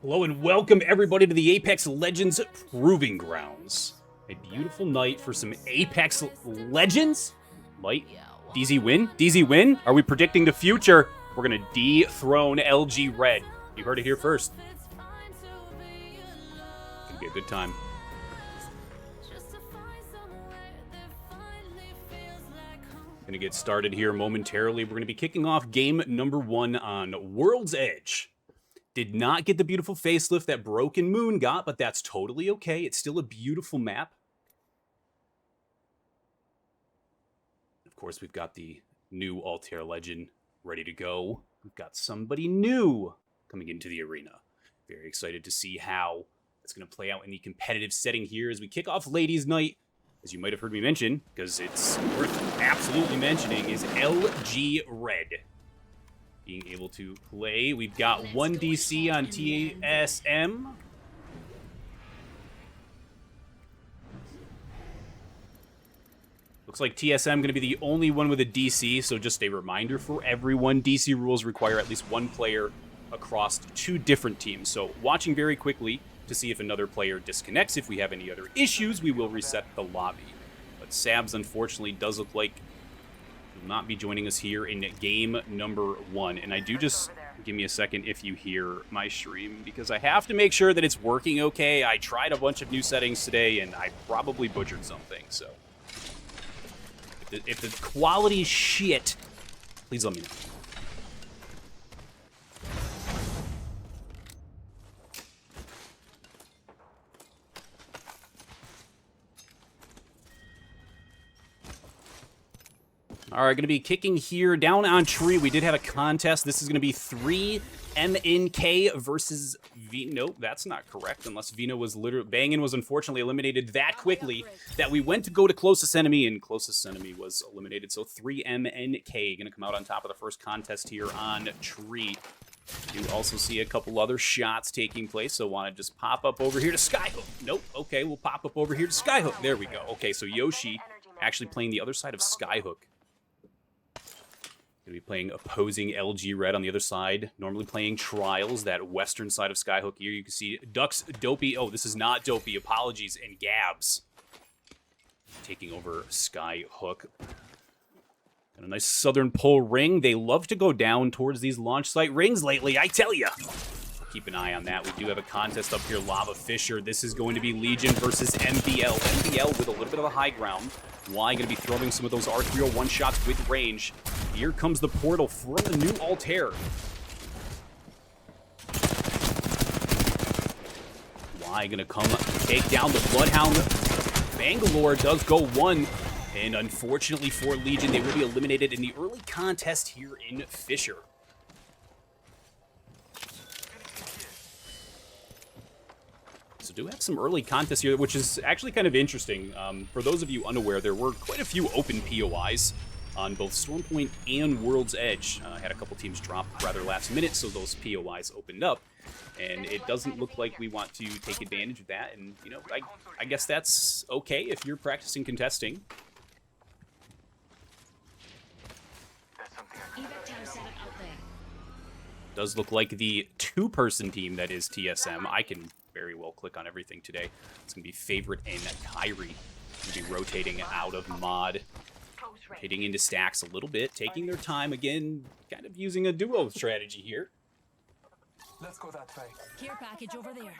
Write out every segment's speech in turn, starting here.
Hello and welcome everybody to the Apex Legends Proving Grounds. A beautiful night for some Apex Legends. Might DZ win? DZ win? Are we predicting the future? We're going to dethrone LG Red. You heard it here first. It's going to be a good time. Going to get started here momentarily. We're going to be kicking off game number 1 on World's Edge. Did not get the beautiful facelift that Broken Moon got, but that's totally okay. It's still a beautiful map. Of course, we've got the new Altair Legend ready to go. We've got somebody new coming into the arena. Very excited to see how it's going to play out in the competitive setting here as we kick off Ladies' Night. As you might have heard me mention, because it's worth absolutely mentioning, is LG Red. Being able to play. We've got 1 DC on TSM. Looks like TSM going to be the only one with a DC, so just a reminder for everyone, DC rules require at least 1 player across 2 different teams. So watching very quickly to see if another player disconnects. If we have any other issues, we will reset the lobby. But Sabs, unfortunately, does look like not be joining us here in game number 1. And I do just give me a second if you hear my stream, because I have to make sure that it's working okay. I tried a bunch of new settings today and I probably butchered something, so if the quality's shit, please let me know. All right, going to be kicking here down on tree. We did have a contest. This is going to be 3 MNK versus V. Nope, that's not correct. Unless Vino was literally... Bangin was unfortunately eliminated that quickly that we went to go to closest enemy, and closest enemy was eliminated. So 3 MNK going to come out on top of the first contest here on tree. You also see a couple other shots taking place, so want to just pop up over here to Skyhook. Nope, okay, we'll pop up over here to Skyhook. There we go. Okay, so Yoshi actually playing the other side of Skyhook. Going to be playing opposing LG Red on the other side. Normally playing Trials, that western side of Skyhook here. You can see Ducks, Dopey. Oh, this is not Dopey. Apologies. And Gabs taking over Skyhook. Got a nice southern pull ring. They love to go down towards these launch site rings lately, I tell ya. Keep an eye on that. We do have a contest up here, Lava Fisher. This is going to be Legion versus MBL. MBL with a little bit of a high ground. Y going to be throwing some of those R301 shots with range. Here comes the portal from the new Altair. Y going to come take down the Bloodhound. Bangalore does go 1. And unfortunately for Legion, they will be eliminated in the early contest here in Fisher. So do have some early contests here, which is actually kind of interesting. For those of you unaware, there were quite a few open POIs on both Stormpoint and World's Edge. Had a couple teams drop rather last minute, so those POIs opened up. And it doesn't look like we want to take advantage of that. And, you know, I guess that's okay if you're practicing contesting. Does look like the 2-person team that is TSM. I can very well click on everything today. It's going to be Favorite and Kyrie. Going to be rotating out of mod. Hitting into stacks a little bit. Taking their time again. Kind of using a duo strategy here. Let's go that way. Care package over there.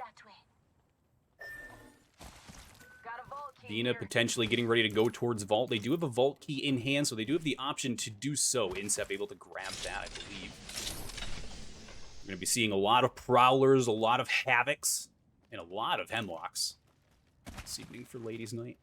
Vina potentially getting ready to go towards Vault. They do have a Vault key in hand, so they do have the option to do so. Insep able to grab that, I believe. We're going to be seeing a lot of Prowlers, a lot of Havocs, and a lot of Hemlocks this evening for Ladies' Night.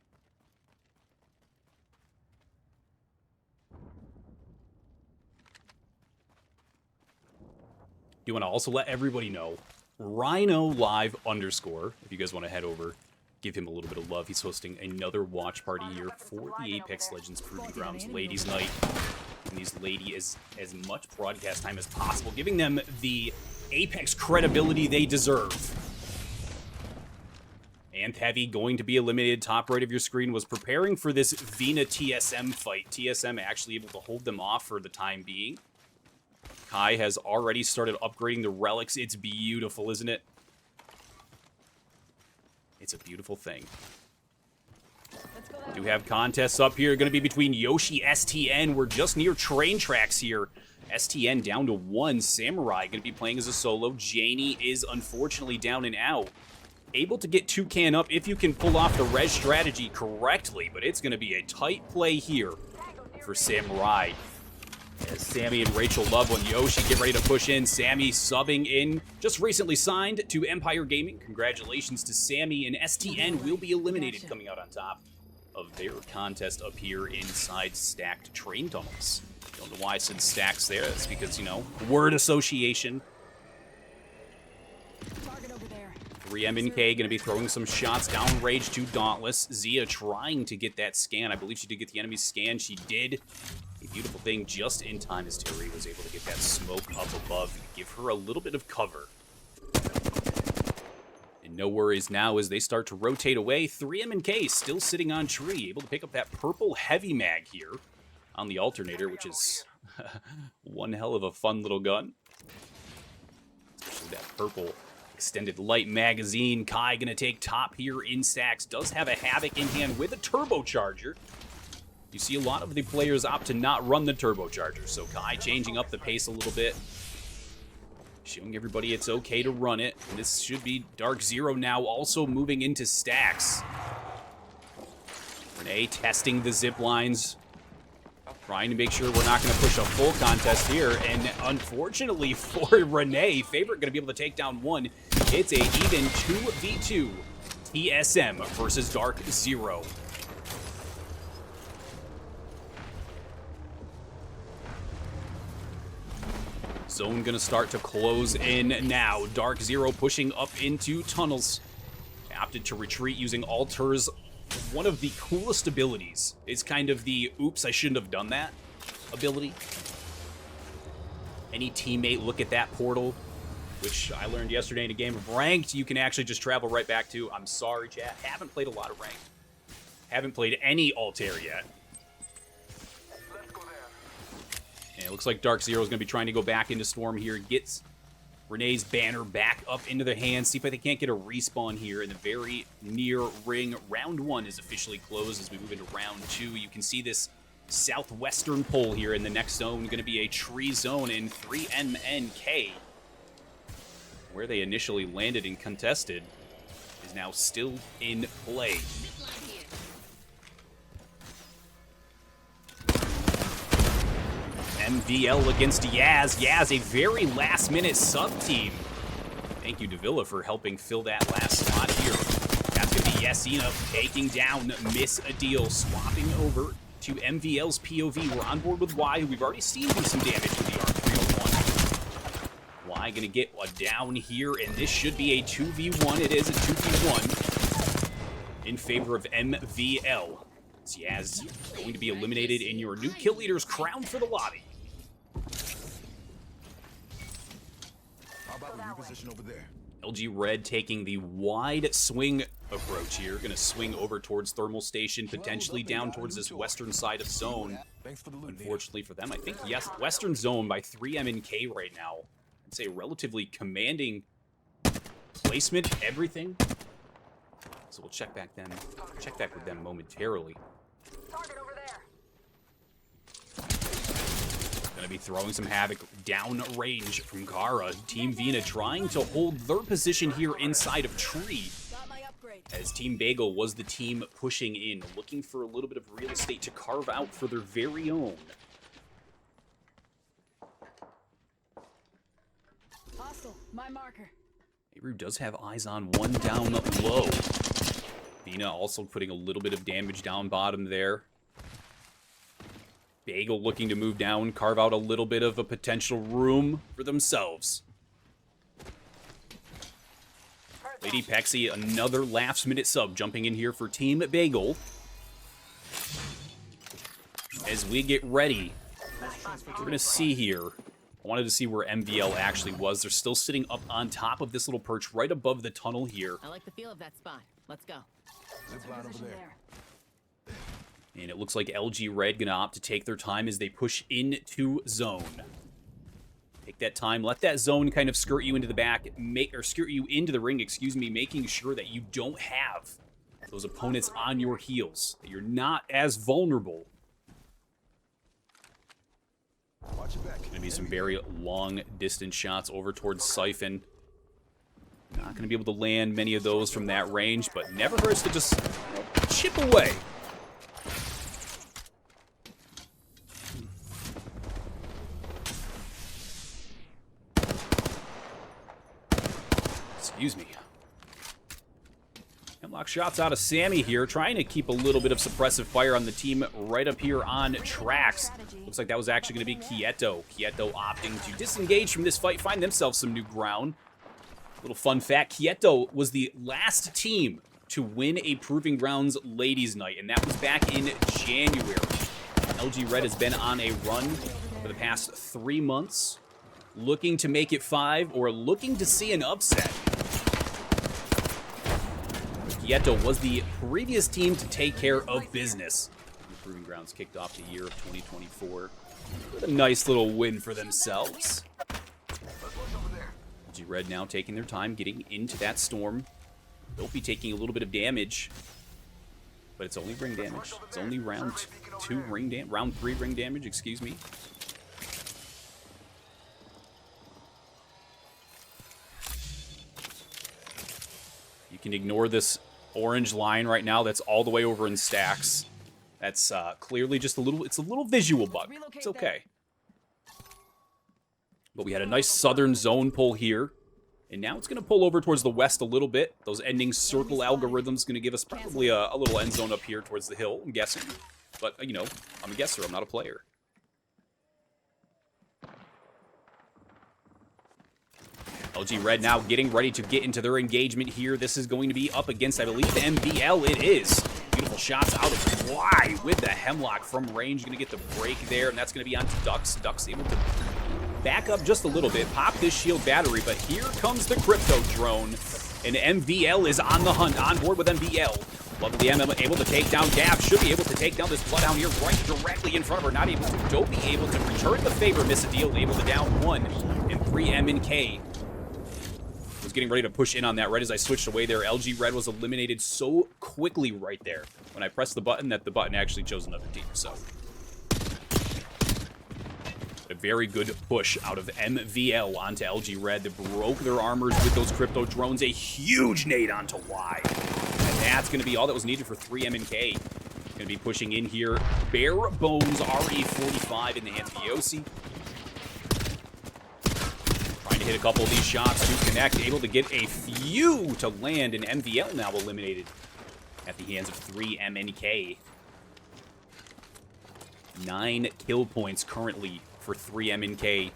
You want to also let everybody know, Rhino Live _, if you guys want to head over, give him a little bit of love. He's hosting another watch party here for the Apex Legends Proving Grounds Ladies' Night. And these ladies as much broadcast time as possible, giving them the Apex credibility they deserve. Anth Heavy going to be eliminated. Top right of your screen was preparing for this Vina TSM fight. TSM actually able to hold them off for the time being. Kai has already started upgrading the relics. It's beautiful, isn't it? It's a beautiful thing. Do have contests up here. Going to be between Yoshi, STN. We're just near train tracks here. STN down to 1. Samurai going to be playing as a solo. Janie is unfortunately down and out. Able to get Toucan up if you can pull off the res strategy correctly, but it's going to be a tight play here for Samurai. As Sammy and Rachel love when Yoshi get ready to push in. Sammy subbing in, just recently signed to Empire Gaming. Congratulations to Sammy, and STN will be eliminated coming out on top of their contest up here inside stacked train tunnels. Don't know why I said stacks there. That's because, you know, word association. 3MNK going to be throwing some shots down rage to Dauntless. Zia trying to get that scan. I believe she did get the enemy's scan. She did. A beautiful thing just in time as Terry was able to get that smoke up above and give her a little bit of cover. And no worries now as they start to rotate away. 3MNK still sitting on tree, able to pick up that purple heavy mag here on the alternator, which is one hell of a fun little gun. Especially that purple extended light magazine. Kai gonna take top here in stacks. Does have a Havoc in hand with a turbocharger. You see a lot of the players opt to not run the turbocharger, so Kai changing up the pace a little bit. Showing everybody it's okay to run it. And this should be Dark Zero now also moving into stacks. Renee testing the zip lines. Trying to make sure we're not going to push a full contest here. And unfortunately for Renee, Favorite going to be able to take down 1. It's a even 2v2 TSM versus Dark Zero. Zone going to start to close in now. Dark Zero pushing up into tunnels. Opted to retreat using altars. One of the coolest abilities is kind of the oops, I shouldn't have done that ability. Any teammate look at that portal, which I learned yesterday in a game of ranked, you can actually just travel right back to. I'm sorry, chat. Haven't played a lot of ranked. Haven't played any Altair yet. And it looks like Dark Zero is going to be trying to go back into Storm here. Gets Renee's banner back up into their hands. See if they can't get a respawn here in the very near ring. Round 1 is officially closed as we move into round 2. You can see this southwestern pole here in the next zone. Going to be a tree zone in 3MNK. Where they initially landed and contested is now still in play. MVL against Yaz. Yaz, a very last-minute sub-team. Thank you, Davila, for helping fill that last spot here. That's going to be Yesina taking down Miss Adil, swapping over to MVL's POV. We're on board with Y, who we've already seen do some damage with the R301. Y going to get a down here, and this should be a 2v1. It is a 2v1 in favor of MVL. Yaz going to be eliminated in your new kill leader's crown for the lobby. Over there. LG Red taking the wide swing approach here. Going to swing over towards Thermal Station, potentially down towards this western side of zone. Unfortunately for them, I think, yes, western zone by 3MNK right now. I'd say relatively commanding placement, everything. So we'll check back with them momentarily. Going to be throwing some havoc down range from Gara. Team Vina trying to hold their position here inside of tree. As Team Bagel was the team pushing in, looking for a little bit of real estate to carve out for their very own. Hostile, my marker. Nehru does have eyes on one down low. Vina also putting a little bit of damage down bottom there. Bagel looking to move down, carve out a little bit of a potential room for themselves. Lady Pexi, another last-minute sub jumping in here for Team Bagel. As we get ready, we're going to see here. I wanted to see where MVL actually was. They're still sitting up on top of this little perch right above the tunnel here. I like the feel of that spot. Let's go. Zip line over Position there. there. And it looks like LG Red gonna opt to take their time as they push into zone. Take that time, let that zone kind of skirt you into the back, skirt you into the ring, excuse me, making sure that you don't have those opponents on your heels, that you're not as vulnerable. Watch your back. Gonna be some very long distance shots over towards Siphon. Not gonna be able to land many of those from that range, but never hurts to just chip away. Excuse me. Hemlock shots out of Sammy here, trying to keep a little bit of suppressive fire on the team right up here on tracks. Looks like that was actually going to be Quieto. Quieto opting to disengage from this fight, find themselves some new ground. Little fun fact, Quieto was the last team to win a Proving Grounds Ladies Night, and that was back in January. LG Red has been on a run for the past 3 months, looking to make it 5 or looking to see an upset. Quieto was the previous team to take care of business. The Proving Grounds kicked off the year of 2024 with a nice little win for themselves. LG Red now taking their time getting into that storm. They'll be taking a little bit of damage, but it's only ring damage. It's only round 3 ring damage, excuse me. You can ignore this orange line right now that's all the way over in stacks. That's clearly just a little visual bug. It's okay. But we had a nice southern zone pull here. And now it's going to pull over towards the west a little bit. Those ending circle algorithms going to give us probably a little end zone up here towards the hill, I'm guessing. But, you know, I'm a guesser. I'm not a player. LG Red now getting ready to get into their engagement here. This is going to be up against, I believe, MVL. It is. Beautiful shots out of Y with the Hemlock from range. Going to get the break there, and that's going to be on Ducks. Ducks able to back up just a little bit, pop this shield battery, but here comes the Crypto Drone, and MVL is on the hunt, on board with MVL. Love the M able to take down Gap, should be able to take down this Bloodhound here right directly in front of her, not able to. Dopey able to return the favor, miss a deal, able to down 1, and 3M and K. Was getting ready to push in on that right as I switched away there. LG Red was eliminated so quickly right there when I pressed the button that the button actually chose another team, so. A very good push out of MVL onto LG Red that broke their armors with those Crypto Drones. A huge nade onto Y. And that's going to be all that was needed for 3M and K. Going to be pushing in here. Bare bones RE45 in the hands of Yossi. Trying to hit a couple of these shots to connect. Able to get a few to land, and MVL now eliminated at the hands of 3M and K. 9 kill points currently for 3M and K,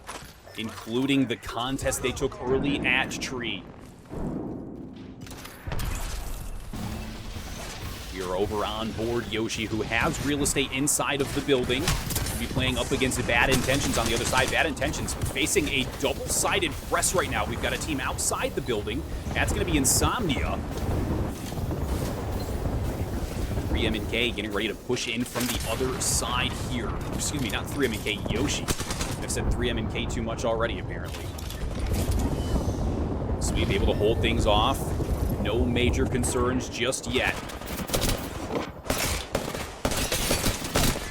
including the contest they took early at Tree. We are over on board Yoshi, who has real estate inside of the building. We'll be playing up against Bad Intentions on the other side. Bad Intentions facing a double-sided press right now. We've got a team outside the building. That's going to be Insomnia. 3M and K getting ready to push in from the other side here. Excuse me, not 3M and K, Yoshi. I've said 3M and K too much already, apparently. So we'll be able to hold things off. No major concerns just yet.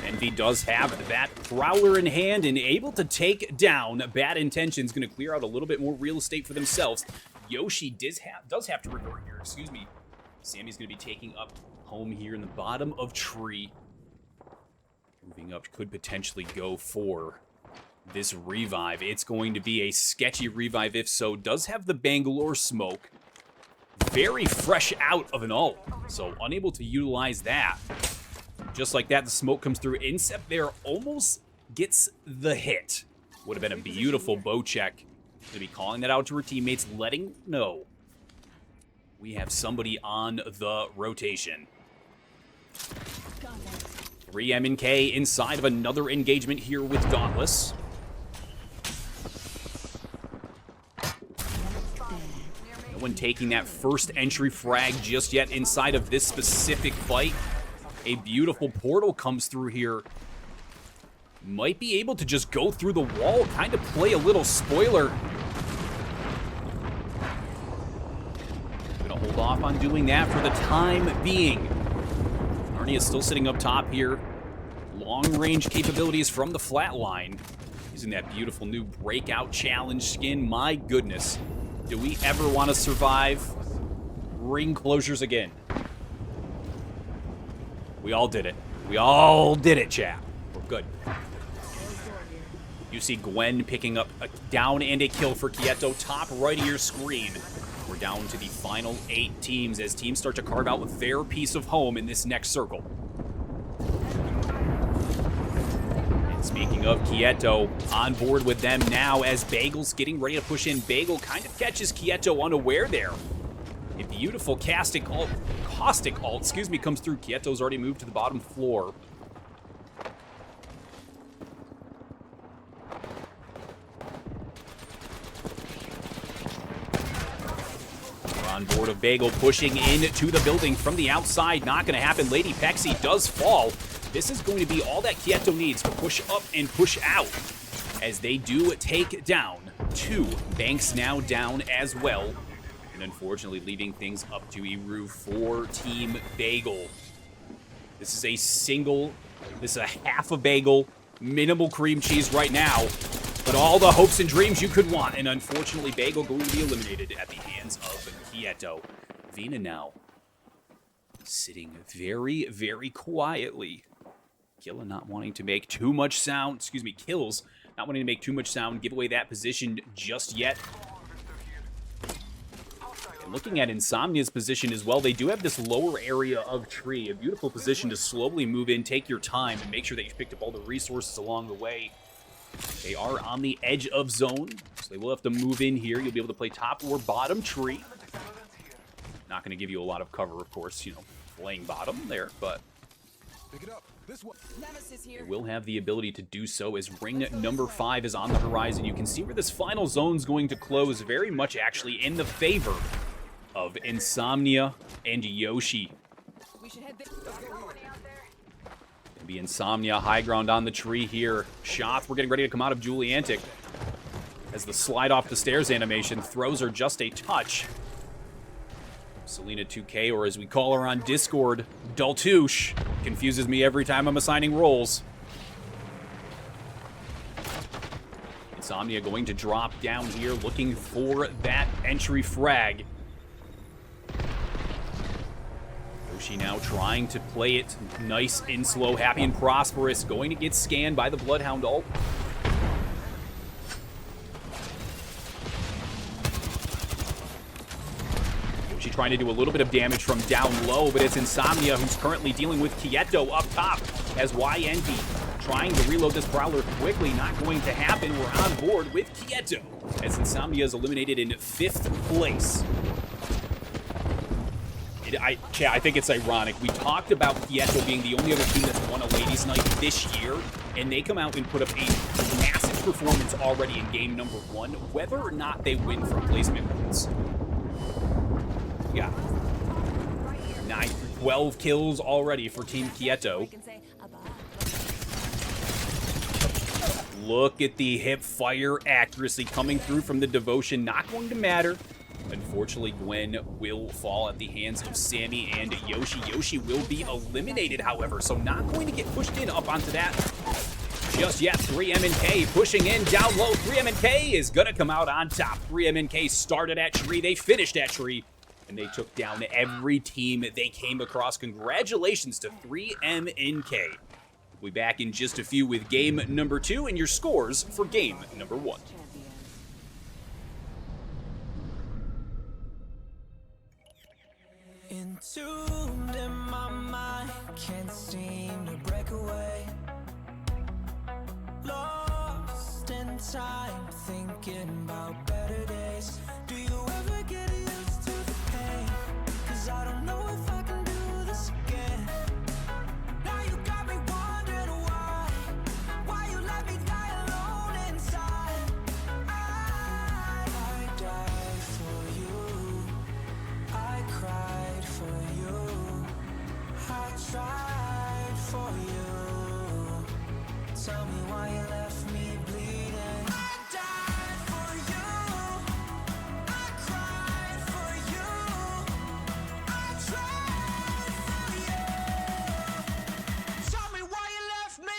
Envy does have that Prowler in hand and able to take down Bad Intentions. Going to clear out a little bit more real estate for themselves. Yoshi does have to revert here, excuse me. Sammy's going to be taking up home here in the bottom of Tree. Moving up, could potentially go for this revive. It's going to be a sketchy revive if so. Does have the Bangalore smoke. Very fresh out of an ult, so unable to utilize that. Just like that, the smoke comes through. Incep there almost gets the hit. Would have been a beautiful bow check. To be calling that out to her teammates, letting know we have somebody on the rotation. 3M and K inside of another engagement here with Dauntless. one taking that first entry frag just yet inside of this specific fight. A beautiful portal comes through here. Might be able to just go through the wall, kind of play a little spoiler. Gonna hold off on doing that for the time being. Arnie is still sitting up top here. Long-range capabilities from the flatline. Using that beautiful new breakout challenge skin. My goodness. Do we ever want to survive ring closures again? We all did it. We all did it, chat. We're good. You see Gwen picking up a down and a kill for Quieto, top right of your screen. We're down to the final 8 teams as teams start to carve out their piece of home in this next circle. And speaking of Quieto, on board with them now as Bagel's getting ready to push in. Bagel kind of catches Quieto unaware there. A beautiful caustic ult, comes through. Quieto's already moved to the bottom floor. We're on board of Bagel pushing into the building from the outside. Not going to happen. Lady Pexi does fall. This is going to be all that Quieto needs to push up and push out as they do take down 2. Banks now down as well. And unfortunately leaving things up to Eru for Team Bagel. This is a half a bagel, minimal cream cheese right now, but all the hopes and dreams you could want. And unfortunately, Bagel going to be eliminated at the hands of Quieto. Vina now sitting very, very quietly. Kills not wanting to make too much sound, give away that position just yet. And looking at Insomnia's position as well, they do have this lower area of tree, a beautiful position to slowly move in, take your time, and make sure that you've picked up all the resources along the way. They are on the edge of zone, so they will have to move in here. You'll be able to play top or bottom tree. Not going to give you a lot of cover, of course, playing bottom there, but they will have the ability to do so as ring number 5 is on the horizon. You can see where this final zone's going to close very much actually in the favor of Insomnia and Yoshi. It'll be Insomnia high ground on the tree here. Shoth, we're getting ready to come out of Juliantic as the slide off the stairs animation throws her just a touch. Selena 2K, or as we call her on Discord, Daltouche, confuses me every time I'm assigning roles. Insomnia going to drop down here, looking for that entry frag. Yoshi now trying to play it nice and slow, happy and prosperous, going to get scanned by the Bloodhound ult. Trying to do a little bit of damage from down low, but it's Insomnia who's currently dealing with Quieto up top as YNV trying to reload this Prowler quickly. Not going to happen. We're on board with Quieto as Insomnia is eliminated in 5th place. I think it's ironic. We talked about Quieto being the only other team that's won a Ladies' Night this year, and they come out and put up a massive performance already in game number 1, whether or not they win from placement points. Yeah. 12 kills already for Team Quieto. Look at the hip fire accuracy coming through from the Devotion. Not going to matter. Unfortunately, Gwen will fall at the hands of Sammy and Yoshi. Yoshi will be eliminated, however, so not going to get pushed in up onto that just yet. 3MNK pushing in down low. 3MNK is going to come out on top. 3MNK started at tree. They finished at tree. And they took down every team they came across. Congratulations to 3MNK. We'll be back in just a few with game number 2 and your scores for game number 1. Entombed in my mind, can't seem to break away. Lost in time, thinking about better days. Do you ever get used to the pain? 'Cause I don't know if I can do this again. Now you got me wondering why you let me die alone inside. I die for you. for you. Tell me why you left me bleeding. I died for you. I cried for you. I tried for you. Tell me why you left me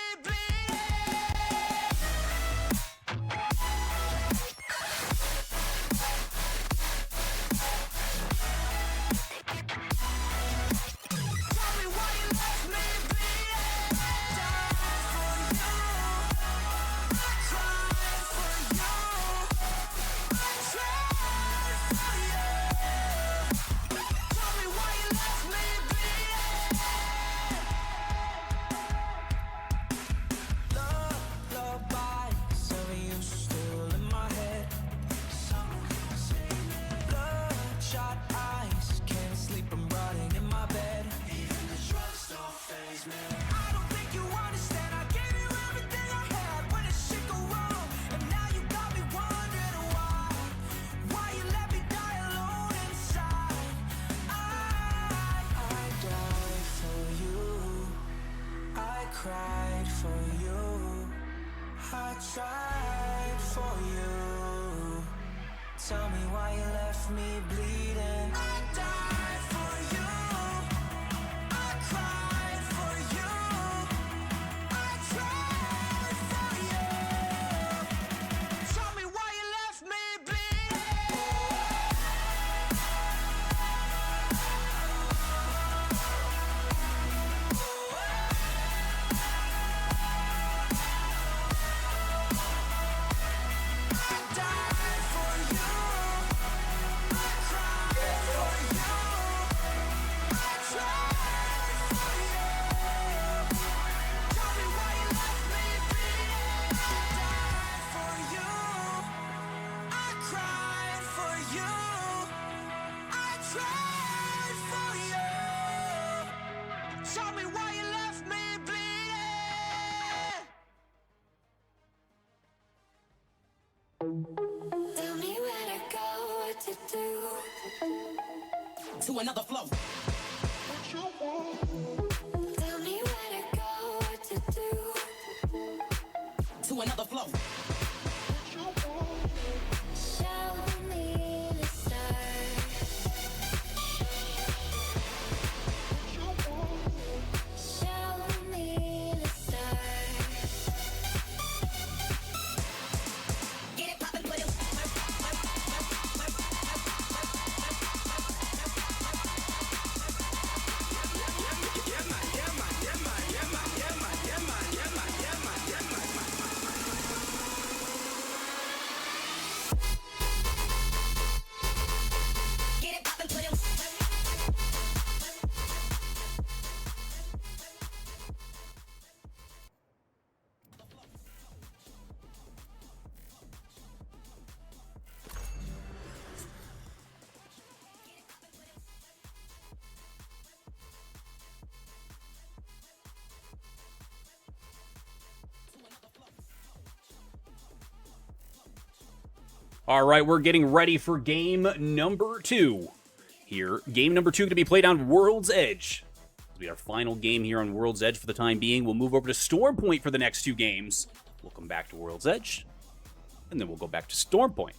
cried for you. I tried for you. Tell me why you left me bleeding. I died for you. I cried for you. I tried for you. Tell me why you left me Tell me where to go, what to do. to another flow. Tell me where to go, what to do. To another flow. Show me the stars. Show me the stars. Get it poppin' with it. Get it poppin' with it. All right, we're getting ready for game number 2 here. Game number 2 going to be played on World's Edge. This will be our final game here on World's Edge for the time being. We'll move over to Storm Point for the next 2 games. We'll come back to World's Edge, and then we'll go back to Storm Point.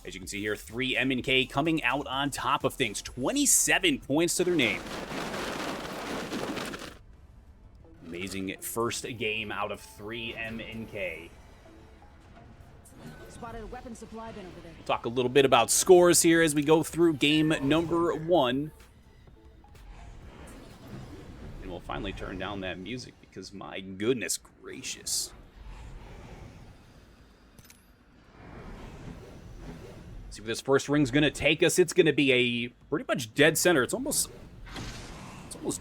As you can see here, 3 M&K coming out on top of things. 27 points to their name. Amazing first game out of 3 M&K. Spotted a weapon supply bin over there. Talk a little bit about scores here as we go through game number 1. And we'll finally turn down that music because my goodness gracious. See where this first ring's going to take us. It's going to be a pretty much dead center. It's almost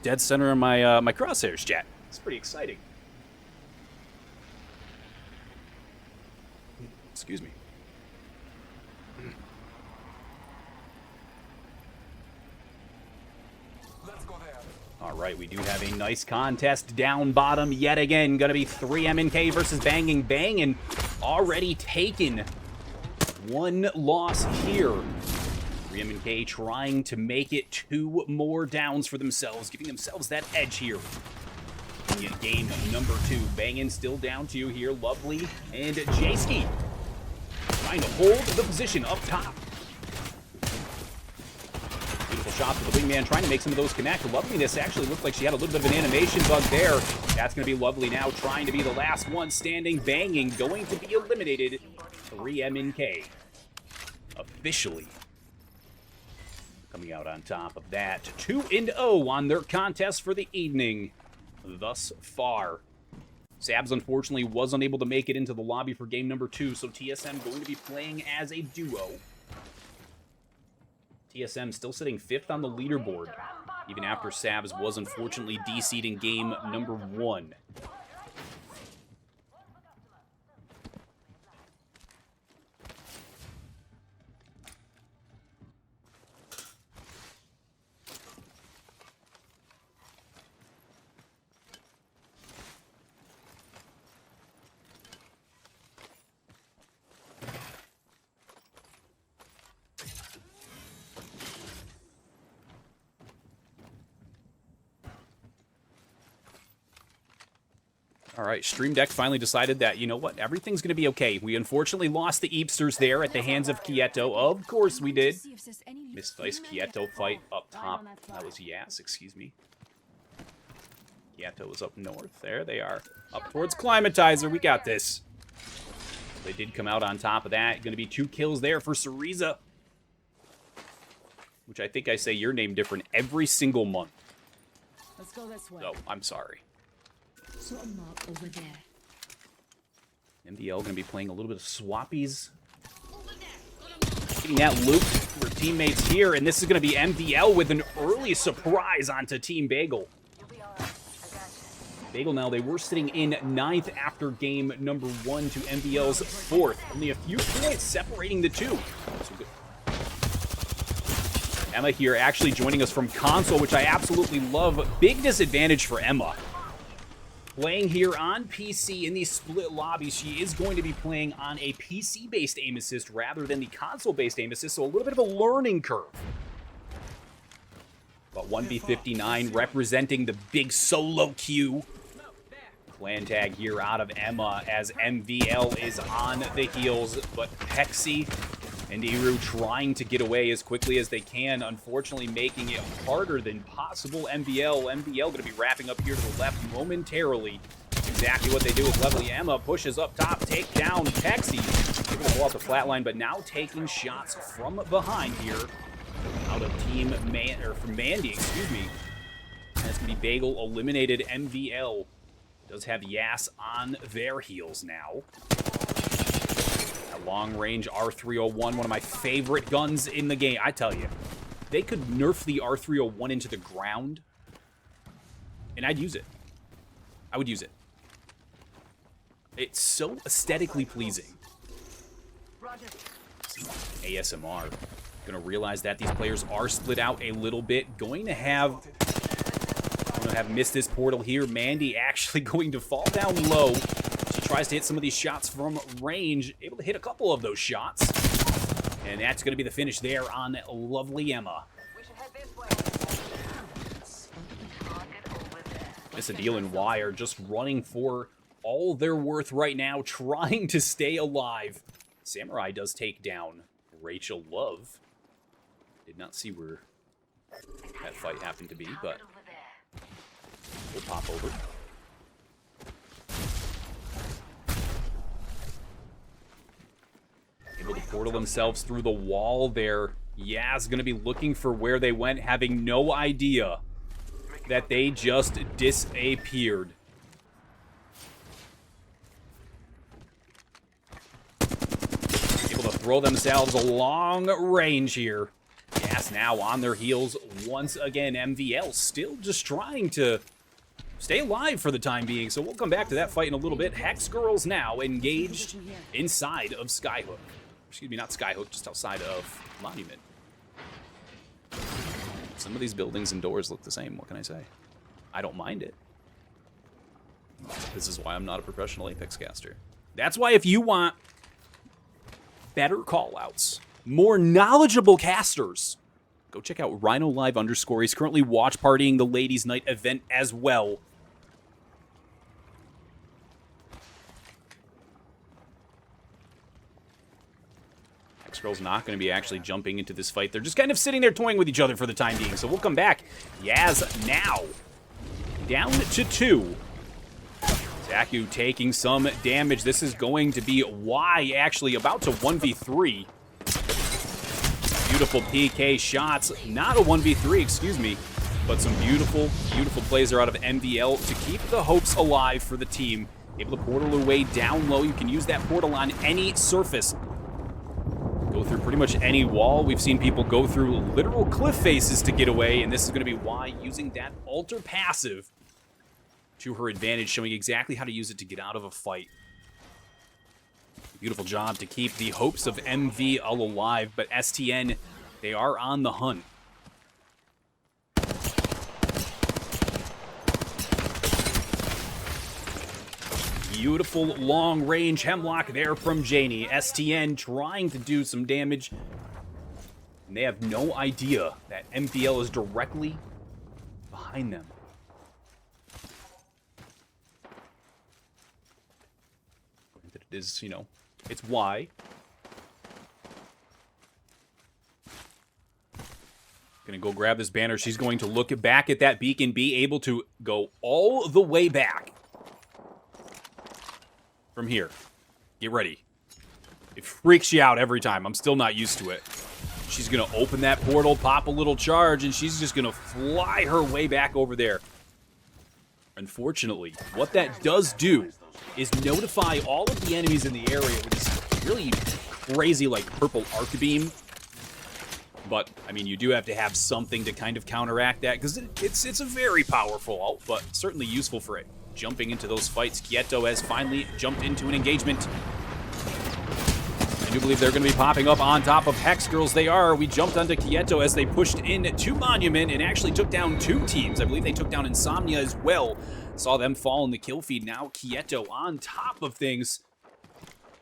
dead center in my my crosshairs, chat. It's pretty exciting. Excuse me. Let's go there. All right, we do have a nice contest down bottom yet again. Gonna be 3 M&K versus Banging Bang, and already taken 1 loss here. 3 M&K trying to make it 2 more downs for themselves, giving themselves that edge here. game number 2. Bangin still down 2 here. Lovely and Jayski trying to hold the position up top. Beautiful shot for the wingman, trying to make some of those connect. Loveliness actually looked like she had a little bit of an animation bug there. That's going to be Lovely now, trying to be the last one standing. Banging going to be eliminated. 3MNK officially coming out on top of that. 2-0 on their contest for the evening thus far. Sabs unfortunately was unable to make it into the lobby for game number 2, so TSM going to be playing as a duo. TSM still sitting 5th on the leaderboard, even after Sabs was unfortunately DC'd in game number 1. All right, Stream Deck finally decided that, you know what, everything's going to be okay. We unfortunately lost the Eepsters there at the hands of Kieto. Of course we did. Missed Vice Kieto fight up top. That was Yas, excuse me. Kieto was up north. There they are. Up towards Climatizer. We got this. They did come out on top of that. Going to be 2 kills there for Cereza. Which I think I say your name different every single month. Let's go this way. So, I'm sorry. Saw a mark over there. MDL going to be playing a little bit of swappies. Getting that loop for teammates here, and this is going to be MDL with an early surprise onto Team Bagel. Bagel now, they were sitting in 9th after game number 1 to MDL's 4th. Only a few points separating the two. So good. Emma here actually joining us from console, which I absolutely love. Big disadvantage for Emma. Playing here on PC in these split lobbies, she is going to be playing on a PC-based aim assist rather than the console-based aim assist, so a little bit of a learning curve. But 1v59 representing the big solo queue. Clan tag here out of Emma as MVL is on the heels, but Hexy and Iru trying to get away as quickly as they can, unfortunately making it harder than possible. MVL going to be wrapping up here to the left momentarily. Exactly what they do with Lovely. Emma pushes up top, take down Hexy. They're going to pull out the flat line, but now taking shots from behind here. Out of Team from Mandy, excuse me. And it's going to be Bagel eliminated. MVL does have Yas on their heels now. That long-range R301, one of my favorite guns in the game. I tell you, they could nerf the R301 into the ground, and I'd use it. I would use it. It's so aesthetically pleasing. ASMR. Gonna realize that these players are split out a little bit. Going to have missed this portal here. Mandy actually going to fall down low. She tries to hit some of these shots from range. Able to hit a couple of those shots. And that's going to be the finish there on Lovely Emma. Missadil and Y are just running for all they're worth right now, trying to stay alive. Samurai does take down Rachel Love. Did not see where that fight happened to be, but we'll pop over. Able to portal themselves through the wall there. Yaz going to be looking for where they went, having no idea that they just disappeared. Able to throw themselves a long range here. Yaz now on their heels once again. MVL still just trying to stay alive for the time being, so we'll come back to that fight in a little bit. Hex Girls now engaged inside of Skyhook. Excuse me, not Skyhook, just outside of Monument. Some of these buildings and doors look the same, what can I say? I don't mind it. This is why I'm not a professional Apex caster. That's why if you want better callouts, more knowledgeable casters, go check out Rhino Live _. He's currently watch partying the Ladies Night event as well. Girls not going to be actually jumping into this fight. They're just kind of sitting there toying with each other for the time being. So we'll come back. Yaz now down to 2. Zaku taking some damage. This is going to be Y actually about to 1v3. Beautiful PK shots. Not a 1v3, excuse me. But some beautiful, beautiful plays are out of MVL to keep the hopes alive for the team. Able to portal away down low. You can use that portal on any surface. Go through pretty much any wall. We've seen people go through literal cliff faces to get away, and this is going to be Y using that alter passive to her advantage, showing exactly how to use it to get out of a fight. Beautiful job to keep the hopes of MV all alive, but STN, they are on the hunt. Beautiful long-range hemlock there from Janie. STN trying to do some damage. And they have no idea that MVL is directly behind them. It is, you know, it's Y. Gonna go grab this banner. She's going to look back at that beacon, be able to go all the way back. From here. Get ready. It freaks you out every time. I'm still not used to it. She's going to open that portal, pop a little charge, and she's just going to fly her way back over there. Unfortunately, what that does do is notify all of the enemies in the area with this really crazy, like, purple arc beam. But, I mean, you do have to have something to kind of counteract that, because it's a very powerful ult, but certainly useful for it. Jumping into those fights. Quieto has finally jumped into an engagement. I do believe they're going to be popping up on top of Hex Girls. They are. We jumped onto Quieto as they pushed in to Monument and actually took down 2 teams. I believe they took down Insomnia as well. Saw them fall in the kill feed. Now Quieto on top of things.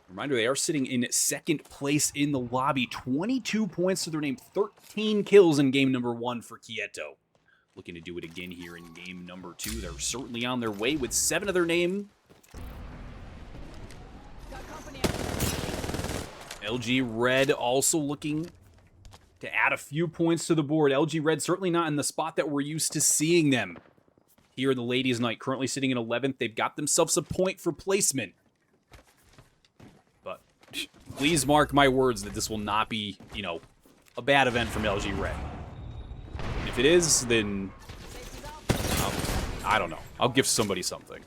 Reminder, they are sitting in 2nd place in the lobby. 22 points to their name. 13 kills in game number 1 for Quieto. Looking to do it again here in game number 2. They're certainly on their way with 7 of their name. LG Red also looking to add a few points to the board. LG Red certainly not in the spot that we're used to seeing them. Here in the Ladies' Night, currently sitting in 11th. They've got themselves a point for placement. But please mark my words that this will not be, you know, a bad event from LG Red. If it is, then I don't know. I'll give somebody something.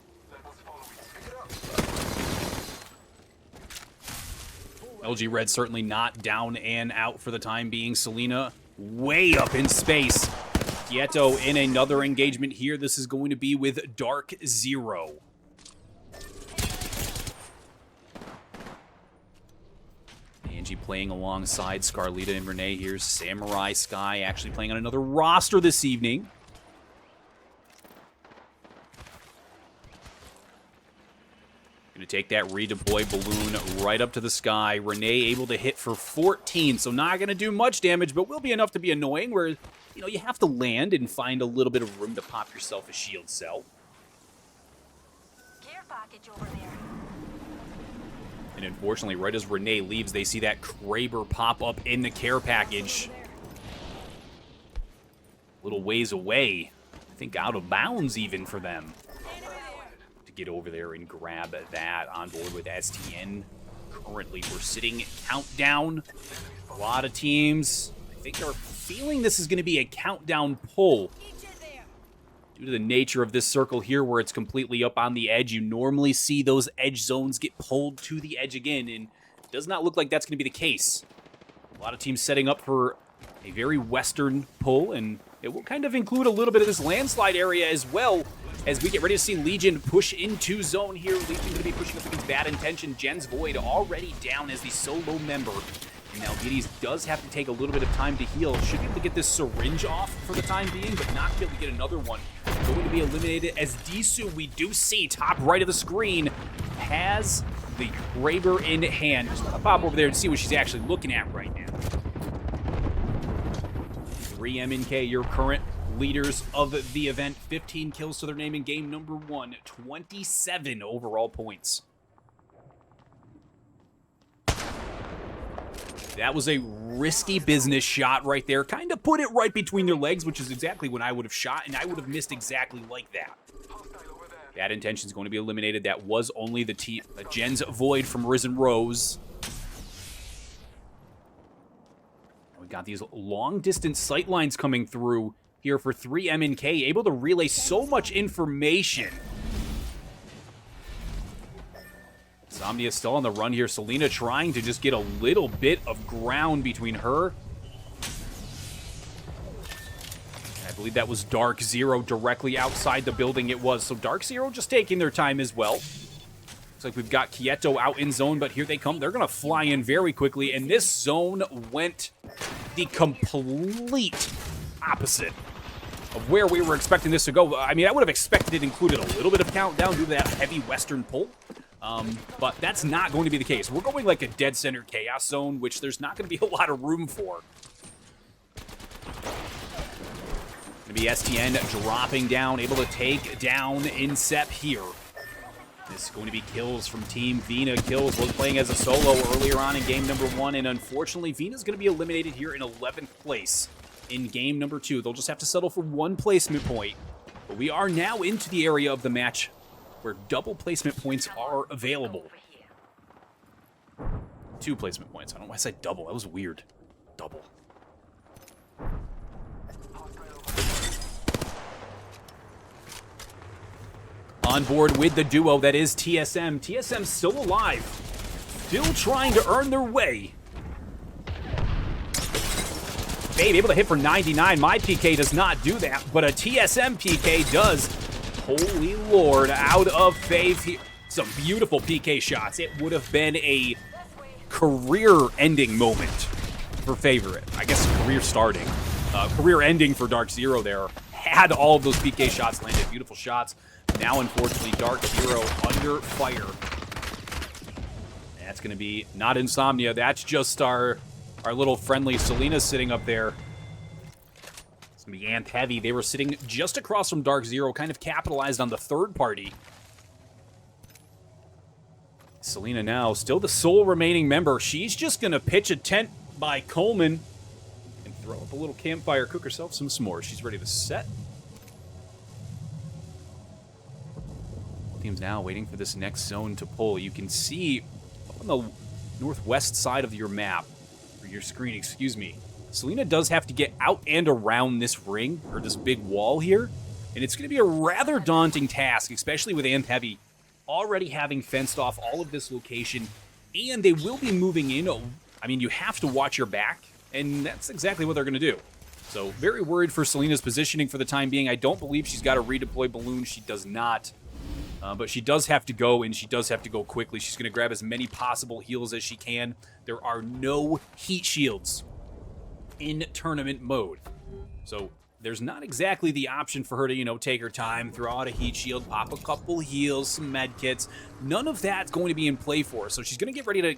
LG Red certainly not down and out for the time being. Selena way up in space. Quieto in another engagement here. This is going to be with Dark Zero. Angie playing alongside Scarlita and Renee. Here's Samurai Sky actually playing on another roster this evening. Gonna take that redeploy balloon right up to the sky. Renee able to hit for 14, so not gonna do much damage, but will be enough to be annoying where, you know, you have to land and find a little bit of room to pop yourself a shield cell. Care package over there. And unfortunately, right as Renee leaves, they see that Kraber pop up in the care package. A little ways away. I think out of bounds even for them. To get over there and grab that on board with STN. Currently, we're sitting countdown. A lot of teams, I think, are feeling this is going to be a countdown pull. Due to the nature of this circle here where it's completely up on the edge, you normally see those edge zones get pulled to the edge again, and it does not look like that's going to be the case. A lot of teams setting up for a very western pull, and it will kind of include a little bit of this landslide area as well as we get ready to see Legion push into zone here. Legion going to be pushing up against Bad Intention. Jen's Void already down as the solo member. And now Giddy's does have to take a little bit of time to heal. Should be able to get this syringe off for the time being, but not be able to get another one. Going to be eliminated as Disu, we do see, top right of the screen, has the Kraber in hand. Just want to pop over there and see what she's actually looking at right now. 3MNK, your current leaders of the event. 15 kills to their name in game number 1. 27 overall points. That was a risky business shot right there. Kind of put it right between their legs, which is exactly when I would have shot, and I would have missed exactly like that. That intention is going to be eliminated. That was only the Jen's Void from Risen Rose. We got these long-distance sight lines coming through here for 3MNK, able to relay so much information. Insomnia still on the run here. Selena trying to just get a little bit of ground between her. I believe that was Dark Zero directly outside the building it was. So Dark Zero just taking their time as well. Looks like we've got Quieto out in zone, but here they come. They're going to fly in very quickly, and this zone went the complete opposite of where we were expecting this to go. I mean, I would have expected it included a little bit of countdown due to that heavy Western pull. But that's not going to be the case. We're going like a dead center chaos zone, which there's not going to be a lot of room for. Going to be STN dropping down, able to take down Incep here. This is going to be kills from Team Vina. Kills was playing as a solo earlier on in game number 1, and unfortunately, Vina's going to be eliminated here in 11th place in game number 2. They'll just have to settle for 1 placement point. But we are now into the area of the match where double placement points are available. 2 placement points. I don't know why I said double. That was weird. Double. On board with the duo that is TSM. TSM still alive. Still trying to earn their way. Babe able to hit for 99. My PK does not do that, but a TSM PK does. Holy Lord, out of Fave here. Some beautiful PK shots. It would have been a career-ending moment for Favorite. I guess career-starting. Career-ending for Dark Zero there. Had all of those PK shots landed. Beautiful shots. Now, unfortunately, Dark Zero under fire. That's going to be not Insomnia. That's just our little friendly Selena sitting up there. It's going to be Ant Heavy. They were sitting just across from Dark Zero, kind of capitalized on the third party. Selena now, still the sole remaining member. She's just going to pitch a tent by Coleman and throw up a little campfire, cook herself some s'mores. She's ready to set. Team's now waiting for this next zone to pull. You can see up on the northwest side of your map, or your screen, excuse me, Selena does have to get out and around this ring, or this big wall here, and it's going to be a rather daunting task, especially with Ant Heavy already having fenced off all of this location, and they will be moving in. I mean, you have to watch your back, and that's exactly what they're going to do. So, very worried for Selena's positioning for the time being. I don't believe she's got a redeploy balloon. She does not. But she does have to go, and she does have to go quickly. She's going to grab as many possible heals as she can. There are no heat shields in tournament mode. So there's not exactly the option for her to, take her time, throw out a heat shield, pop a couple heals, some med kits. None of that's going to be in play for her. So she's going to get ready to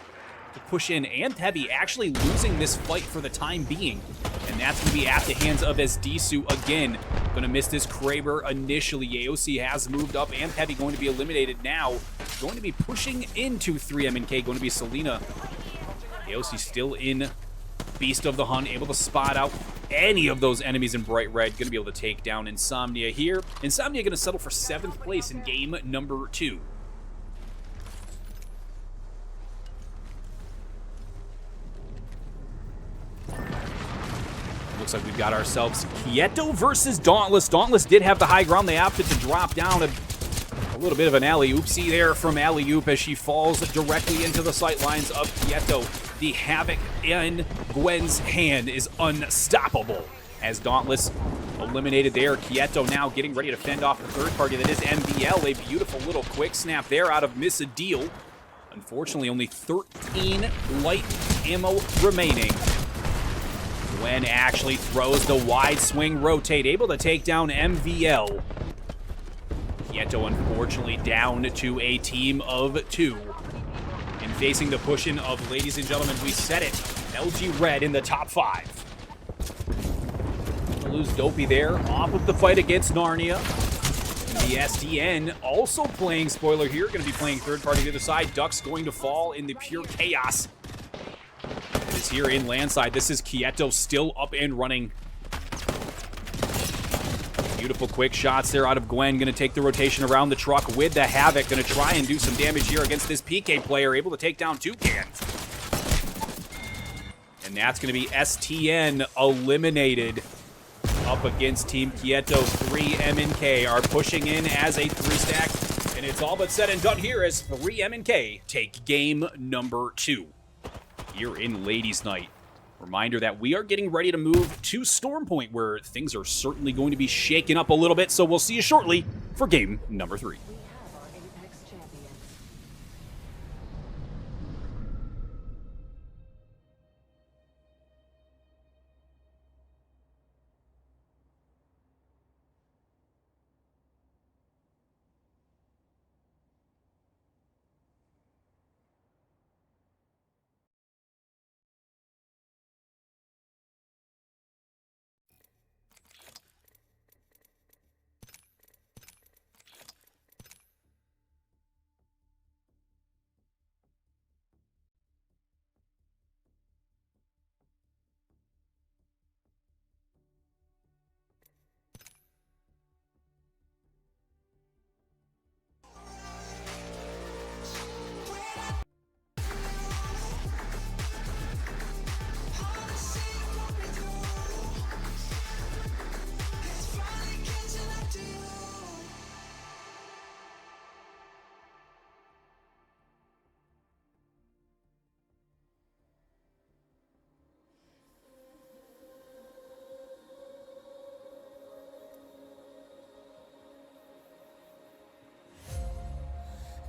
push in. Ant Heavy actually losing this fight for the time being. And that's going to be at the hands of Esdisu again. Going to miss this Kraber initially. AOC has moved up. Ant Heavy going to be eliminated now. Going to be pushing into 3MNK. Going to be Selena. AOC still in Beast of the Hunt. Able to spot out any of those enemies in bright red. Going to be able to take down Insomnia here. Insomnia going to settle for 7th place in game number 2. Looks like we've got ourselves Quieto versus Dauntless. Dauntless did have the high ground. They opted to drop down a little bit of an alley-oopsie there from alley-oop as she falls directly into the sight lines of Quieto. The havoc in Gwen's hand is unstoppable as Dauntless eliminated there. Quieto now getting ready to fend off the third party that is MVL. A beautiful little quick snap there out of Miss Adil. Unfortunately, only 13 light ammo remaining. Gwen actually throws the wide swing rotate, able to take down MVL. Quieto unfortunately down to a team of 2. And facing the push-in of, ladies and gentlemen, we said it, LG Red in the top 5. Lose Dopey there, off of the fight against Narnia. And the SDN also playing, spoiler here, going to be playing third party to the other side. Duck's going to fall in the pure chaos. points here in landside. This is Quieto still up and running. Beautiful quick shots there out of Gwen. Going to take the rotation around the truck with the Havoc. Going to try and do some damage here against this PK player. Able to take down Toucan. And that's going to be STN eliminated up against Team Quieto. 3M&K are pushing in as a 3-stack. And it's all but said and done here as 3M&K take game number 2 here in Ladies' Night. Reminder that we are getting ready to move to Storm Point, where things are certainly going to be shaken up a little bit. So we'll see you shortly for game number 3. We have our Apex champion.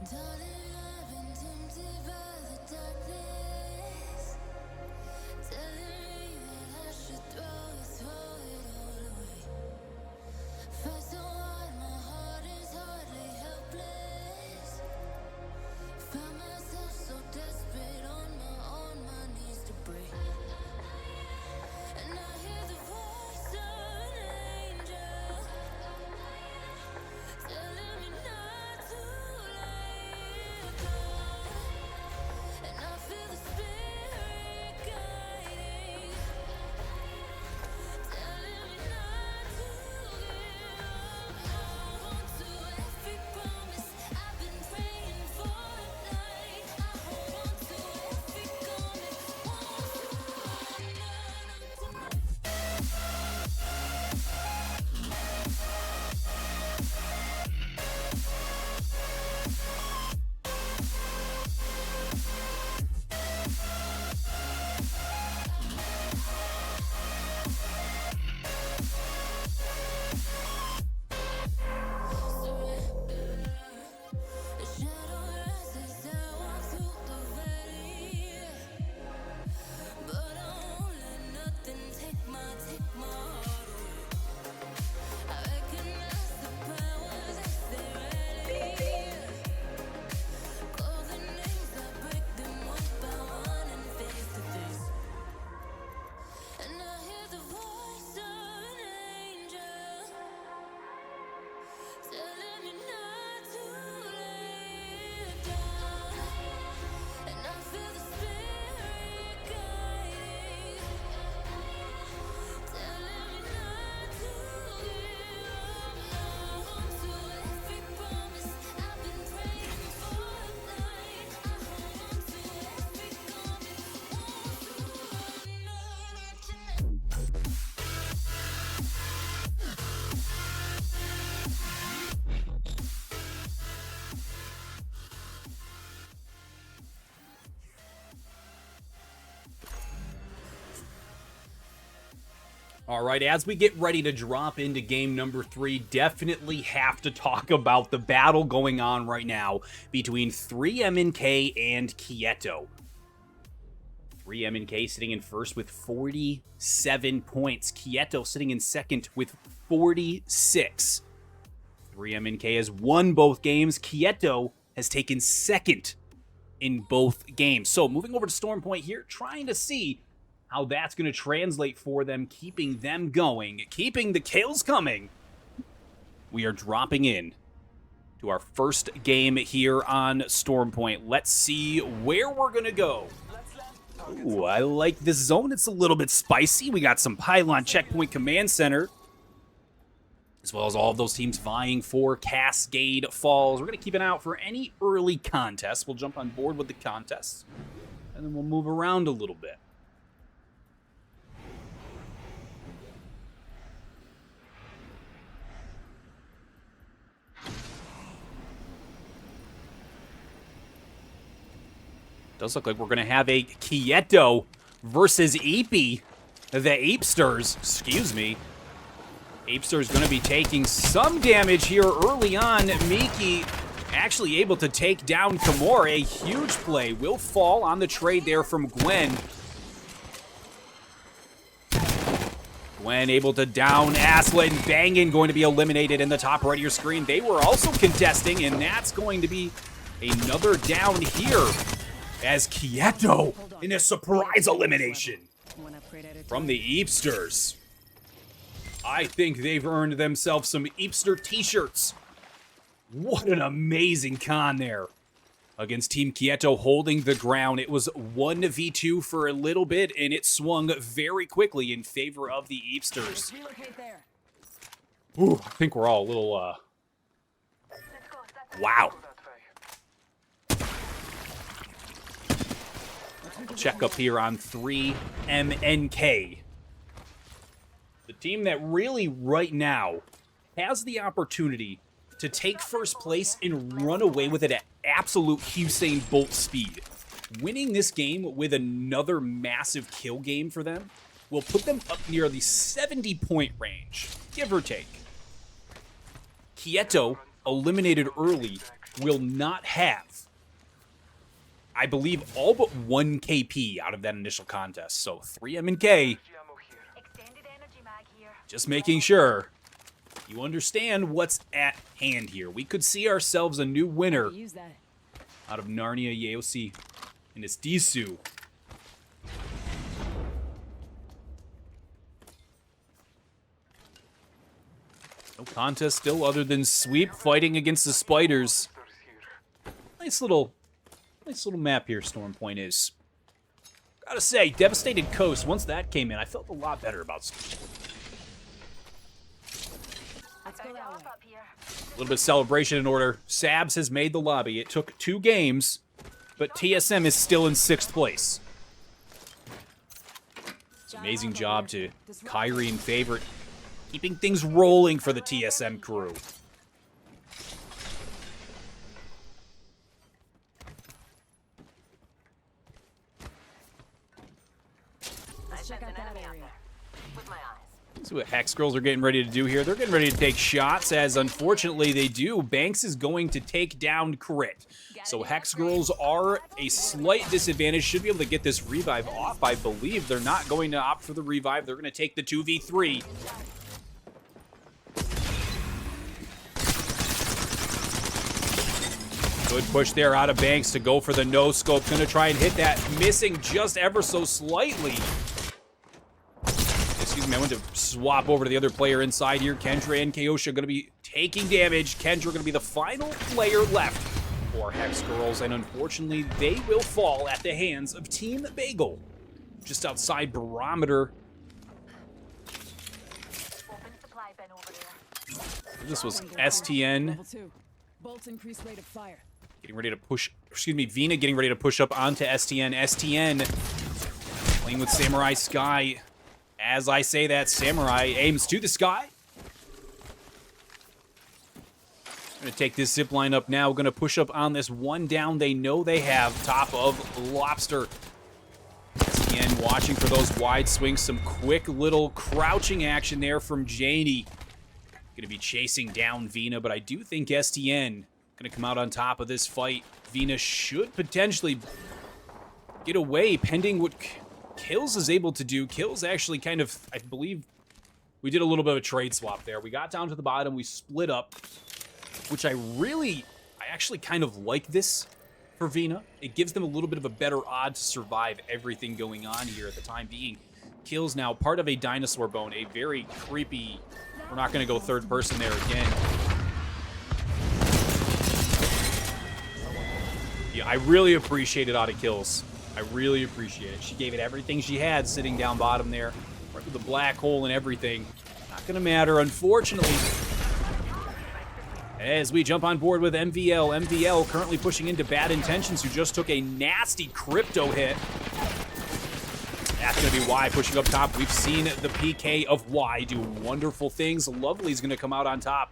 Darling, I've been tempted by the darkness, telling me that I should throw it all away. Fight so hard, my heart is hardly helpless. Found myself so desperate on my knees to break. And I hear the voice of an angel telling me not to lay down. And I feel the spirit guiding, telling me not to give up. Hold on to every promise I've been praying for at night. I hold on to every coming, won't surrender. The shadow rises, I walk through the valley, but I won't let nothing take my heart away. I recognize the powers as they rally, call the names, I break them one by one and face to face. And I hear the voice of an angel telling me not to lay down. And I feel the spirit guiding, telling me not to give up. Hold on to every promise I've been praying for at night. I hold on to every coming, won't surrender. All right, as we get ready to drop into game number 3, definitely have to talk about the battle going on right now between 3M&K and Quieto. 3M&K sitting in first with 47 points. Quieto sitting in second with 46. 3M&K has won both games. Quieto has taken second in both games. So moving over to Storm Point here, trying to see how that's going to translate for them, keeping them going, keeping the kills coming. We are dropping in to our first game here on Storm Point. Let's see where we're going to go Ooh, I like this zone. It's a little bit spicy. We got some Pylon Checkpoint Command Center, as well as all of those teams vying for Cascade Falls. We're going to keep an eye out for any early contests. We'll jump on board with the contests, and then we'll move around a little bit. Does look like we're going to have a Quieto versus Eepy. The Apesters, excuse me. Apesters going to be taking some damage here early on. Miki actually able to take down Kimura. A huge play will fall on the trade there from Gwen. Gwen able to down Aslin. Bangin going to be eliminated in the top right of your screen. They were also contesting, and that's going to be another down here as Quieto in a surprise elimination from the Eepsters. I think they've earned themselves some Eepster t-shirts. What an amazing con there against Team Quieto holding the ground. It was 1v2 for a little bit, and it swung very quickly in favor of the Eepsters. Ooh, I think we're all a little, wow. Check up here on 3MNK. The team that really right now has the opportunity to take first place and run away with it at absolute Usain Bolt speed. Winning this game with another massive kill game for them will put them up near the 70-point range, give or take. Quieto, eliminated early, will not have, I believe, all but 1 KP out of that initial contest. So 3MNK, just making sure you understand what's at hand here. We could see ourselves a new winner out of Narnia Yeosi and its Disu. No contest still other than Sweep fighting against the Spiders. Nice little map here, Storm Point is. Gotta say, Devastated Coast, once that came in, I felt a lot better about Sweep. A little bit of celebration in order. Sabs has made the lobby. It took 2 games, but TSM is still in 6th place. It's an amazing job to Kyrie and Favorite, keeping things rolling for the TSM crew. Check out that area. With my eyes. See what Hex Girls are getting ready to do here. They're getting ready to take shots, as unfortunately they do. Banks is going to take down Crit. So Hex Girls are a slight disadvantage. Should be able to get this revive off, I believe. They're not going to opt for the revive. They're going to take the 2v3. Good push there out of Banks to go for the no-scope. Going to try and hit that, missing just ever so slightly. Excuse me, I want to swap over to the other player inside here. Kendra and Kayosha going to be taking damage. Kendra going to be the final player left for Hex Girls, and unfortunately, they will fall at the hands of Team Bagel. Just outside Barometer. This was STN. Bolt's increased rate of fire. Getting ready to push, excuse me, Vina getting ready to push up onto STN. STN playing with Samurai Sky. As I say that, Samurai aims to the sky. Gonna take this zip line up now. Gonna push up on this one down they know they have. Top of Lobster. STN watching for those wide swings. Some quick little crouching action there from Janie. Gonna be chasing down Vina, but I do think STN gonna come out on top of this fight. Vina should potentially get away, pending what Kills is able to do. Kills actually kind of, I believe, we did a little bit of a trade swap there. We got down to the bottom, we split up, which I actually kind of like this for Vina. It gives them a little bit of a better odd to survive everything going on here at the time being. Kills now part of a dinosaur bone, a very creepy, we're not going to go third person there again. Yeah, I really appreciated Otta Kills I really appreciate it. She gave it everything she had sitting down bottom there. Right with the black hole and everything. Not going to matter, unfortunately. As we jump on board with MVL. MVL currently pushing into Bad Intentions, who just took a nasty crypto hit. That's going to be Y pushing up top. We've seen the PK of Y do wonderful things. Lovely's going to come out on top.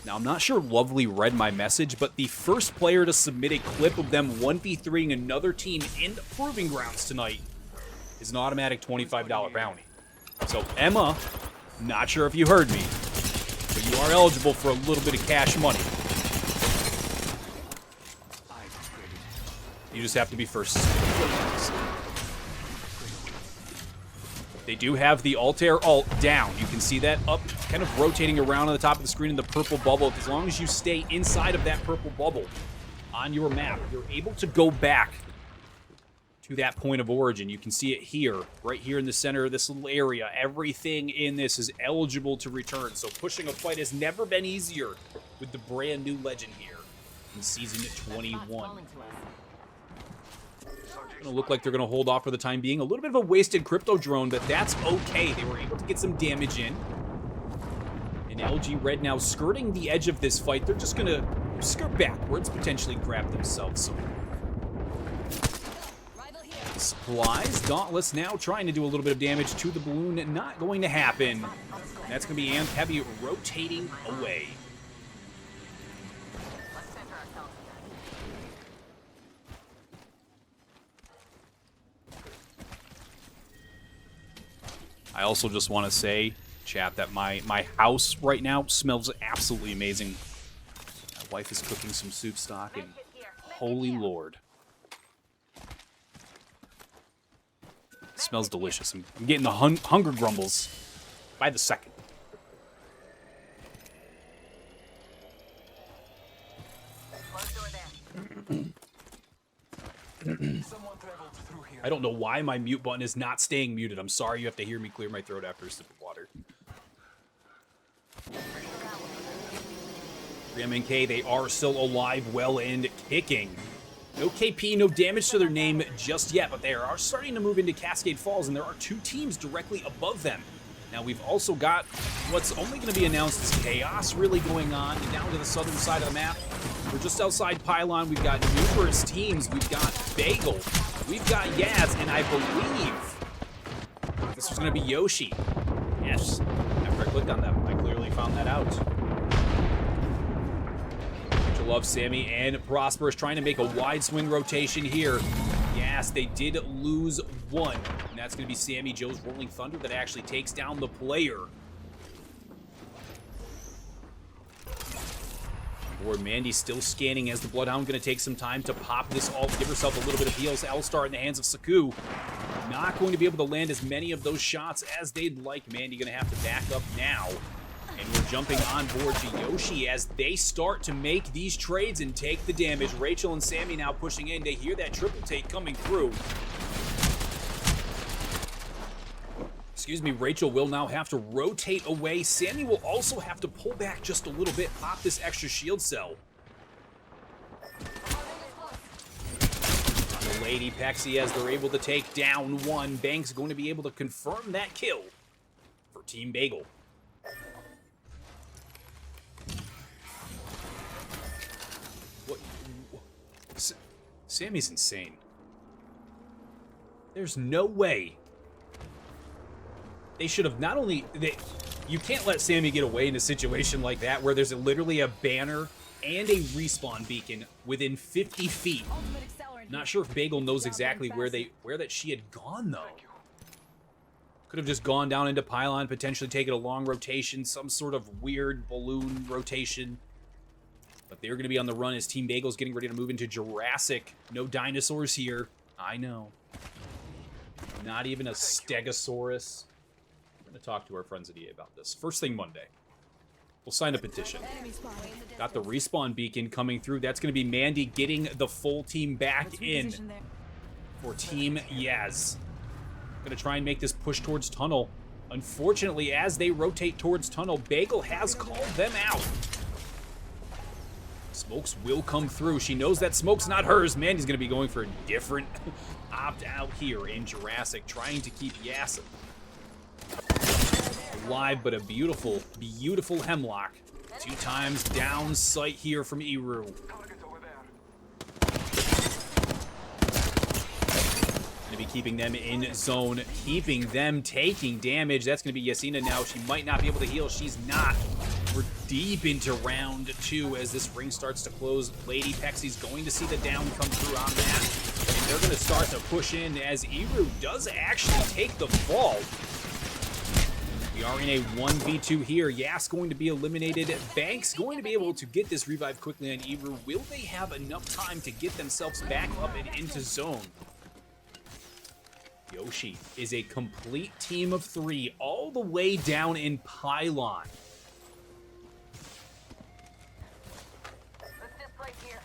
Now, I'm not sure Lovely read my message, but the first player to submit a clip of them 1v3ing another team in the Proving Grounds tonight is an automatic $25 bounty. So, Emma, not sure if you heard me, but you are eligible for a little bit of cash money. You just have to be first. They do have the Altair alt down. You can see that up, kind of rotating around on the top of the screen in the purple bubble. As long as you stay inside of that purple bubble on your map, you're able to go back to that point of origin. You can see it here, right here in the center of this little area. Everything in this is eligible to return. So pushing a fight has never been easier with the brand new legend here in Season 21. Gonna look like they're gonna hold off for the time being. A little bit of a wasted crypto drone, but that's okay. They were able to get some damage in. And LG Red now skirting the edge of this fight. They're just gonna skirt backwards, potentially grab themselves some supplies. Dauntless now trying to do a little bit of damage to the balloon. Not going to happen. That's gonna be Amp Heavy rotating away. I also just want to say, chat, that my house right now smells absolutely amazing. My wife is cooking some soup stock, and holy lord. It smells delicious. I'm getting the hunger grumbles by the second. I don't know why my mute button is not staying muted. I'm sorry you have to hear me clear my throat after a sip of water. 3MNK, they are still alive, well, and kicking. No KP, no damage to their name just yet, but they are starting to move into Cascade Falls, and there are two teams directly above them. Now, we've also got what's only going to be announced as Chaos really going on down to the southern side of the map. We're just outside Pylon. We've got numerous teams. We've got Bagel. We've got Yaz, and I believe this was going to be Yoshi. Yes, after I clicked on them, I clearly found that out. Rachel loves Sammy and Prosperous trying to make a wide swing rotation here. Yes, they did lose one, and that's going to be Sammy Joe's Rolling Thunder that actually takes down the player. Or Mandy's still scanning as the Bloodhound going to take some time to pop this ult, give herself a little bit of heals. L-Star in the hands of Saku. Not going to be able to land as many of those shots as they'd like. Mandy going to have to back up now. And we're jumping on board to Yoshi as they start to make these trades and take the damage. Rachel and Sammy now pushing in. They hear that triple take coming through. Excuse me, Rachel will now have to rotate away. Sammy will also have to pull back just a little bit, pop this extra shield cell. The Lady Pexy, as they're able to take down one. Banks going to be able to confirm that kill for Team Bagel. What? Sammy's insane. There's no way. They should have not only... you can't let Sammy get away in a situation like that where there's literally a banner and a respawn beacon within 50 feet. Not sure if Bagel knows exactly where that she had gone, though. Could have just gone down into Pylon, potentially taken a long rotation, some sort of weird balloon rotation. But they're going to be on the run as Team Bagel's getting ready to move into Jurassic. No dinosaurs here. I know. Not even a Stegosaurus. To talk to our friends at EA about this. First thing Monday. We'll sign a petition. Got the respawn beacon coming through. That's going to be Mandy getting the full team back in for Team Yaz. Going to try and make this push towards Tunnel. Unfortunately, as they rotate towards Tunnel, Bagel has called them out. Smokes will come through. She knows that smoke's not hers. Mandy's going to be going for a different opt-out here in Jurassic, trying to keep Yas alive, but a beautiful, beautiful hemlock. 2 times down sight here from Eru. Going to be keeping them in zone, keeping them taking damage. That's going to be Yasina now. She might not be able to heal. She's not. We're deep into round 2 as this ring starts to close. Lady Pexy's going to see the down come through on that. And they're going to start to push in as Eru does actually take the fall. We are in a 1v2 here. Yas going to be eliminated. Bank's going to be able to get this revive quickly on Eru. Will they have enough time to get themselves back up and into zone? Yoshi is a complete team of 3 all the way down in Pylon. Let's just play here.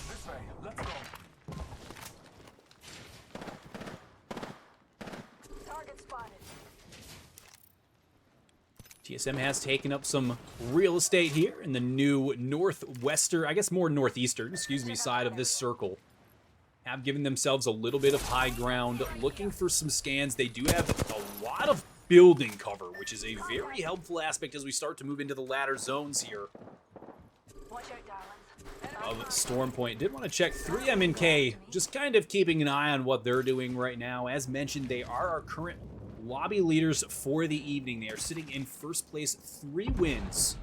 This way. Let's go. Target spotted. TSM has taken up some real estate here in the new northwestern, I guess more northeastern, side of this circle. Have given themselves a little bit of high ground, looking for some scans. They do have a lot of building cover, which is a very helpful aspect as we start to move into the latter zones here Watch out, darlings. of Storm Point. Did want to check 3M and K, just kind of keeping an eye on what they're doing right now. As mentioned, they are our current lobby leaders for the evening. They are sitting in first place, 3 wins,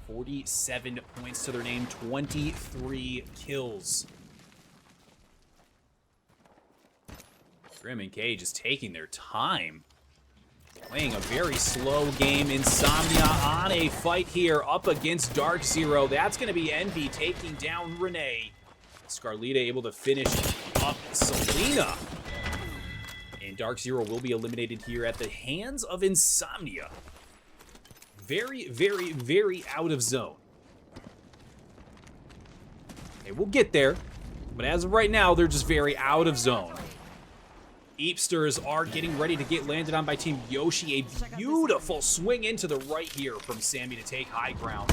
47 points to their name, 23 kills. 3M and K just taking their time. Playing a very slow game. Insomnia on a fight here up against Dark Zero. That's going to be Envy taking down Renee. Scarlita able to finish up Selena. And Dark Zero will be eliminated here at the hands of Insomnia. Very, very, very out of zone. Okay, we'll get there. But as of right now, they're just very out of zone. Eepsters are getting ready to get landed on by Team Yoshi. A beautiful swing into the right here from Sammy to take high ground.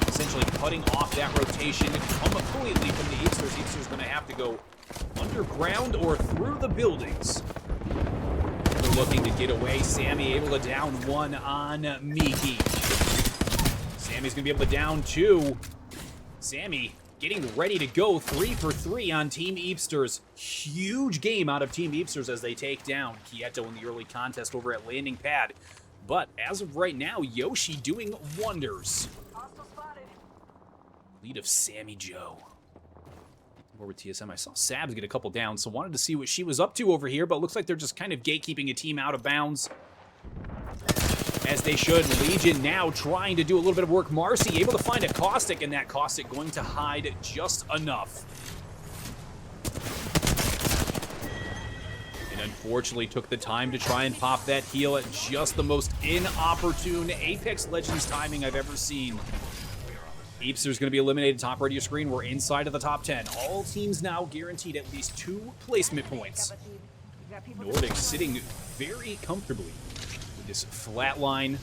Essentially cutting off that rotation completely from the Eepsters. Eepsters going to have to go underground or through the buildings. They're looking to get away. Sammy able to down 1 on Miki. Sammy's going to be able to down 2. Sammy getting ready to go 3 for 3 on Team Eepsters. Huge game out of Team Eepsters as they take down Kieto in the early contest over at Landing Pad. But as of right now, Yoshi doing wonders. Hostile spotted. Lead of Sammy Joe. Over with TSM, I saw Sabs get a couple down, so wanted to see what she was up to over here, but looks like they're just kind of gatekeeping a team out of bounds. As they should. Legion now trying to do a little bit of work. Marcy able to find a Caustic, and that Caustic going to hide just enough. And unfortunately took the time to try and pop that heal at just the most inopportune Apex Legends timing I've ever seen. Eepster's going to be eliminated top right of your screen. We're inside of the top 10. All teams now guaranteed at least 2 placement points. Nordic sitting very comfortably with this flatline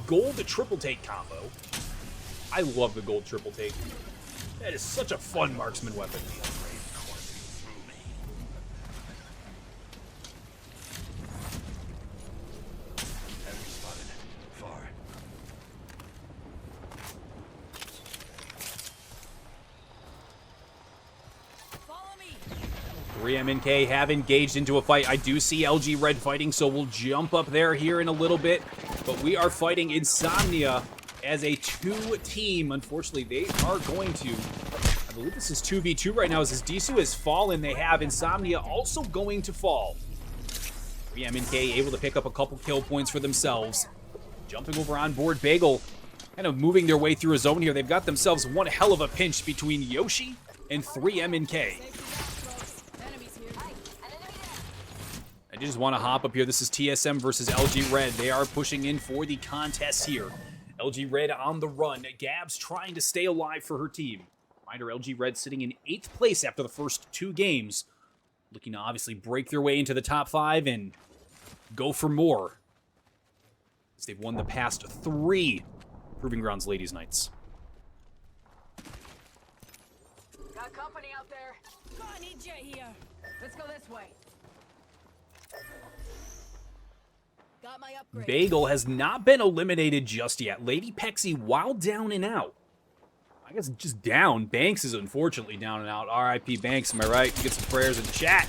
gold triple take combo. I love the gold triple take. That is such a fun marksman weapon. Enemy spotted. Far. 3MNK have engaged into a fight. I do see LG Red fighting, so we'll jump up there here in a little bit. But we are fighting Insomnia as a 2-team. Unfortunately, they are going to, I believe this is 2v2 right now, as this Disu has fallen. They have Insomnia also going to fall. 3MNK able to pick up a couple kill points for themselves. Jumping over on board Bagel, kind of moving their way through a zone here. They've got themselves one hell of a pinch between Yoshi and 3MNK. I just want to hop up here. This is TSM versus LG Red. They are pushing in for the contest here. LG Red on the run. Gabs trying to stay alive for her team. Reminder, LG Red sitting in 8th place after the first 2 games. Looking to obviously break their way into the top 5 and go for more, as they've won the past 3 Proving Grounds Ladies Nights. Gonna need you here. Let's go this way. Got my upgrade. Bagel has not been eliminated just yet. Lady Pexy, while down and out. I guess just down. Banks is unfortunately down and out. R.I.P. Banks, am I right? Get some prayers in chat.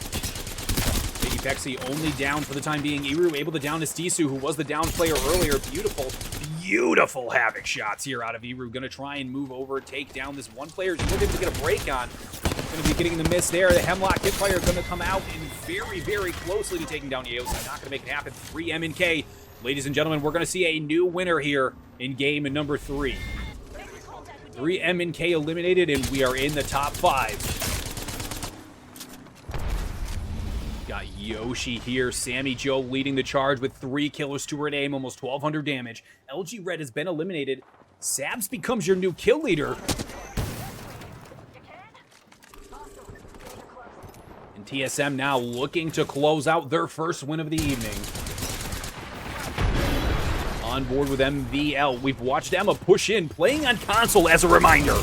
Lady Pexy only down for the time being. Iru able to down his Tisu, who was the down player earlier. Beautiful Havoc shots here out of Iru. Gonna try and move over, take down this one player. He's looking to get a break on. Gonna be getting the miss there. The Hemlock Hipfire gonna come out and very, very closely to taking down Yeosa. Not gonna make it happen. 3 M&K. Ladies and gentlemen, we're gonna see a new winner here in game number 3. 3 M&K eliminated, and we are in the top 5. Got Yoshi here. Sammy Joe leading the charge with 3 killers to her name, almost 1,200 damage. LG Red has been eliminated. Sabs becomes your new kill leader. And TSM now looking to close out their first win of the evening. On board with MVL. We've watched Emma push in, playing on console as a reminder.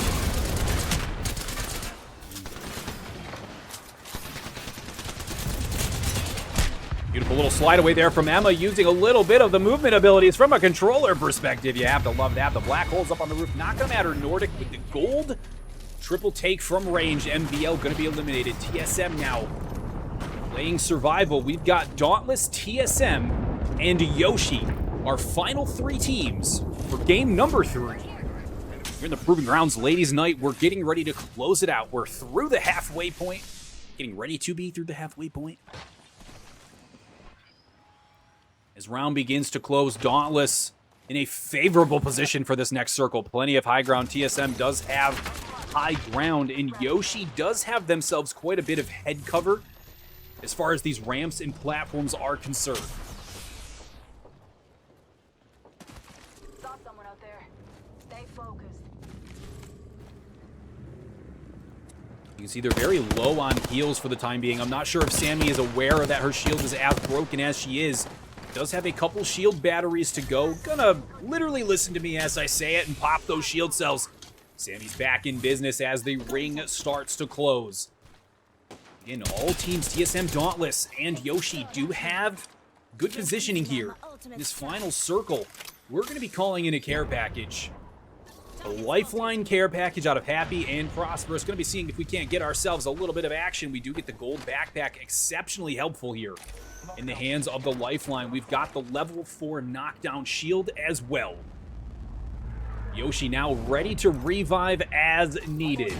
Beautiful little slide away there from Emma, using a little bit of the movement abilities from a controller perspective. You have to love that. The black holes up on the roof, not going to matter. Nordic with the gold. Triple take from range. MVL going to be eliminated. TSM now playing survival. We've got Dauntless, TSM, and Yoshi. Our final 3 teams for game number 3. Here in the Proving Grounds Ladies Night, we're getting ready to close it out. We're through the halfway point. Getting ready to be through the halfway point. As round begins to close, Dauntless in a favorable position for this next circle. Plenty of high ground. TSM does have high ground, and Yoshi does have themselves quite a bit of head cover as far as these ramps and platforms are concerned. You can see they're very low on heals for the time being. I'm not sure if Sammy is aware that her shield is as broken as she is. Does have a couple shield batteries to go. Gonna literally listen to me as I say it and pop those shield cells. Sammy's back in business as the ring starts to close. Again, all teams, TSM, Dauntless, and Yoshi do have good positioning here. In this final circle, we're going to be calling in a care package. A lifeline care package out of Happy and Prosperous. Going to be seeing if we can't get ourselves a little bit of action. We do get the gold backpack, exceptionally helpful here in the hands of the lifeline. We've got the level 4 knockdown shield as well. Yoshi now ready to revive as needed.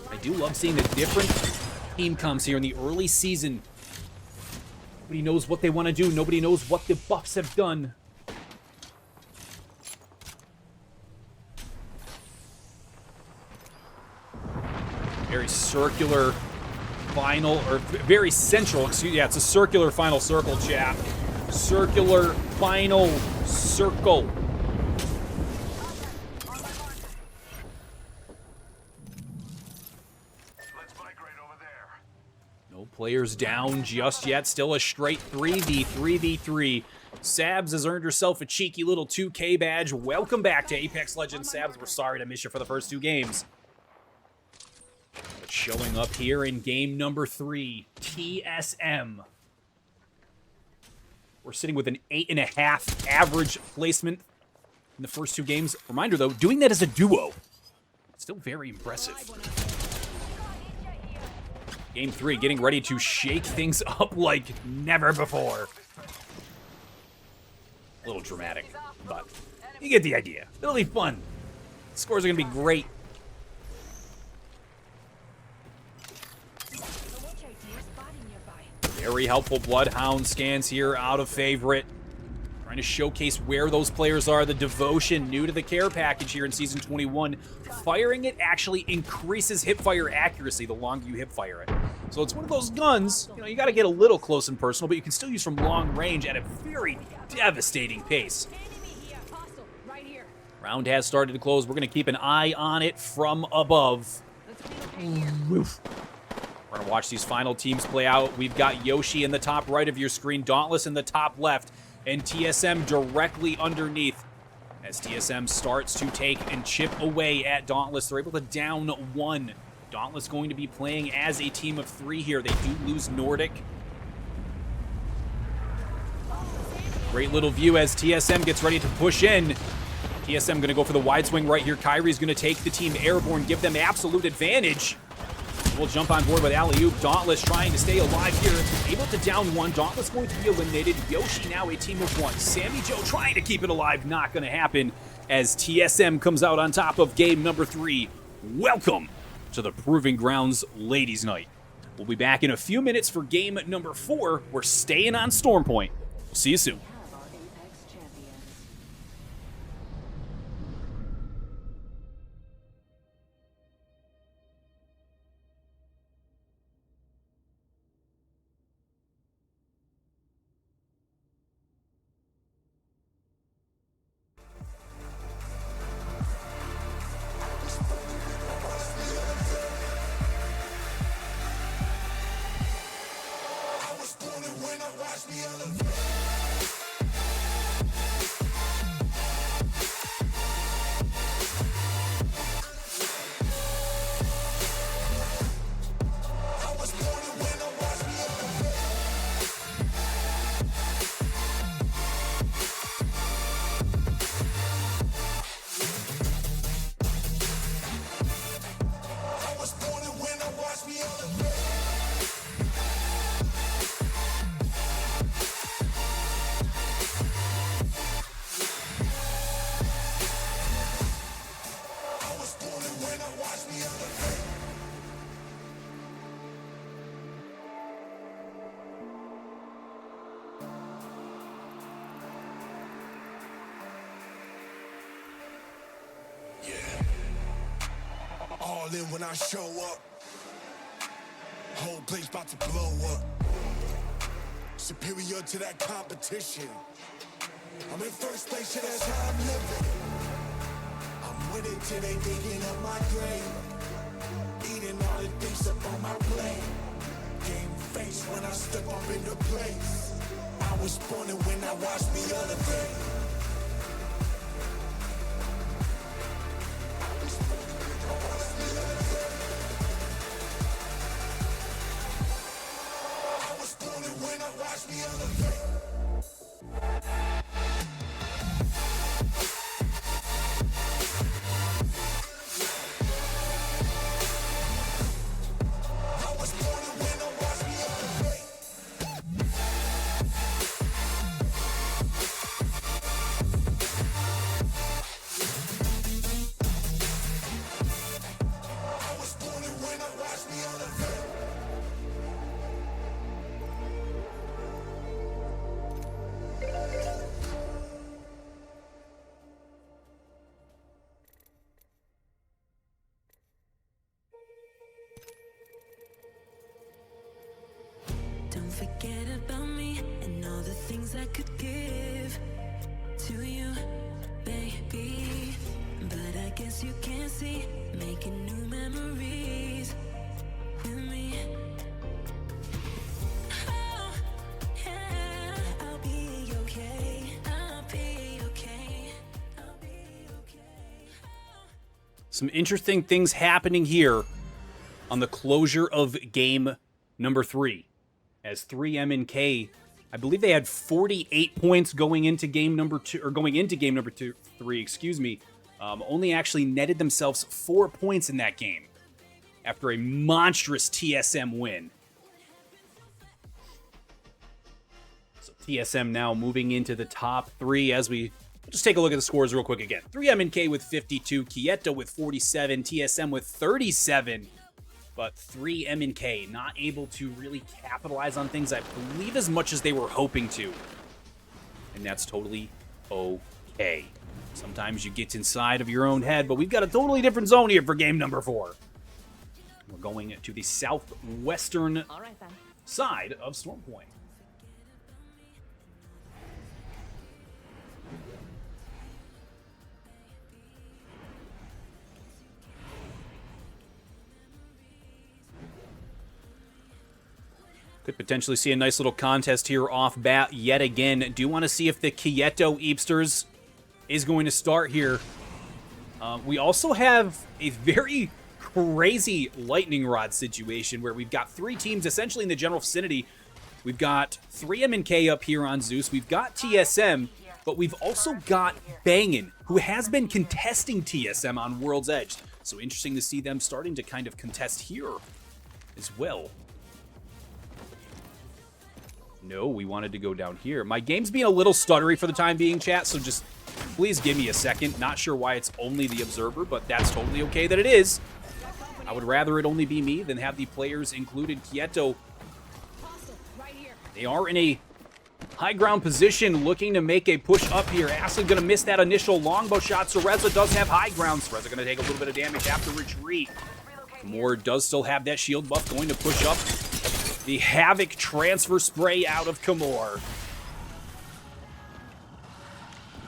I do love seeing the different team comes here in the early season. Nobody knows what they want to do. Nobody knows what the buffs have done. Very circular final, or very central, excuse me, yeah, it's a circular final circle, chat. Circular final circle. Let's migrate over there. No players down just yet. Still a straight 3v3v3. Sabs has earned herself a cheeky little 2K badge. Welcome back to Apex Legends, Sabs. We're sorry to miss you for the first 2 games. But showing up here in game number 3, TSM. We're sitting with an 8.5 average placement in the first 2 games. Reminder, though, doing that as a duo. Still very impressive. Game 3, getting ready to shake things up like never before. A little dramatic, but you get the idea. It'll be fun. Scores are going to be great. Very helpful Bloodhound scans here out of favorite. Trying to showcase where those players are. The Devotion, new to the care package here in Season 21. Firing it actually increases hipfire accuracy the longer you hipfire it. So it's one of those guns, you know, you got to get a little close and personal, but you can still use from long range at a very devastating pace. Round has started to close. We're going to keep an eye on it from above. Oof. We're going to watch these final teams play out. We've got Yoshi in the top right of your screen, Dauntless in the top left, and TSM directly underneath. As TSM starts to take and chip away at Dauntless, they're able to down 1. Dauntless going to be playing as a team of 3 here. They do lose Nordic. Great little view as TSM gets ready to push in. TSM going to go for the wide swing right here. Kyrie's going to take the team airborne, give them absolute advantage. We'll jump on board with alley-oop. Dauntless trying to stay alive here. Able to down 1. Dauntless going to be eliminated. Yoshi now a team of 1. Sammy Joe trying to keep it alive. Not going to happen as TSM comes out on top of game number 3. Welcome to the Proving Grounds Ladies Night. We'll be back in a few minutes for game number 4. We're staying on Storm Point. We'll see you soon. Have our Apex champions. All in when I show up. Whole place about to blow up. Superior to that competition. I'm in first place, yeah, that's how I'm living. I'm winning till they digging up my grave. Eating all the things up on my plate. Game face when I step up into place. I was born and when I watched me elevate. Don't forget about me and all the things I could give to you, baby. But I guess you can't see, making new memories with me. Oh, yeah, I'll be okay. I'll be okay. I'll be okay. Some interesting things happening here on the closure of game number 3. As 3M and K, I believe they had 48 points going into game number 2, or going into game number 3, excuse me. Only actually netted themselves 4 points in that game after a monstrous TSM win. So TSM now moving into the top 3 as we just take a look at the scores real quick again. 3M and K with 52, Quieto with 47, TSM with 37. But 3M and K not able to really capitalize on things, I believe, as much as they were hoping to. And that's totally okay. Sometimes you get inside of your own head, but we've got a totally different zone here for game number 4. We're going to the southwestern All right, then. side of Storm Point. Could potentially see a nice little contest here off bat yet again. Do want to see if the Quieto Eepsters is going to start here. We also have a very crazy lightning rod situation where we've got 3 teams essentially in the general vicinity. We've got 3M&K up here on Zeus. We've got TSM, but we've also got Bangin', who has been contesting TSM on World's Edge. So interesting to see them starting to kind of contest here as well. No, we wanted to go down here. My game's being a little stuttery for the time being, chat, so just please give me a second. Not sure why it's only the observer, but that's totally okay that it is. I would rather it only be me than have the players included. Quieto, they are in a high ground position looking to make a push up here. Aslan going to miss that initial longbow shot. Cereza does have high ground. Cereza going to take a little bit of damage after retreat. Moore does still have that shield buff, going to push up the Havoc transfer spray out of Kamor.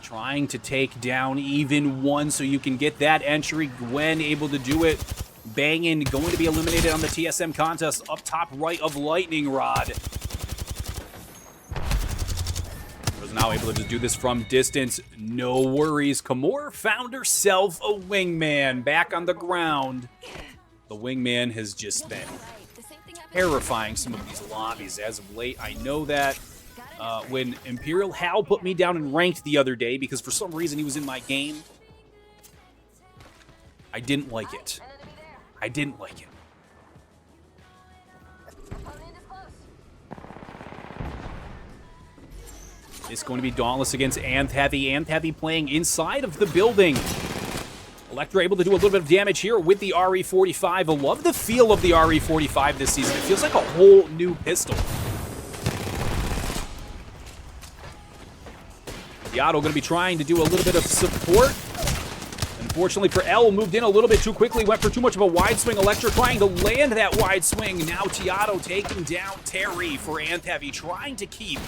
Trying to take down even one so you can get that entry. Gwen able to do it. Bangin' going to be eliminated on the TSM contest up top right of Lightning Rod. Was now able to just do this from distance. No worries. Kamor found herself a wingman back on the ground. The wingman has just been terrifying some of these lobbies as of late. I know that when Imperial Hal put me down in ranked the other day because for some reason he was in my game, I didn't like it. I didn't like it. It's going to be Dauntless against Anth Heavy. Anth Heavy playing inside of the building. Electra able to do a little bit of damage here with the RE45. I love the feel of the RE45 this season. It feels like a whole new pistol. Yato going to be trying to do a little bit of support. Unfortunately for L, moved in a little bit too quickly, went for too much of a wide swing. Electra trying to land that wide swing. Now Tiato taking down Terry for Anth Heavy, trying to keep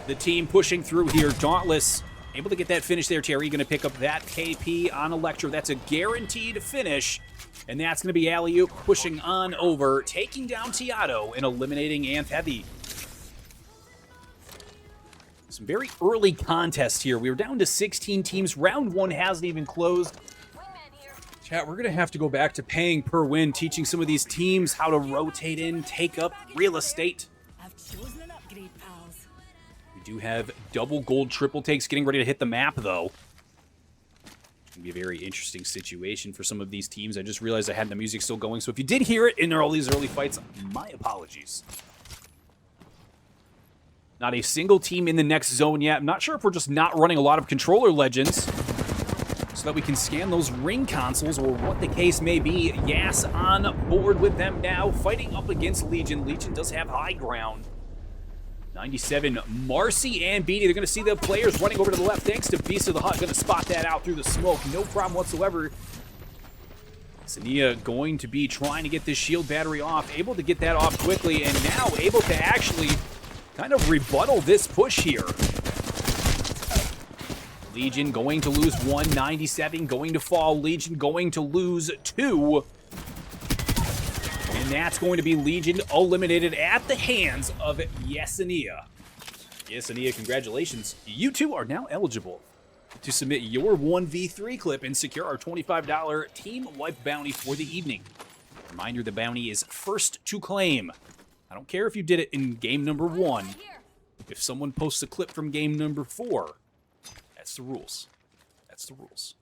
the team pushing through here. Dauntless able to get that finish there. Terry going to pick up that KP on Electra. That's a guaranteed finish. And that's going to be Alley-oop pushing on over, taking down Tiato and eliminating Anth Heavy. Some very early contests here. We were down to 16 teams. Round 1 hasn't even closed. Chat, we're going to have to go back to paying per win, teaching some of these teams how to rotate in, take up real estate. I've chosen an upgrade, pals. We do have double gold triple takes getting ready to hit the map, though. It's going to be a very interesting situation for some of these teams. I just realized I had the music still going, so if you did hear it in all these early fights, my apologies. Not a single team in the next zone yet. I'm not sure if we're just not running a lot of controller legends so that we can scan those ring consoles or what the case may be. Yas on board with them now, fighting up against Legion. Legion does have high ground. 97, Marcy and Beatty. They're going to see the players running over to the left thanks to Beast of the Hut. Going to spot that out through the smoke. No problem whatsoever. Sania going to be trying to get this shield battery off. Able to get that off quickly and now able to actually kind of rebuttal this push here. Legion going to lose 1, 97 going to fall. Legion going to lose 2. And that's going to be Legion eliminated at the hands of Yesenia. Yesenia, congratulations. You two are now eligible to submit your 1v3 clip and secure our $25 Team Wipe bounty for the evening. Reminder, the bounty is first to claim. I don't care if you did it in game number 1. If someone posts a clip from game number 4, that's the rules. That's the rules.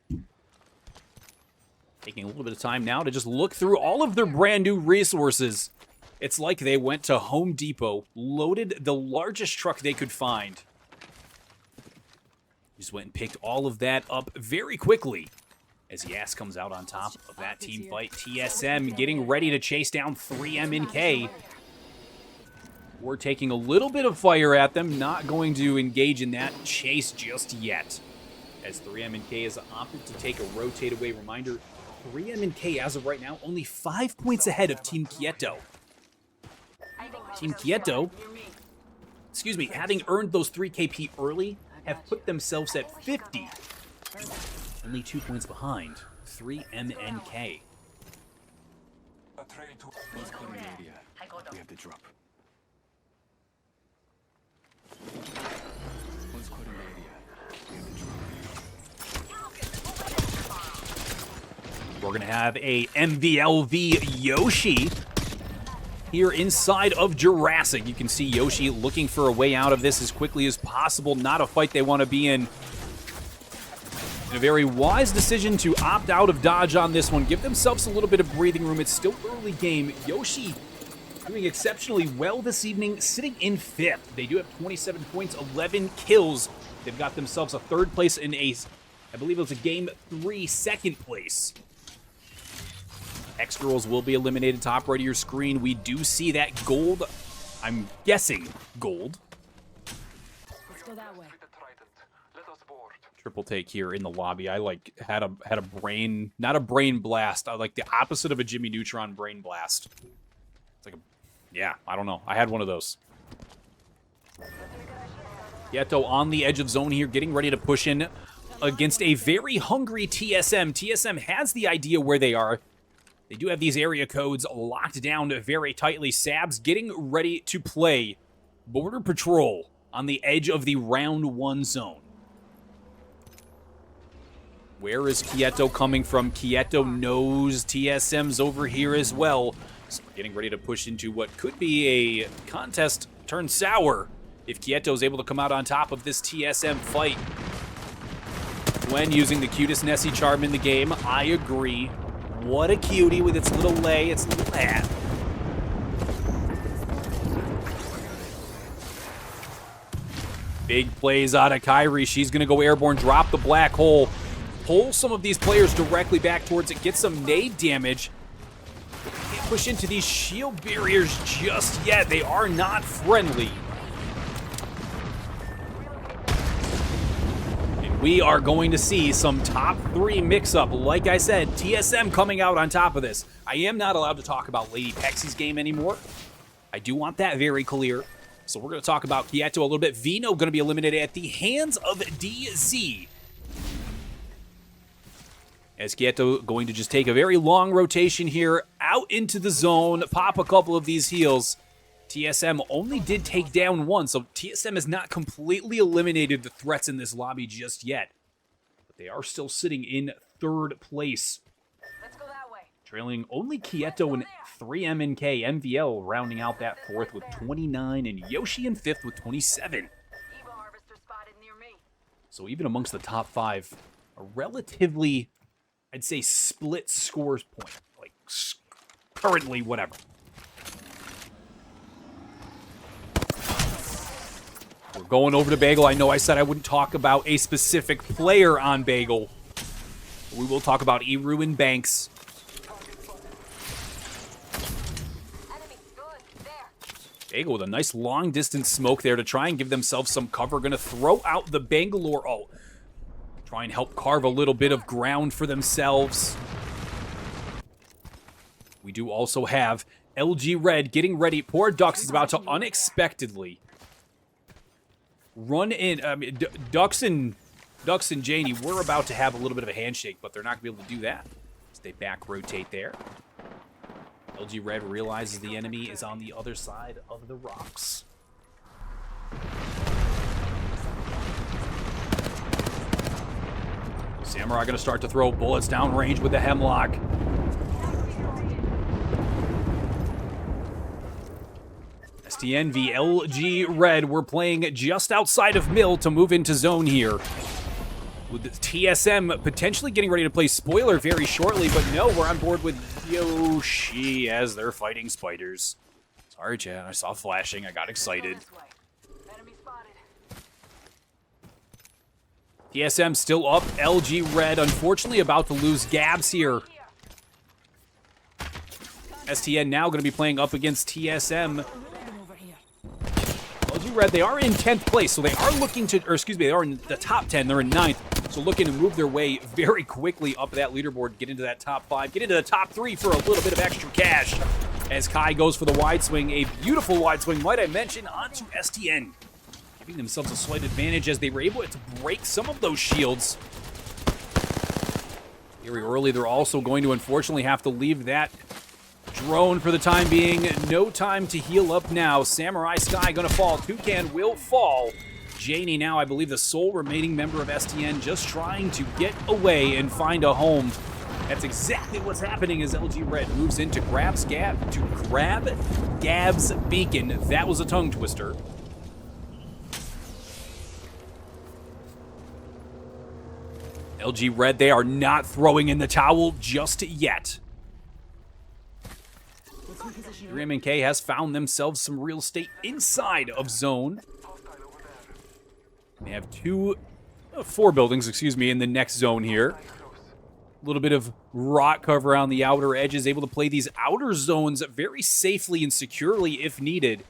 Taking a little bit of time now to just look through all of their brand new resources. It's like they went to Home Depot, loaded the largest truck they could find. Just went and picked all of that up very quickly as Yas comes out on top of that team fight. TSM getting ready to chase down 3M&K. We're taking a little bit of fire at them, not going to engage in that chase just yet. As 3M&K has opted to take a rotate away. Reminder, 3M&K as of right now only 5 points ahead of Team Quieto. Team Quieto, excuse me, having earned those 3 KP early, have put themselves at 50. Only 2 points behind 3M&K. We have the drop. we're going to have a MVLV Yoshi here inside of Jurassic. You can see Yoshi looking for a way out of this as quickly as possible. Not a fight they want to be in. And a very wise decision to opt out of dodge on this one. Give themselves a little bit of breathing room. It's still early game. Yoshi doing exceptionally well this evening, sitting in 5th. They do have 27 points, 11 kills. They've got themselves a 3rd place in ace. I believe it was a game 3 2nd place. X-Girls will be eliminated top right of your screen. We do see that gold. I'm guessing gold. Let's go that way. Triple take here in the lobby. I like had a brain, not a brain blast. I like the opposite of a Jimmy Neutron brain blast. It's like a, yeah, I don't know. I had one of those. Yeto on the edge of zone here, getting ready to push in against a very hungry TSM. TSM has the idea where they are. They do have these area codes locked down very tightly. Sabs getting ready to play Border Patrol on the edge of the round 1 zone. Where is Quieto coming from? Quieto knows TSM's over here as well. So we're getting ready to push into what could be a contest turned sour if Quieto is able to come out on top of this TSM fight. When using the cutest Nessie charm in the game, I agree. What a cutie with its little lay, its little hat. Big plays out of Kyrie. She's going to go airborne, drop the black hole, pull some of these players directly back towards it, get some nade damage. Can't push into these shield barriers just yet. They are not friendly. We are going to see some top 3 mix-up. Like I said, TSM coming out on top of this. I am not allowed to talk about Lady Pexy's game anymore. I do want that very clear. So we're going to talk about Quieto a little bit. Vino going to be eliminated at the hands of DZ. As Quieto going to just take a very long rotation here, out into the zone, pop a couple of these heals. TSM only did take down 1, so TSM has not completely eliminated the threats in this lobby just yet. But they are still sitting in 3rd place. Let's go that way. Trailing only Quieto and 3MNK. MVL rounding out that 4th with 29, and Yoshi in 5th with 27. Evo harvester spotted near me. So even amongst the top 5, a relatively, I'd say, split scores point. Like, currently, whatever. We're going over to Bagel. I know I said I wouldn't talk about a specific player on Bagel. We will talk about Eru and Banks. Enemy, good, there. Bagel with a nice long-distance smoke there to try and give themselves some cover. Going to throw out the Bangalore. Oh, try and help carve a little bit of ground for themselves. We do also have LG Red getting ready. Poor Dux is about to unexpectedly run in. Dux and Janie were about to have a little bit of a handshake, but they're not going to be able to do that. So they back rotate there. LG Red realizes the enemy is on the other side of the rocks. Samurai going to start to throw bullets down range with the Hemlock. STN v LG Red. We're playing just outside of Mill to move into zone here. With the TSM potentially getting ready to play spoiler very shortly, but no, we're on board with Yoshi as they're fighting spiders. Sorry, Chad, I saw flashing, I got excited. This way. Enemy spotted. TSM still up, LG Red unfortunately about to lose Gabs here. STN now going to be playing up against TSM. LG Red, they are in 10th place, so they are looking to, or excuse me, they are in the top 10, they're in 9th, so looking to move their way very quickly up that leaderboard, get into that top 5, get into the top 3 for a little bit of extra cash. As Kai goes for the wide swing, a beautiful wide swing, might I mention, onto STN. Giving themselves a slight advantage as they were able to break some of those shields. Very early, they're also going to unfortunately have to leave that drone for the time being. No time to heal up now. Samurai Sky gonna fall. Toucan will fall. Janie now, I believe, the sole remaining member of STN, just trying to get away and find a home That's exactly what's happening as LG Red moves in to grab Gab's beacon. That was a tongue twister. LG Red, they are not throwing in the towel just yet. 3M&K has found themselves some real estate inside of zone. They have four buildings, excuse me, in the next zone here. A little bit of rock cover on the outer edges, able to play these outer zones very safely and securely if needed.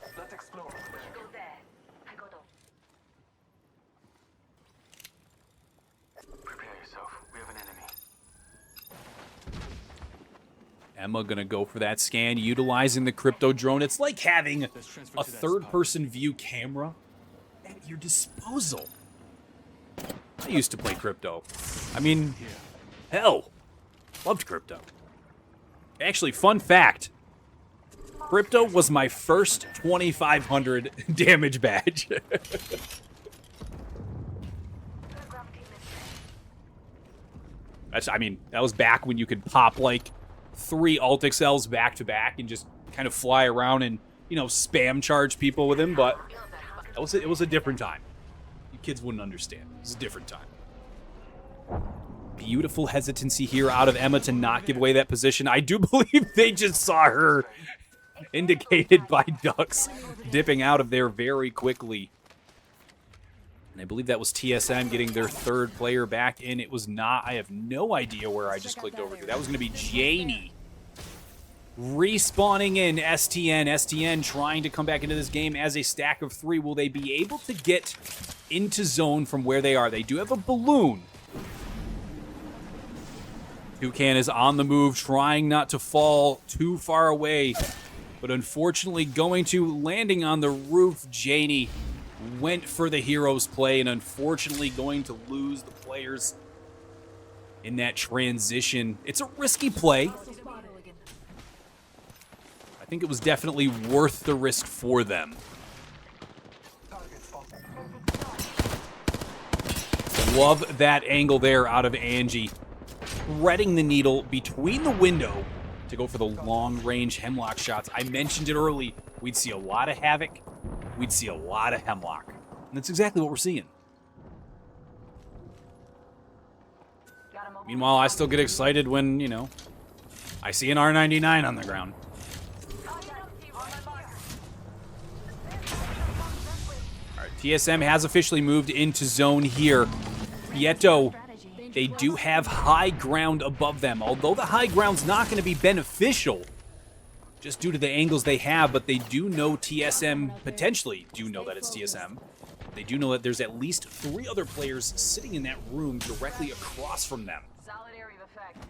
Emma gonna go for that scan, utilizing the crypto drone. It's like having a third-person view camera at your disposal. I used to play crypto. I mean, hell, loved crypto. Actually, fun fact, crypto was my first 2,500 damage badge. I mean, that was back when you could pop like 3 alt XLs back to back and just kind of fly around and, you know, spam charge people with him, but it was a different time. You kids wouldn't understand. It was a different time. Beautiful hesitancy here out of Emma to not give away that position. I do believe they just saw her indicated by Ducks dipping out of there very quickly. And I believe that was TSM getting their third player back in. It was not. I have no idea where I just clicked over to. That was going to be Janie. Respawning in STN. STN trying to come back into this game as a stack of 3. Will they be able to get into zone from where they are? They do have a balloon. Toucan is on the move, trying not to fall too far away. But unfortunately landing on the roof. Janie went for the hero's play and unfortunately going to lose the players in that transition. It's a risky play. I think it was definitely worth the risk for them. Love that angle there out of Angie. Threading the needle between the window to go for the long-range Hemlock shots. I mentioned it early. We'd see a lot of Havoc. We'd see a lot of Hemlock. And that's exactly what we're seeing. Meanwhile, I still get excited when, you know, I see an R99 on the ground. Alright, TSM has officially moved into zone here. Prieto, they do have high ground above them. Although the high ground's not going to be beneficial, just due to the angles they have, but they do know TSM, potentially do know that it's TSM. They do know that there's at least 3 other players sitting in that room directly across from them. Solid area of effect.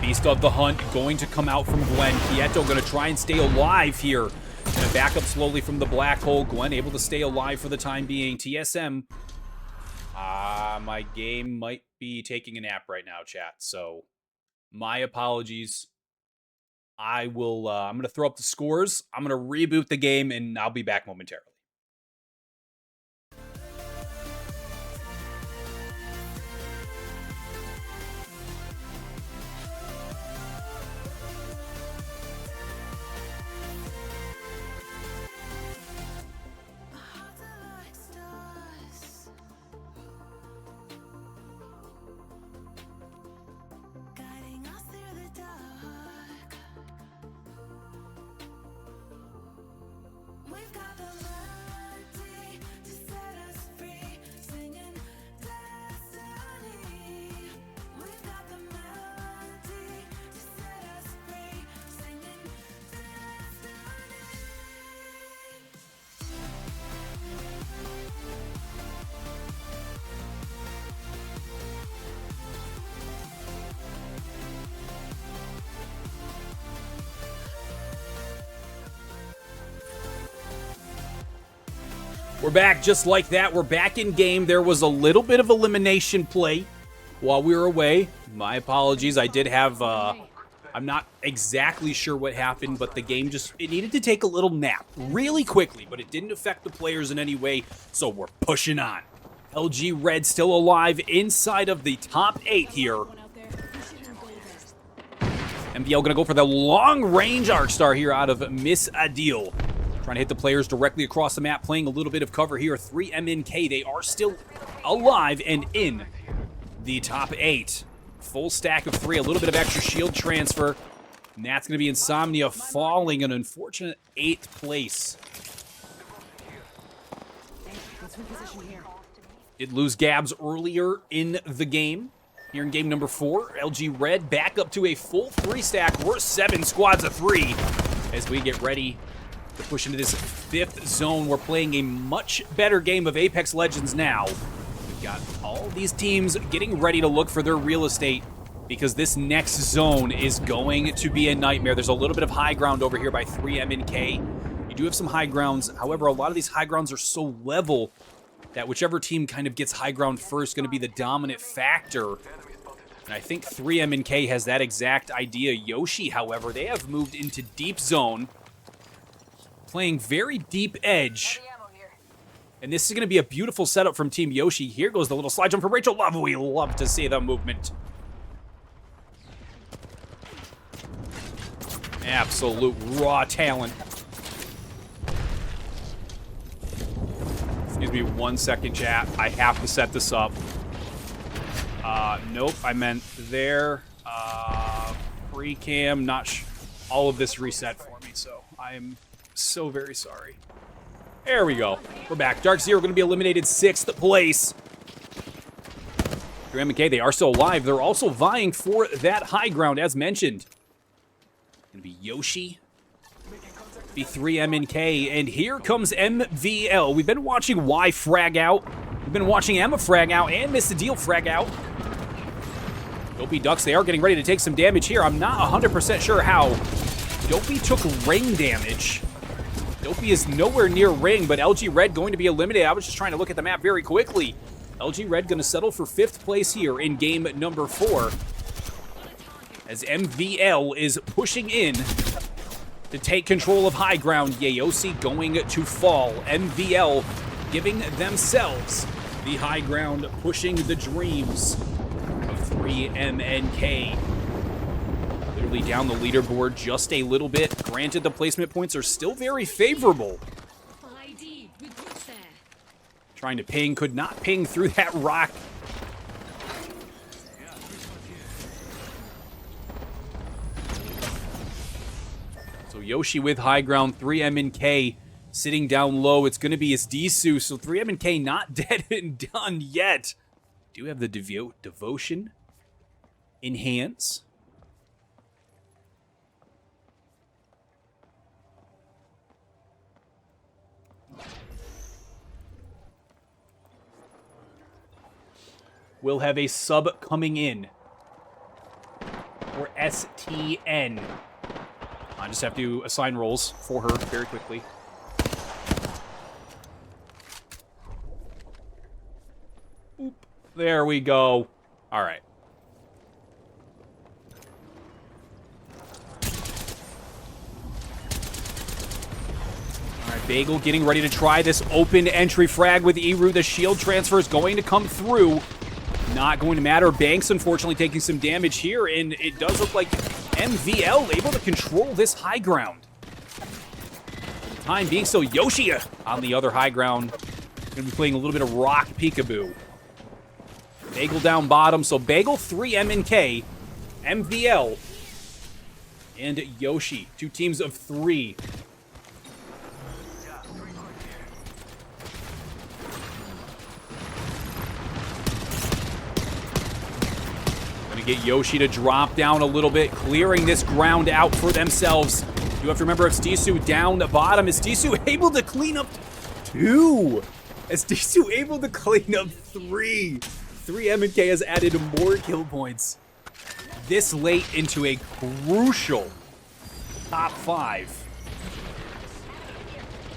Beast of the Hunt going to come out from Gwen. Prieto going to try and stay alive here. Going to back up slowly from the black hole. Gwen able to stay alive for the time being. TSM. My game might be taking a nap right now, chat. So, my apologies. I'm going to throw up the scores. I'm going to reboot the game, and I'll be back momentarily. Guiding us through the dark. We've got the melody to set us free, singing destiny. We've got the melody to set us free, singing destiny. We're back just like that. We're back in game. There was a little bit of elimination play while we were away. My apologies. I did have I'm not exactly sure what happened, but the game it needed to take a little nap really quickly, but it didn't affect the players in any way, so we're pushing on. LG Red still alive inside of the top 8 here. MVL gonna go for the long-range arc star here out of Miss Adil. Trying to hit the players directly across the map, playing a little bit of cover here. 3MNK, they are still alive and in the top 8. Full stack of 3, a little bit of extra shield transfer. And that's going to be Insomnia falling an unfortunate 8th place. Let's reposition here. Did lose Gabs earlier in the game. Here in game number 4, LG Red back up to a full 3 stack. We're 7 squads of 3 as we get ready to push into this 5th zone. We're playing a much better game of Apex Legends now. We've got all these teams getting ready to look for their real estate because this next zone is going to be a nightmare. There's a little bit of high ground over here by 3MNK. You do have some high grounds. However, a lot of these high grounds are so level that whichever team kind of gets high ground first is going to be the dominant factor. And I think 3MNK has that exact idea. Yoshi, however, they have moved into deep zone, playing very deep edge. And this is going to be a beautiful setup from Team Yoshi. Here goes the little slide jump from Rachel Love. We love to see the movement. Absolute raw talent. Excuse me 1 second, chat. I have to set this up. Nope, I meant there. Pre-cam, all of this reset for me, so I'm so very sorry. There we go. We're back. Dark Zero going to be eliminated 6th place. 3MNK, they are still alive. They're also vying for that high ground, as mentioned. Going to be Yoshi, be 3MNK, and here comes MVL. We've been watching Y frag out. We've been watching Emma frag out and Miss Adil frag out. Dopey Ducks, they are getting ready to take some damage here. I'm not 100% sure how. Dopey took ring damage. Dopey is nowhere near ring, but LG Red going to be eliminated. I was just trying to look at the map very quickly. LG Red going to settle for 5th place here in game number 4. As MVL is pushing in to take control of high ground. Yayosi going to fall. MVL giving themselves the high ground, pushing the dreams of 3MNK. Literally down the leaderboard just a little bit. Granted, the placement points are still very favorable. ID, we got there. Trying to ping, could not ping through that rock. So Yoshi with high ground, 3MNK sitting down low. It's going to be his Disu, so 3MNK not dead and done yet. Do have the devotion in hands. We'll have a sub coming in for STN. I just have to assign roles for her very quickly. Oop. There we go. All right. All right, Bagel getting ready to try this open entry frag with Eru. The shield transfer is going to come through. Not going to matter. Banks, unfortunately, taking some damage here, and it does look like MVL able to control this high ground. For the time being, so Yoshi on the other high ground. Going to be playing a little bit of rock peekaboo. Bagel down bottom, so Bagel 3MNK, MVL, and Yoshi. 2 teams of 3. Get Yoshi to drop down a little bit, clearing this ground out for themselves. You have to remember, it's Disu down the bottom. Is Disu able to clean up 2? Is Disu able to clean up 3? 3MNK has added more kill points this late into a crucial top 5.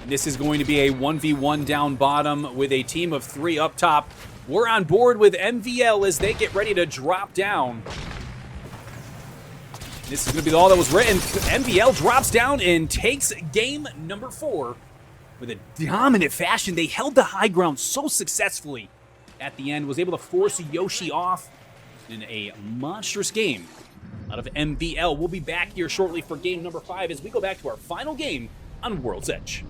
And this is going to be a 1v1 down bottom with a team of 3 up top. We're on board with MVL as they get ready to drop down. This is going to be all that was written. MVL drops down and takes game number 4 with a dominant fashion. They held the high ground so successfully at the end, was able to force Yoshi off in a monstrous game out of MVL. We'll be back here shortly for game number 5 as we go back to our final game on World's Edge.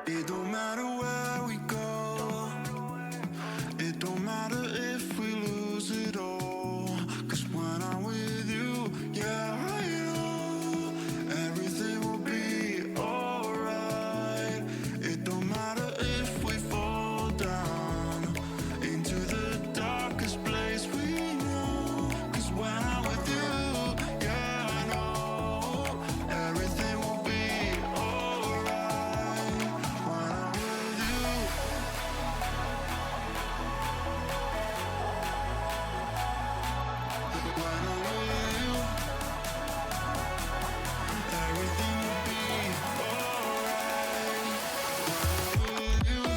It don't matter where we go. It don't matter if we lose it all. 'Cause when I'm with you, yeah, I know everything will be alright. It don't matter if we fall down into the darkest place we know. 'Cause when I'm with you, yeah, I know everything will be alright. When I'm with you. When I'm with you, everything will be alright. When I'm with you.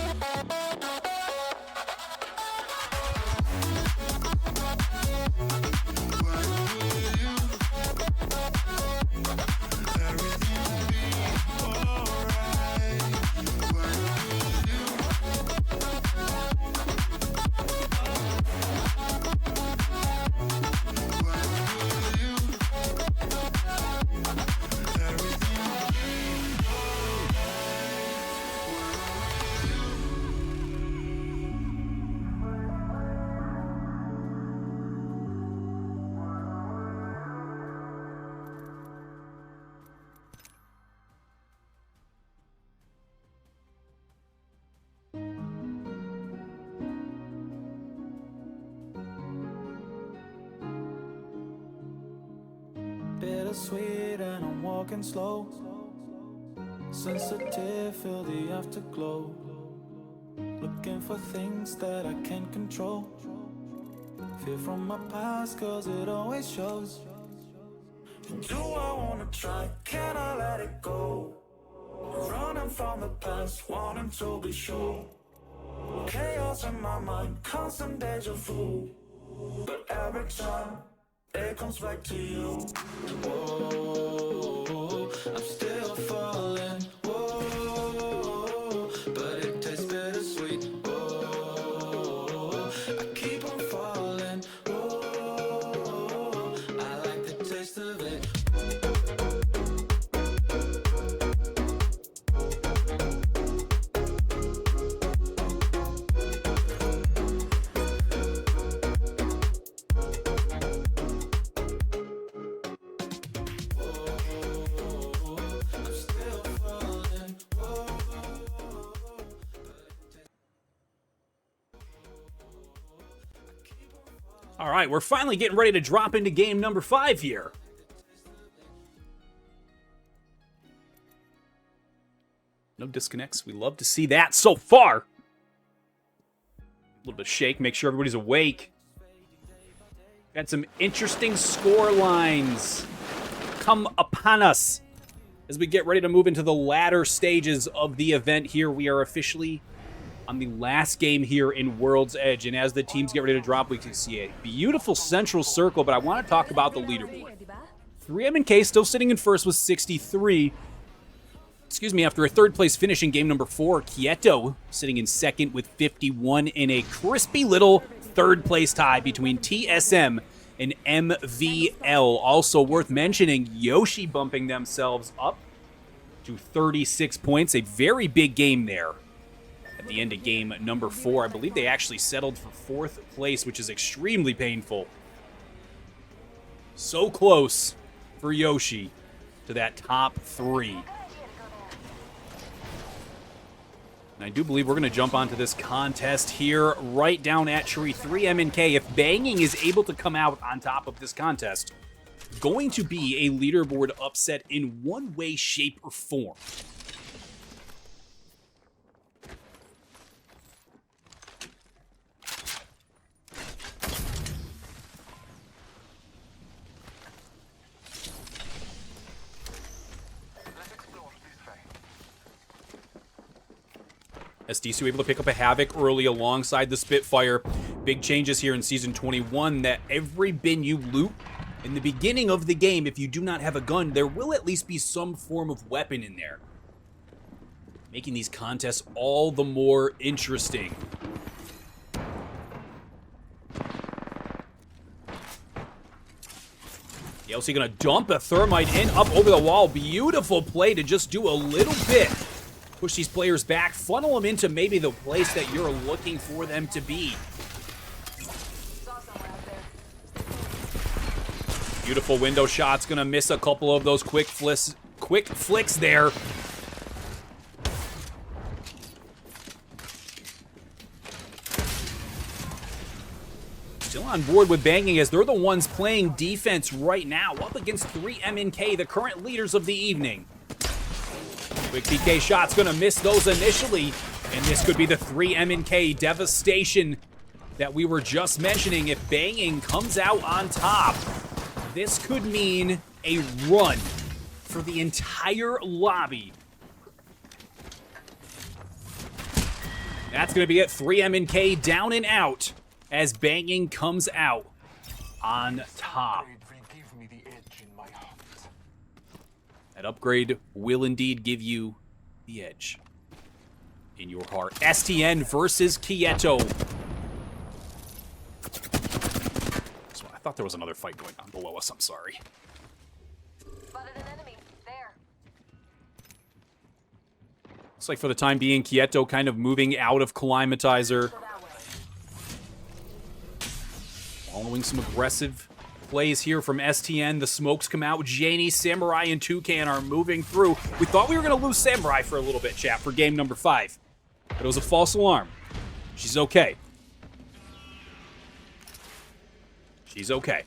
Bittersweet and I'm walking slow. Sensitive, feel the afterglow. Looking for things that I can't control. Fear from my past, cause it always shows. Do I wanna try? Can I let it go? Running from the past, wanting to be sure. Chaos in my mind, constant deja vu. But every time it comes back to you. Whoa, I'm still falling. Whoa, but it tastes bittersweet. Whoa, I keep on falling. Whoa, I like the taste of it. All right, we're finally getting ready to drop into game number 5 here. No disconnects. We love to see that so far. A little bit of shake, make sure everybody's awake. Got some interesting score lines come upon us as we get ready to move into the latter stages of the event here. We are officially on the last game here in World's Edge, and as the teams get ready to drop, we can see a beautiful central circle, but I want to talk about the leaderboard. 3M&K still sitting in first with 63. Excuse me, after a third place finish in game number 4, Quieto sitting in second with 51 in a crispy little third place tie between TSM and MVL. Also worth mentioning, Yoshi bumping themselves up to 36 points. A very big game there at the end of game number 4. I believe they actually settled for 4th place, which is extremely painful. So close for Yoshi to that top 3. And I do believe we're going to jump onto this contest here right down at Tree 3 MNK. If Banging is able to come out on top of this contest, going to be a leaderboard upset in one way, shape, or form. SDSU able to pick up a Havoc early alongside the Spitfire. Big changes here in Season 21 that every bin you loot in the beginning of the game, if you do not have a gun, there will at least be some form of weapon in there, making these contests all the more interesting. Yelsey gonna dump a thermite in, up over the wall. Beautiful play to just do a little bit. Push these players back, funnel them into maybe the place that you're looking for them to be. Beautiful window shots, gonna miss a couple of those quick flicks there. Still on board with Banging as they're the ones playing defense right now, up against 3 MNK, the current leaders of the evening. Quick PK shot's gonna miss those initially, and this could be the 3 MNK devastation that we were just mentioning. If Banging comes out on top, this could mean a run for the entire lobby. That's gonna be it, 3 MNK down and out as Banging comes out on top. That upgrade will indeed give you the edge in your heart. STN versus Quieto. So I thought there was another fight going on below us. I'm sorry. Spotted an enemy. There. Looks like for the time being, Quieto kind of moving out of Climatizer. Following some aggressive plays here from STN. The smokes come out. Janie, Samurai, and Toucan are moving through. We thought we were going to lose Samurai for a little bit, chat, for game number 5. But it was a false alarm. She's okay. She's okay.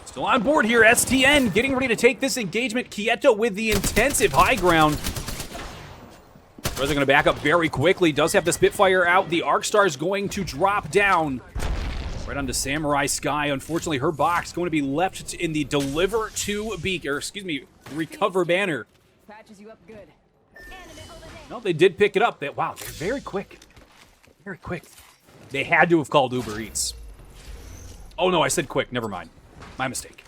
Still on board here, STN getting ready to take this engagement. Quieto with the intensive high ground. They're going to back up very quickly. Does have the Spitfire out. The Arcstar is going to drop down right onto Samurai Sky. Unfortunately, her box going to be left in the deliver to beacon, recover banner. Patches you up good. No, they did pick it up. Wow, they're very quick. Very quick. They had to have called Uber Eats. Oh no, I said quick. Never mind. My mistake.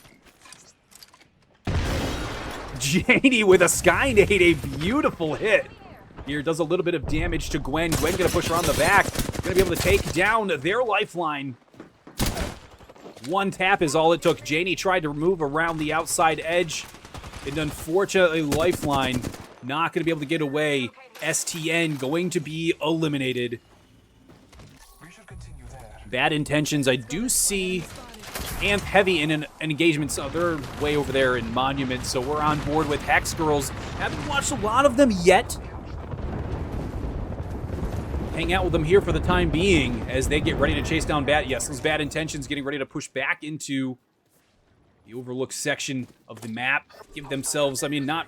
Janie with a Skynade, a beautiful hit. Here does a little bit of damage to Gwen. Gwen gonna push her on the back. Gonna be able to take down their lifeline. One tap is all it took. Janie tried to move around the outside edge. And unfortunately, lifeline not gonna be able to get away. STN going to be eliminated. Bad intentions. I do see Amp Heavy in an engagement, so they're way over there in Monument, so we're on board with Hex Girls. Haven't watched a lot of them yet. Hang out with them here for the time being as they get ready to chase down those bad intentions, getting ready to push back into the overlook section of the map. Give themselves, not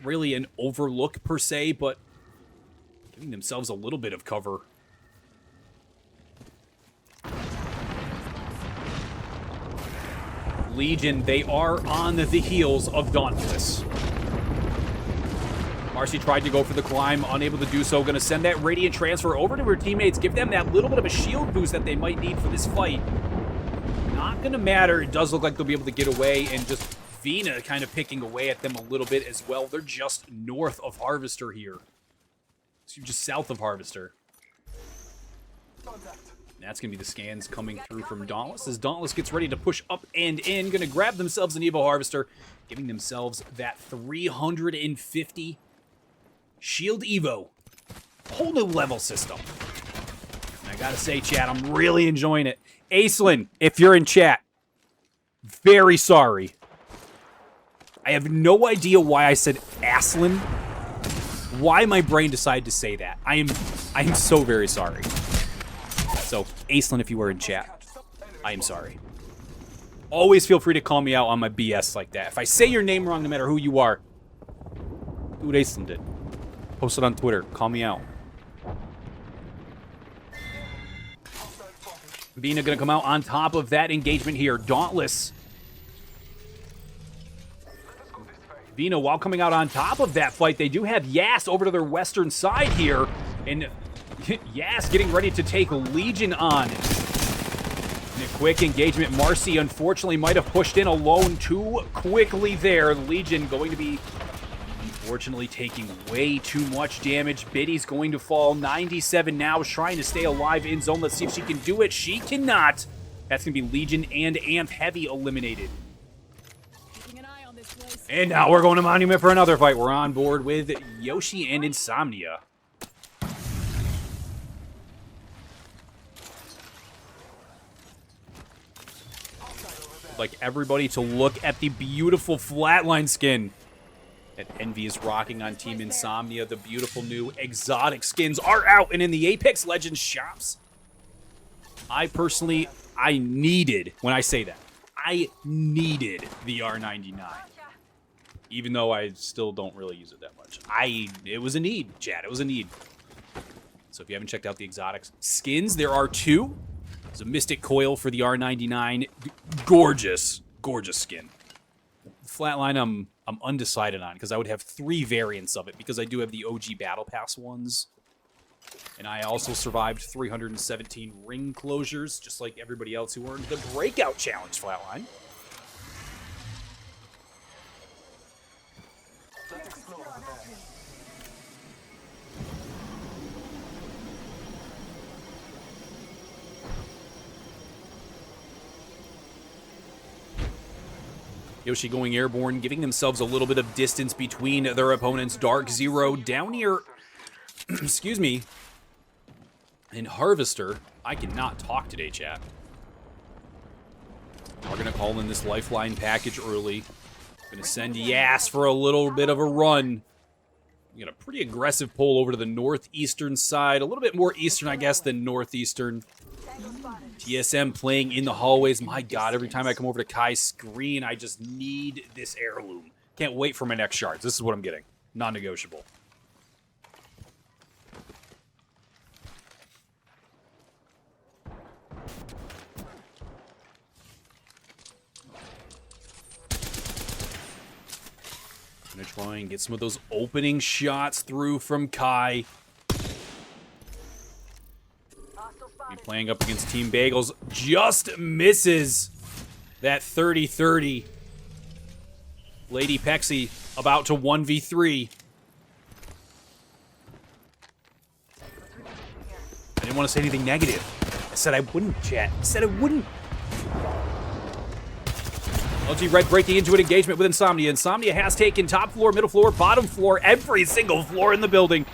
really an overlook per se, but giving themselves a little bit of cover. Legion, they are on the heels of Dauntless. Marcy tried to go for the climb, unable to do so. Going to send that Radiant Transfer over to her teammates, give them that little bit of a shield boost that they might need for this fight. Not going to matter. It does look like they'll be able to get away, and just Vina kind of picking away at them a little bit as well. They're just north of Harvester here. So just south of Harvester. That's going to be the scans coming through from Dauntless as Dauntless gets ready to push up and in. Going to grab themselves an Evo Harvester, giving themselves that 350 Shield Evo. Whole new level system. And I got to say, chat, I'm really enjoying it. Aislinn, if you're in chat, very sorry. I have no idea why I said Aislinn. Why my brain decided to say that. I am so very sorry. So, Aislinn, if you were in chat, I am sorry. Always feel free to call me out on my BS like that. If I say your name wrong, no matter who you are, do what Aislinn did. Post it on Twitter. Call me out. Vina going to come out on top of that engagement here. Dauntless. Vina, while coming out on top of that fight, they do have Yas over to their western side here. And Yas getting ready to take Legion on. In a quick engagement, Marcy unfortunately might have pushed in alone too quickly there. Legion going to be, unfortunately, taking way too much damage. Biddy's going to fall. 97 now, trying to stay alive in zone. Let's see if she can do it. She cannot. That's going to be Legion and Amp Heavy eliminated. And now we're going to Monument for another fight. We're on board with Yoshi and Insomnia. I'd like everybody to look at the beautiful flatline skin that Envy is rocking on Team Insomnia. The beautiful new exotic skins are out and in the Apex Legends shops. I needed, when I say that, I needed the R99. Even though I still don't really use it that much. It was a need, chat. It was a need. So if you haven't checked out the exotic skins, there are two. There's a Mystic Coil for the R99. Gorgeous, gorgeous skin. Flatline, I'm undecided on because I would have 3 variants of it because I do have the OG Battle Pass ones. And I also survived 317 ring closures, just like everybody else who earned the Breakout Challenge, Flatline. Yoshi going airborne, giving themselves a little bit of distance between their opponents. Dark Zero down here, excuse me, and Harvester. I cannot talk today, chat. We're going to call in this Lifeline package early. Going to send Yas for a little bit of a run. We got a pretty aggressive pull over to the northeastern side. A little bit more eastern, I guess, than northeastern. TSM playing in the hallways. My God, every time I come over to Kai's screen, I just need this heirloom. Can't wait for my next shards. This is what I'm getting. Non-negotiable. Gonna try and get some of those opening shots through from Kai. Be playing up against Team Bagels. Just misses that 30-30. Lady Pexy about to 1v3. I didn't want to say anything negative. I said I wouldn't, chat. I said I wouldn't. LG Red breaking into an engagement with Insomnia. Insomnia has taken top floor, middle floor, bottom floor, every single floor in the building.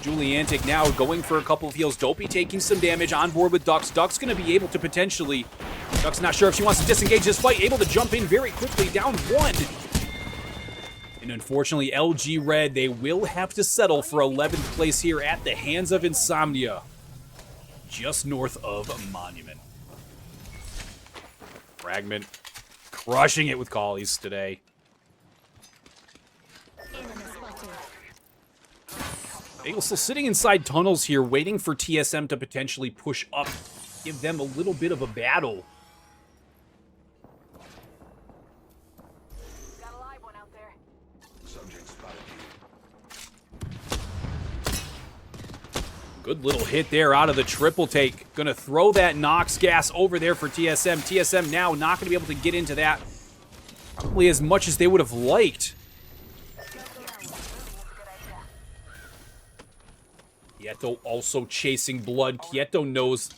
Juliantic now going for a couple of heals. Dopey taking some damage on board with Dux. Dux going to be able to potentially... Dux not sure if she wants to disengage this fight. Able to jump in very quickly, down 1. And unfortunately, LG Red, they will have to settle for 11th place here at the hands of Insomnia. Just north of Monument. Fragment crushing it with Callies today. Bagel still sitting inside tunnels here, waiting for TSM to potentially push up, give them a little bit of a battle. Got a live one out there. Subject spotted. Good little hit there out of the triple take. Gonna throw that Nox gas over there for TSM. TSM now not gonna be able to get into that probably as much as they would have liked. Quieto also chasing blood. Quieto knows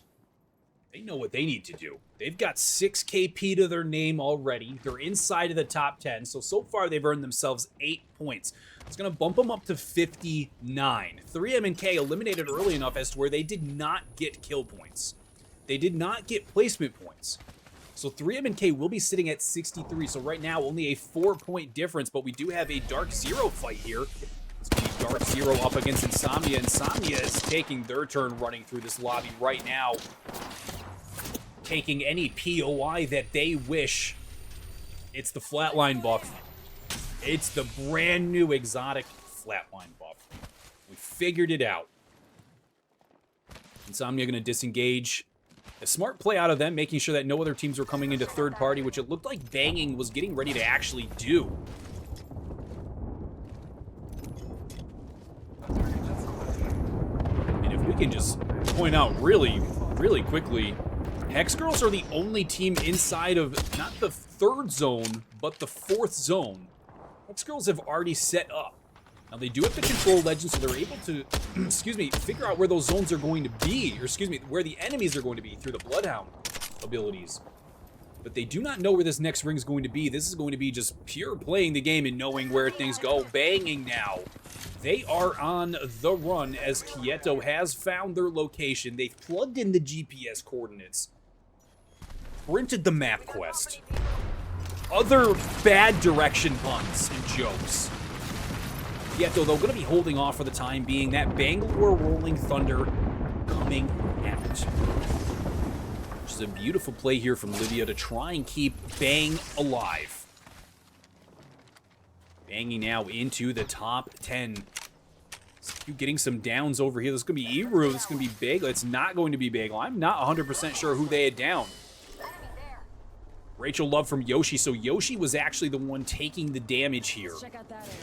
They know what they need to do. They've got 6 KP to their name already. They're inside of the top 10. So far, they've earned themselves 8 points. It's going to bump them up to 59. 3M and K eliminated early enough as to where they did not get kill points. They did not get placement points. So 3M and K will be sitting at 63. So right now, only a 4-point difference, but we do have a Dark Zero fight here. It's going to be Dark Zero up against Insomnia. Insomnia is taking their turn running through this lobby right now. Taking any POI that they wish. It's the flatline buff. It's the brand new exotic flatline buff. We figured it out. Insomnia going to disengage. A smart play out of them, making sure that no other teams were coming into third party, which it looked like Banging was getting ready to actually do. And if we can just point out really quickly, Hex Girls are the only team inside of not the 3rd zone, but the 4th zone. Hex Girls have already set up. Now they do have to control Legends, so they're able to, figure out where those zones are going to be, or where the enemies are going to be through the Bloodhound abilities. But they do not know where this next ring is going to be. This is going to be just pure playing the game and knowing where things go. Banging now. They are on the run as Quieto has found their location. They've plugged in the GPS coordinates. Printed the map quest. Other bad direction puns and jokes. Quieto, though, going to be holding off for the time being. That Bangalore Rolling Thunder coming out. Which is a beautiful play here from Livia to try and keep Bang alive. Banging now into the top 10. Getting some downs over here. This is going to be Eru. This is going to be Bagel. It's not going to be Bagel. I'm not 100% sure who they had down. Rachel Love from Yoshi. So Yoshi was actually the one taking the damage here. Check out that area.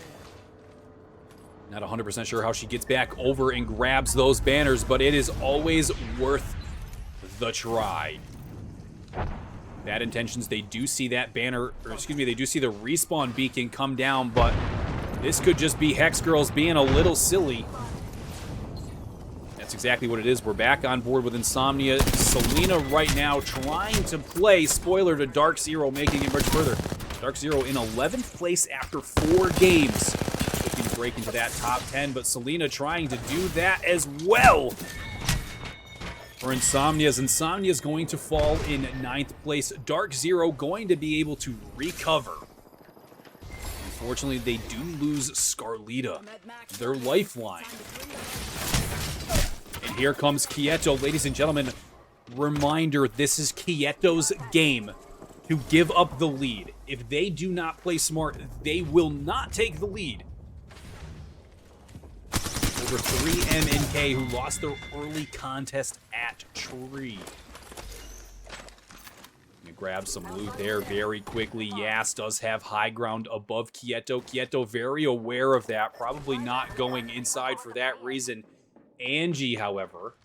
Not 100% sure how she gets back over and grabs those banners, but it is always worth the try. Bad intentions. They do see that banner, or excuse me, they do see the respawn beacon come down, but this could just be Hex Girls being a little silly. That's exactly what it is. We're back on board with Insomnia. Selena right now trying to play, spoiler to Dark Zero, making it much further. Dark Zero in 11th place after 4 games. Looking to break into that top 10, but Selena trying to do that as well. For Insomnia, Insomnia is going to fall in 9th place. Dark Zero going to be able to recover. Unfortunately, they do lose Scarlita, their lifeline. And here comes Quieto. Ladies and gentlemen, reminder, this is Quieto's game to give up the lead. If they do not play smart, they will not take the lead. Over 3M and K, who lost their early contest at Tree. Gonna grab some loot there very quickly. Yas does have high ground above Quieto. Quieto very aware of that, probably not going inside for that reason. Angie, however,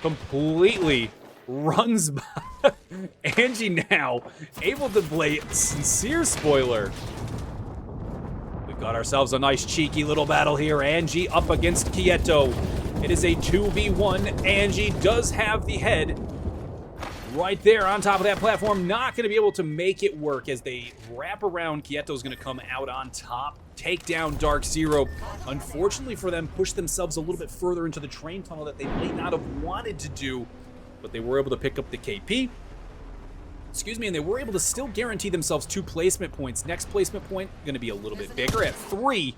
completely runs by. Angie now able to play sincere spoiler. We've got ourselves a nice cheeky little battle here. Angie up against Quieto. It is a 2v1. Angie does have the head right there on top of that platform. Not going to be able to make it work as they wrap around. Quieto's going to come out on top. Take down Dark Zero. Unfortunately for them, push themselves a little bit further into the train tunnel that they may not have wanted to do, but they were able to pick up the KP. Excuse me, and they were able to still guarantee themselves 2 placement points. Next placement point going to be a little bit bigger at 3.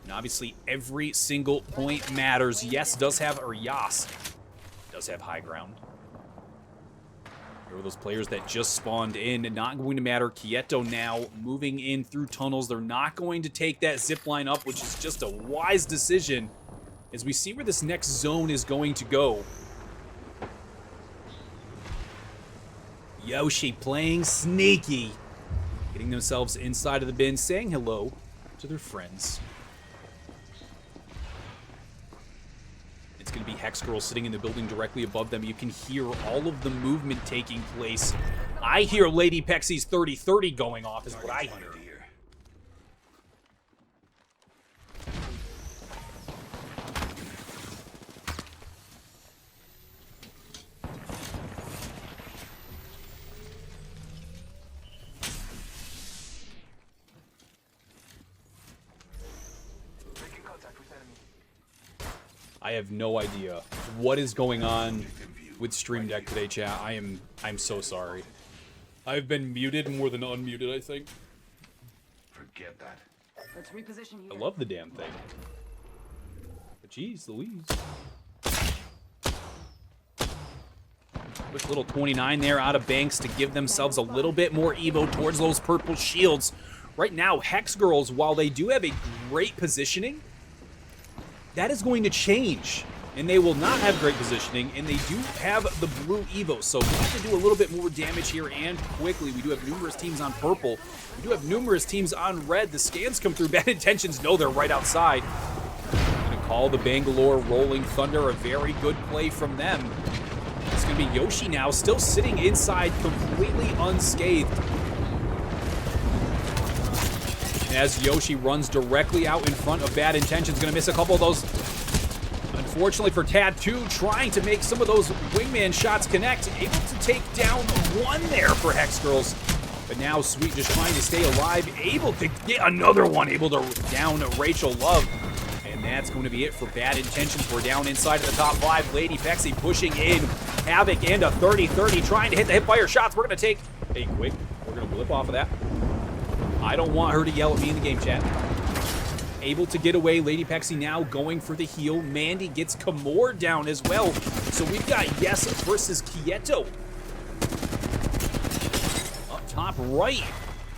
And obviously, every single point matters. Yas does have high ground. Here are those players that just spawned in, and not going to matter. Quieto now moving in through tunnels. They're not going to take that zip line up, which is just a wise decision as we see where this next zone is going to go. Yoshi playing sneaky, getting themselves inside of the bin, saying hello to their friends. It's going to be Hex Girl sitting in the building directly above them. You can hear all of the movement taking place. I hear Lady Pexy's 30-30 going off is what I hear. I have no idea what is going on with Stream Deck today, chat. I'm so sorry. I've been muted more than unmuted, I think. Forget that. Let's reposition here. I love the damn thing. But geez, Louise. Quick little 29 there out of Banks to give themselves a little bit more Evo towards those purple shields. Right now, Hex Girls, while they do have a great positioning, that is going to change. And they will not have great positioning, and they do have the blue Evo, so we have to do a little bit more damage here, and quickly. We do have numerous teams on purple. We do have numerous teams on red. The scans come through. Bad Intentions know they're right outside. Gonna call the Bangalore Rolling Thunder. A very good play from them. It's gonna be Yoshi now, still sitting inside, completely unscathed. And as Yoshi runs directly out in front of Bad Intentions, gonna miss a couple of those. Unfortunately for Tattoo, trying to make some of those wingman shots connect, able to take down one there for Hex Girls. But now Sweet just trying to stay alive, able to get another one, able to down Rachel Love. And that's going to be it for Bad Intentions. We're down inside of the top 5. Lady Pexi pushing in. Havoc into 30-30, trying to hit the hipfire shots. We're going to take a quick, we're going to blip off of that. I don't want her to yell at me in the game chat. Able to get away. Lady Pexi now going for the heal. Mandy gets Kamor down as well. So we've got Yes versus Quieto. Up top right.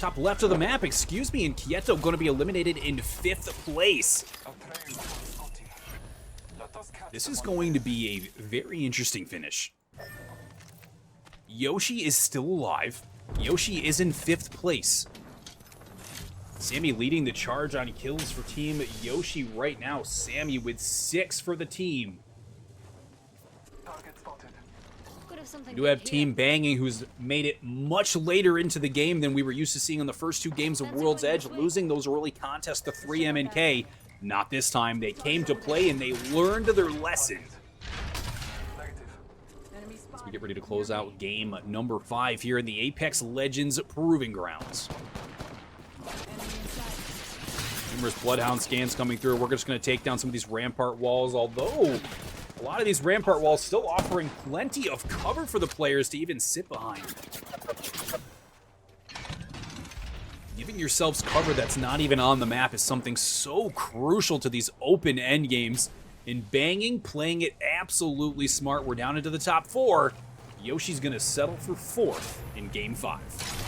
Top left of the map, excuse me. And Quieto going to be eliminated in 5th place. This is going to be a very interesting finish. Yoshi is still alive. Yoshi is in 5th place. Sammy leading the charge on kills for Team Yoshi right now. Sammy with 6 for the team. We do have Team Banging, who's made it much later into the game than we were used to seeing in the first 2 games of World's Edge, losing those early contests to 3M and K. Not this time. They came to play and they learned their lesson. As we get ready to close out game number 5 here in the Apex Legends Proving Grounds. Numerous Bloodhound scans coming through. We're just going to take down some of these Rampart walls, although a lot of these Rampart walls still offering plenty of cover for the players to even sit behind. Giving yourselves cover that's not even on the map is something so crucial to these open end games. In Banging, playing it absolutely smart. We're down into the top 4. Yoshi's going to settle for 4th in game 5.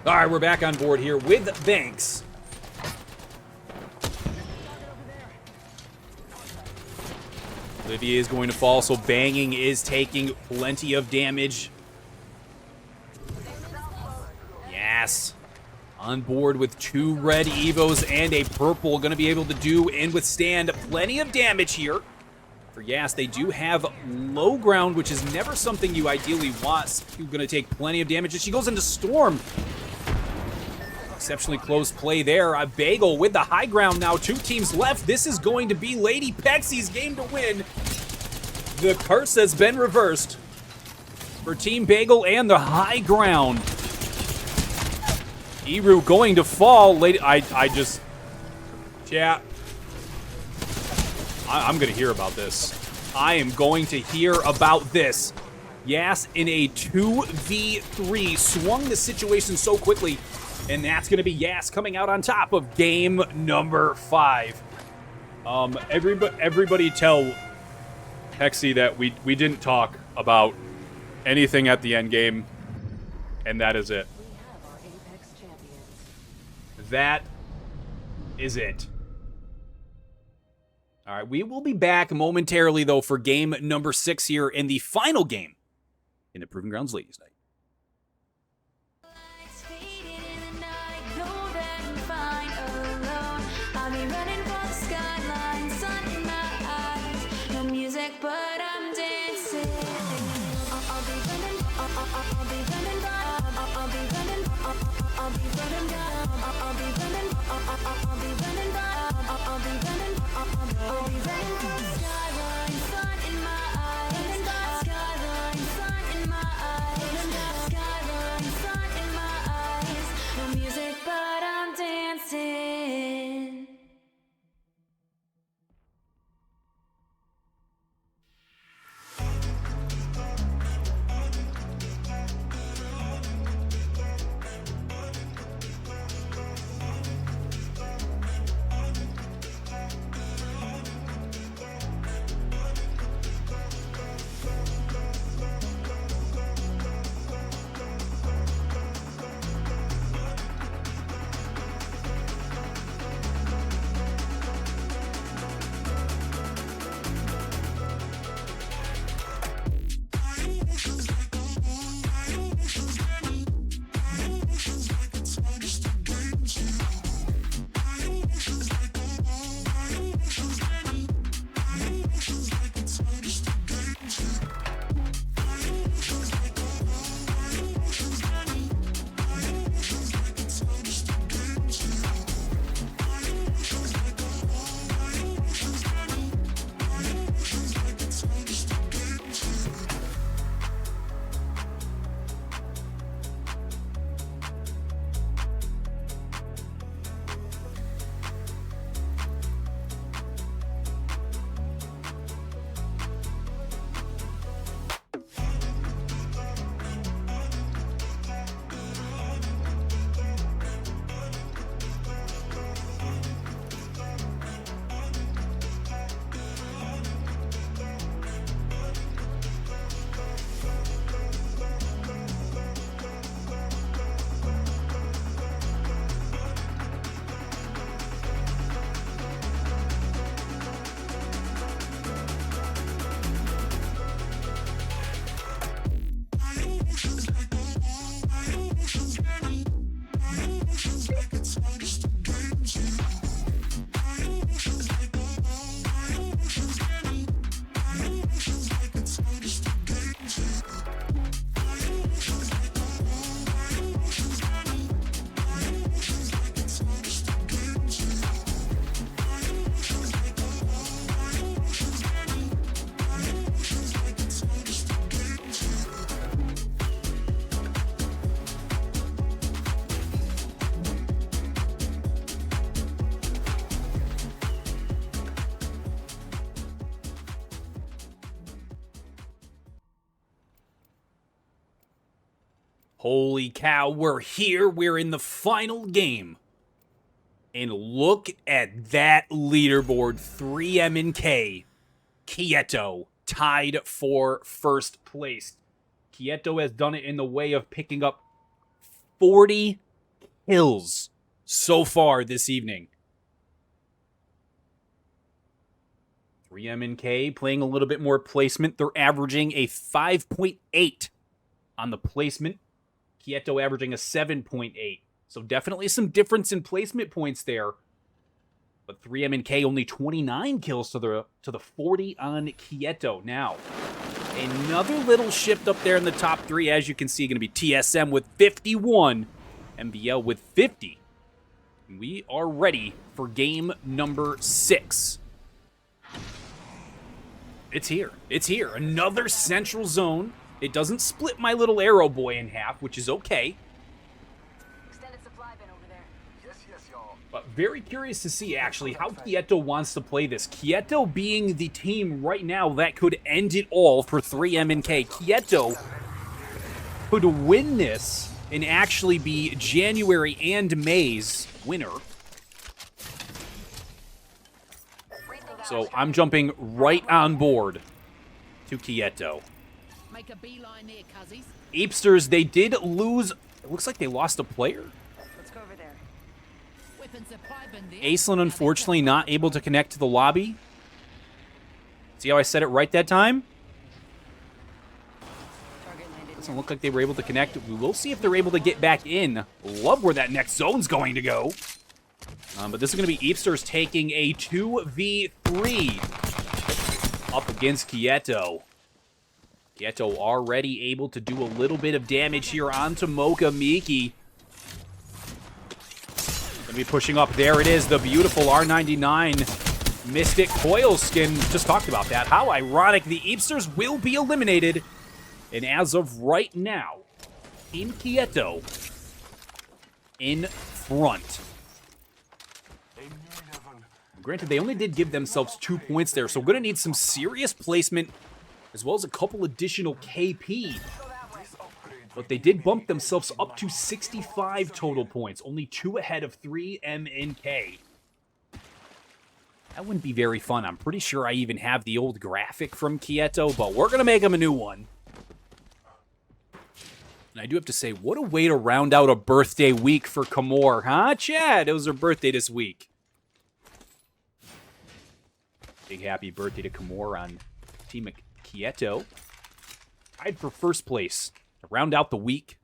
All right, we're back on board here with Banks. Olivia is going to fall, so Banging is taking plenty of damage. Yes. On board with 2 red Evos and a purple. Going to be able to do and withstand plenty of damage here. For Yas, they do have low ground, which is never something you ideally want. You're going to take plenty of damage. And she goes into Storm. Exceptionally close play there. A Bagel with the high ground now. 2 teams left. This is going to be Lady Pexi's game to win. The curse has been reversed for Team Bagel and the high ground. Eru going to fall. Lady, I just... Yeah. I'm going to hear about this. I am going to hear about this. Yas in a 2v3 swung the situation so quickly. And that's going to be Yas coming out on top of game number 5. Everybody tell Hexy that we didn't talk about anything at the end game, and that is it. We have our Apex champions. That is it. All right, we will be back momentarily, though, for game number 6 here in the final game in the Proving Grounds Ladies Night. Lights fading in the night, know that I'm fine alone. I'll be running for the skyline, sun in my eyes. No music, but I'm dancing. I'll be running, I'll be running, Music, but I'm dancing. Holy cow, we're here. We're in the final game. And look at that leaderboard. 3M and K. Quieto tied for first place. Quieto has done it in the way of picking up 40 kills so far this evening. 3M and K playing a little bit more placement. They're averaging a 5.8 on the placement. Quieto averaging a 7.8. So definitely some difference in placement points there. But 3M and K only 29 kills to the 40 on Quieto. Now, another little shift up there in the top three, as you can see, going to be TSM with 51, MBL with 50. And we are ready for game number 6. It's here. It's here. Another central zone. It doesn't split my little arrow boy in half, which is okay. Extended supply bin over there. Yes, y'all. But very curious to see, actually, how Quieto wants to play this. Quieto being the team right now that could end it all for 3M and K. Quieto could win this and actually be January and May's winner. So I'm jumping right on board to Quieto. Make a beeline there, cuzzies. Apesters, they did lose. It looks like they lost a player. Let's go over there. Weapon supply bin there. Aislinn, unfortunately, not able to connect to the lobby. See how I said it right that time? Target landed. Doesn't look like they were able to connect. We will see if they're able to get back in. Love where that next zone's going to go. But this is going to be Apesters taking a 2v3 up against Quieto. Kieto already able to do a little bit of damage here onto Mocha Miki. Gonna be pushing up. There it is, the beautiful R99 Mystic Coil skin. Just talked about that. How ironic. The Eepsters will be eliminated. And as of right now, Team Kieto in front. Granted, they only did give themselves 2 points there, so we're going to need some serious placement as well as a couple additional KP. But they did bump themselves up to 65 total points, only 2 ahead of 3M and K. That wouldn't be very fun. I'm pretty sure I even have the old graphic from Kieto, but we're going to make them a new one. And I do have to say, what a way to round out a birthday week for Kamor, huh, Chad? It was her birthday this week. Big happy birthday to Kamor on Team Kieto. Tied for first place to round out the week.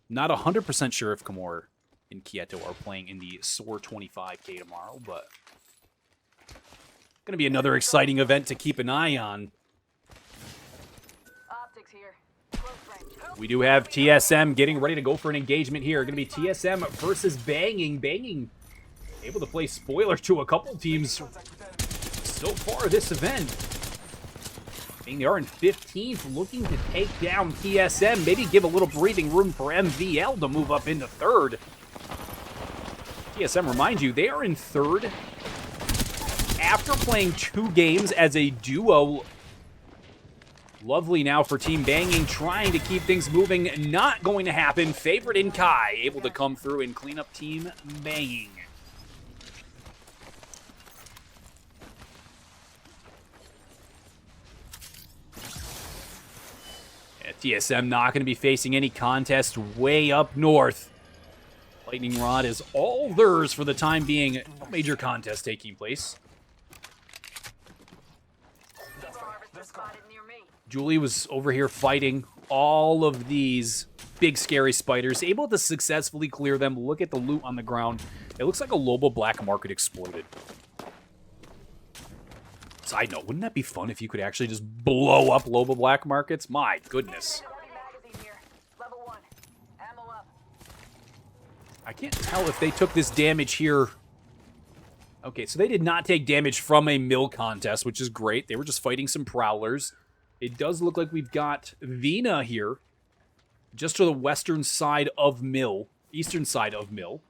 Not 100% sure if Kamor and Kieto are playing in the SOAR 25K tomorrow, but going to be another exciting event to keep an eye on. Optics here. Close range. We do have TSM getting ready to go for an engagement here. Going to be TSM versus Banging. Banging able to play spoiler to a couple teams so far this event. They are in 15th, looking to take down TSM. Maybe give a little breathing room for MVL to move up into 3rd. TSM, remind you, they are in 3rd after playing 2 games as a duo. Lovely now for Team Banging, trying to keep things moving. Not going to happen. Favorite in Kai, able to come through and clean up Team Banging. TSM not going to be facing any contest way up north. Lightning Rod is all theirs for the time being. No major contest taking place. Julie was over here fighting all of these big scary spiders, able to successfully clear them. Look at the loot on the ground. It looks like a Lobo black market exploited. Side note, wouldn't that be fun if you could actually just blow up Lobo black markets? My goodness. I can't tell if they took this damage here. Okay, so they did not take damage from a mill contest, which is great. They were just fighting some prowlers. It does look like we've got Vina here, just to the western side of mill, eastern side of mill.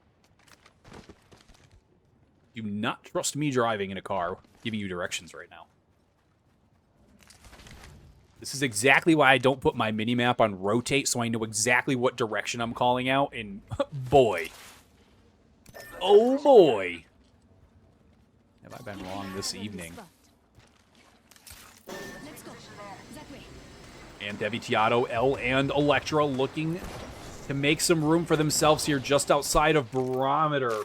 Do not trust me driving in a car, giving you directions right now. This is exactly why I don't put my minimap on rotate, so I know exactly what direction I'm calling out, and boy. Oh boy. Have I been wrong this evening? And Devitiato, L, and Electra looking to make some room for themselves here just outside of Barometer.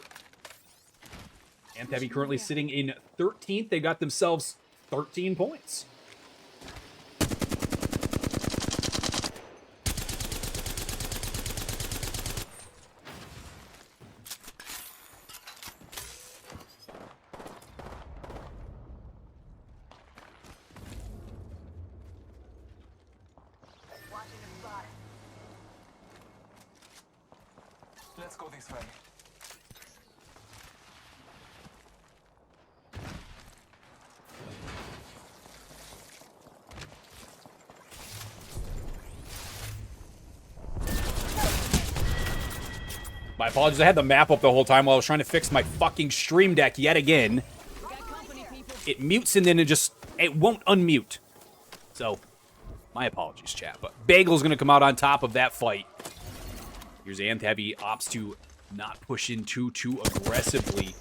Anthevi currently sitting in 13th. They got themselves 13 points. Let's go this way. My apologies, I had the map up the whole time while I was trying to fix my fucking stream deck yet again. It mutes and then it won't unmute. So, my apologies, chat. But Bagel's going to come out on top of that fight. Here's Anthevi, opts to not push in too aggressively.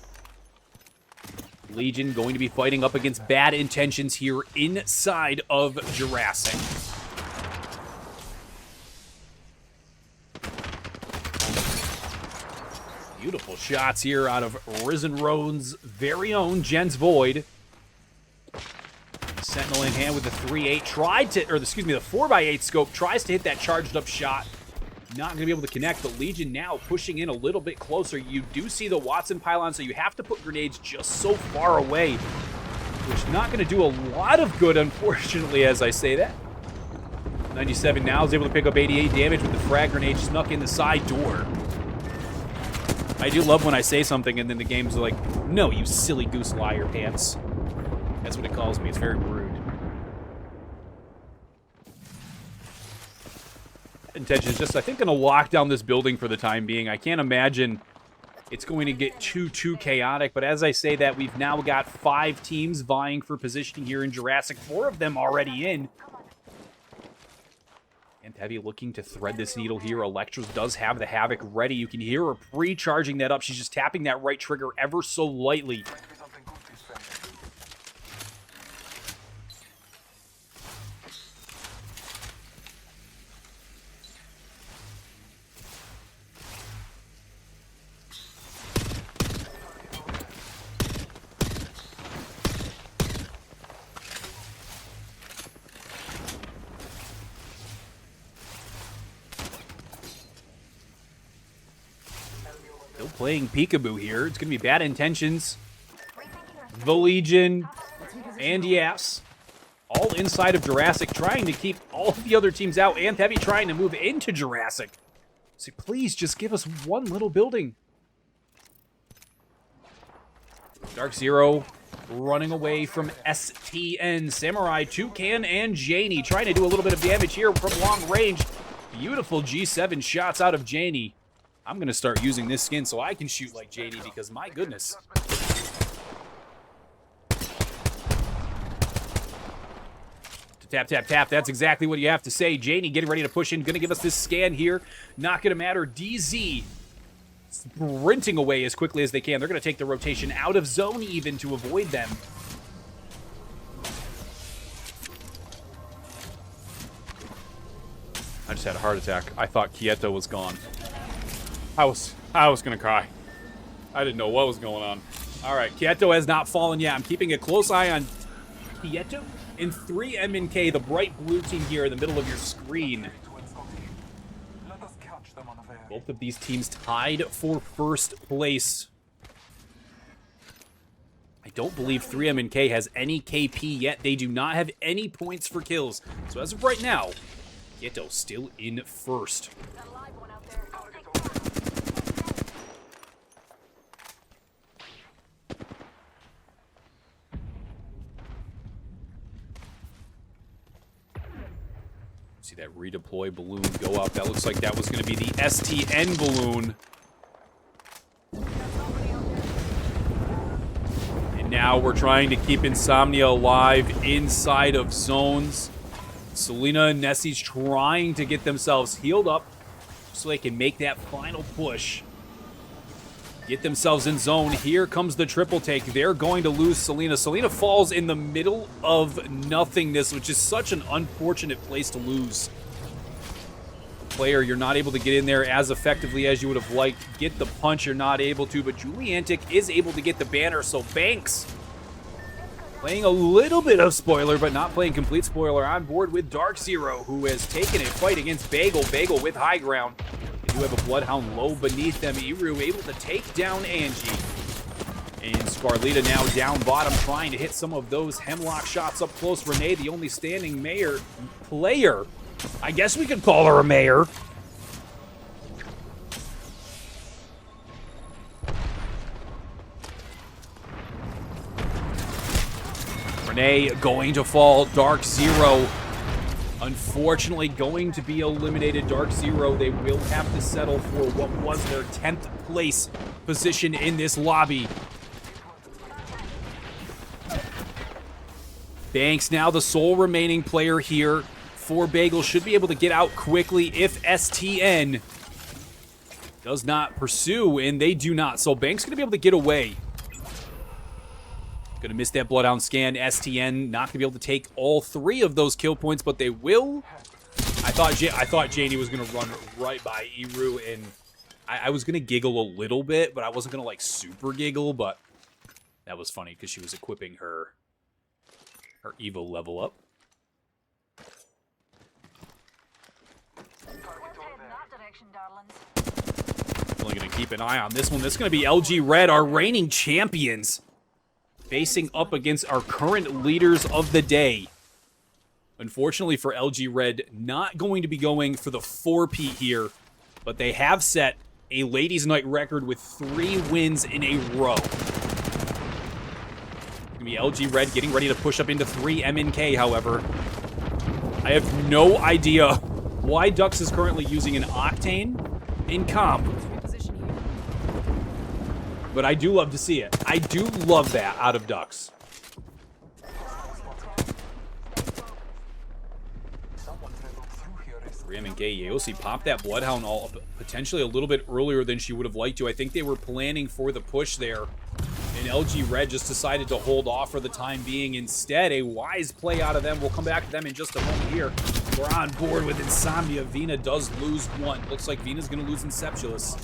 Legion going to be fighting up against Bad Intentions here inside of Jurassic. Beautiful shots here out of Risen Roan's very own Jens Void. Sentinel in hand with the 3-8. Tried to, or excuse me, the 4x8 scope. Tries to hit that charged up shot. Not going to be able to connect, but Legion now pushing in a little bit closer. You do see the Watson pylon, so you have to put grenades just so far away, which is not going to do a lot of good, unfortunately, as I say that. 97 now is able to pick up 88 damage with the frag grenade snuck in the side door. I do love when I say something and then the game's like, no, you silly goose liar pants. That's what it calls me. It's very rude. Intention is just, I think, going to lock down this building for the time being. I can't imagine it's going to get too chaotic. But as I say that, we've now got 5 teams vying for positioning here in Jurassic. 4 of them already in. And Heavy looking to thread this needle here. Electros does have the Havoc ready. You can hear her pre-charging that up. She's just tapping that right trigger ever so lightly. Still playing peekaboo here. It's going to be bad intentions. The Legion and Yaps all inside of Jurassic, trying to keep all of the other teams out, and Heavy trying to move into Jurassic. So please just give us one little building. Dark Zero running away from STN. Samurai, Toucan, and Janie trying to do a little bit of damage here from long range. Beautiful G7 shots out of Janie. I'm going to start using this skin so I can shoot like Janie because, my goodness. Tap, tap, tap. That's exactly what you have to say. Janie getting ready to push in. Going to give us this scan here. Not going to matter. DZ sprinting away as quickly as they can. They're going to take the rotation out of zone even to avoid them. I just had a heart attack. I thought Quieto was gone. I was gonna cry. I didn't know what was going on. All right, Quieto has not fallen yet. I'm keeping a close eye on Quieto and 3MNK, the bright blue team here in the middle of your screen. Both of these teams tied for first place. I don't believe 3MNK has any KP yet. They do not have any points for kills. So as of right now, Quieto still in first. See that redeploy balloon go up. That looks like that was going to be the STN balloon. And now we're trying to keep Insomnia alive inside of zones. Selena and Nessie's trying to get themselves healed up so they can make that final push. Get themselves in zone. Here comes the triple take. They're going to lose Selena. Selena falls in the middle of nothingness, which is such an unfortunate place to lose. Player, you're not able to get in there as effectively as you would have liked. Get the punch, you're not able to, but Juliantic is able to get the banner, so Banks playing a little bit of spoiler, but not playing complete spoiler, on board with Dark Zero, who has taken a fight against Bagel. Bagel with high ground. They do have a Bloodhound low beneath them. Iru able to take down Angie. And Scarlita now down bottom, trying to hit some of those Hemlock shots up close. Renee, the only standing player. I guess we could call her a mayor. Renee going to fall. Dark Zero, unfortunately, going to be eliminated. Dark Zero, they will have to settle for what was their 10th place position in this lobby. Banks now the sole remaining player here for Bagel. Should be able to get out quickly if STN does not pursue, and they do not. So Banks going to be able to get away. Going to miss that Bloodhound scan. STN not going to be able to take all 3 of those kill points, but they will. I thought Janie was going to run right by Iru, and I was going to giggle a little bit, but I wasn't going to like super giggle, but that was funny because she was equipping her Evo level up. Only going to keep an eye on this one. This is going to be LG Red, our reigning champions, facing up against our current leaders of the day. Unfortunately for LG Red, not going to be going for the 4-peat here, but they have set a Ladies' Night record with 3 wins in a row. It's going to be LG Red getting ready to push up into 3 MNK, however. I have no idea why Dux is currently using an Octane in comp. But I do love to see it. I do love that out of Dux. 3 MNK, Yossi popped that Bloodhound all potentially a little bit earlier than she would have liked to. I think they were planning for the push there. And LG Red just decided to hold off for the time being. Instead, a wise play out of them. We'll come back to them in just a moment here. We're on board with Insomnia. Vina does lose 1. Looks like Vina's going to lose Inceptuous.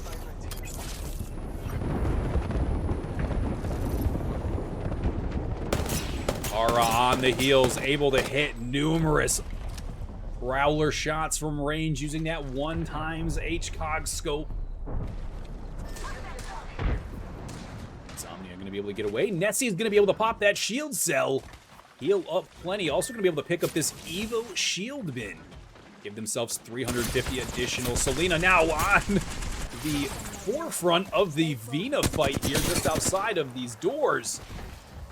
Ara on the heels, able to hit numerous Prowler shots from range using that 1x HCOG scope. Insomnia going to be able to get away. Nessie is going to be able to pop that shield cell. Heal up plenty. Also going to be able to pick up this Evo shield bin. Give themselves 350 additional. Selena now on the forefront of the Vina fight here, just outside of these doors.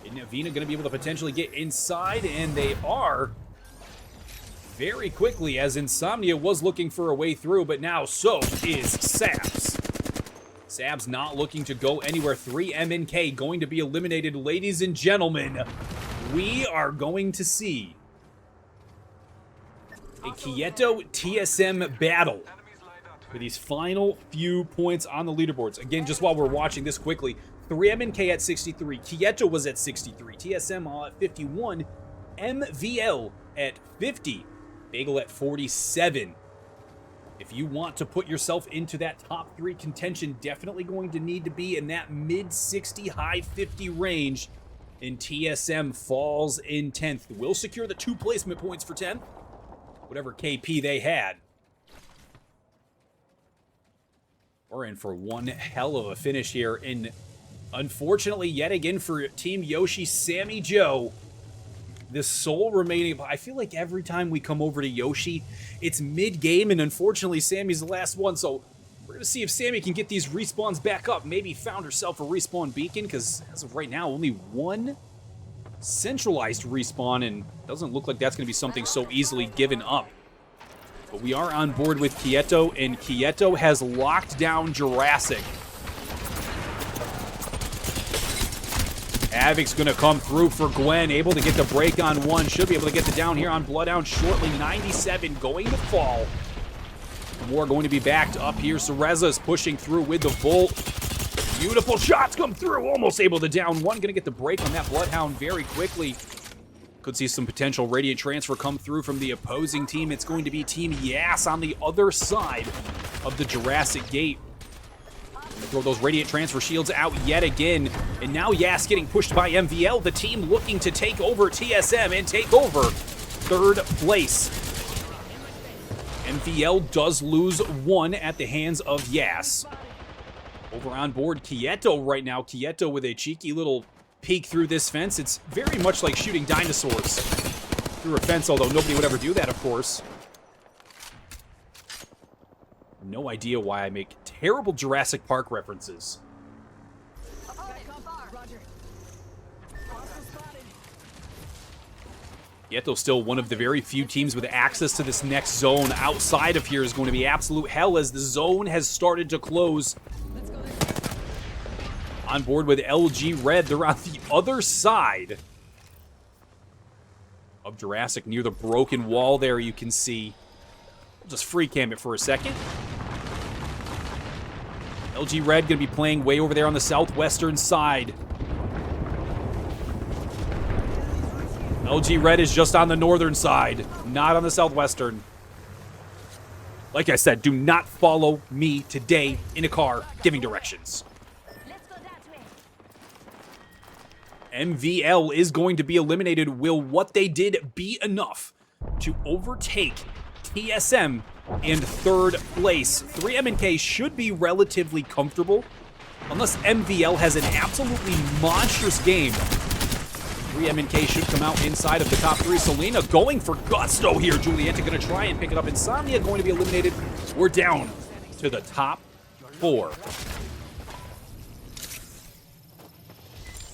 And Vina going to be able to potentially get inside, and they are very quickly, as Insomnia was looking for a way through, but now so is Sabs. Sabs not looking to go anywhere. 3 MNK going to be eliminated. Ladies and gentlemen, we are going to see a Quieto TSM battle for these final few points on the leaderboards. Again, just while we're watching this quickly, 3 MNK at 63, Quieto was at 63, TSM at 51, MVL at 50, Bagel at 47. If you want to put yourself into that top 3 contention, definitely going to need to be in that mid-60, high-50 range. And TSM falls in 10th. Will secure the 2 placement points for 10th. Whatever KP they had. We're in for one hell of a finish here. And unfortunately, yet again for Team Yoshi, Sammy Joe, the sole remaining. I feel like every time we come over to Yoshi, it's mid-game, and unfortunately, Sammy's the last one. So we're going to see if Sammy can get these respawns back up. Maybe found herself a respawn beacon, because as of right now, only 1 centralized respawn, and doesn't look like that's going to be something so easily given up. But we are on board with Quieto, and Quieto has locked down Jurassic. Havoc's going to come through for Gwen, able to get the break on 1. Should be able to get the down here on Bloodhound shortly. 97 going to fall. More going to be backed up here. Cereza's pushing through with the Volt. Beautiful shots come through. Almost able to down 1. Going to get the break on that Bloodhound very quickly. Could see some potential Radiant transfer come through from the opposing team. It's going to be Team Yas on the other side of the Jurassic gate. Throw those Radiant transfer shields out yet again. And now Yas getting pushed by MVL. The team looking to take over TSM and take over 3rd place. MVL does lose 1 at the hands of Yas. Over on board Quieto right now. Quieto with a cheeky little peek through this fence. It's very much like shooting dinosaurs through a fence, although nobody would ever do that, of course. No idea why I make terrible Jurassic Park references. Quieto still one of the very few teams with access to this next zone. Outside of here is going to be absolute hell as the zone has started to close. On board with LG Red. They're on the other side of Jurassic near the broken wall there, you can see. We'll just free cam it for a second. LG Red going to be playing way over there on the southwestern side. LG Red is just on the northern side, not on the southwestern. Like I said, do not follow me today in a car giving directions. Let's go that way. MVL is going to be eliminated. Will what they did be enough to overtake TSM in 3rd place? 3 MNK should be relatively comfortable, unless MVL has an absolutely monstrous game 3 MNK should come out inside of the top 3. Selena going for gusto here. Julieta going to try and pick it up. Insomnia going to be eliminated. We're down to the top 4.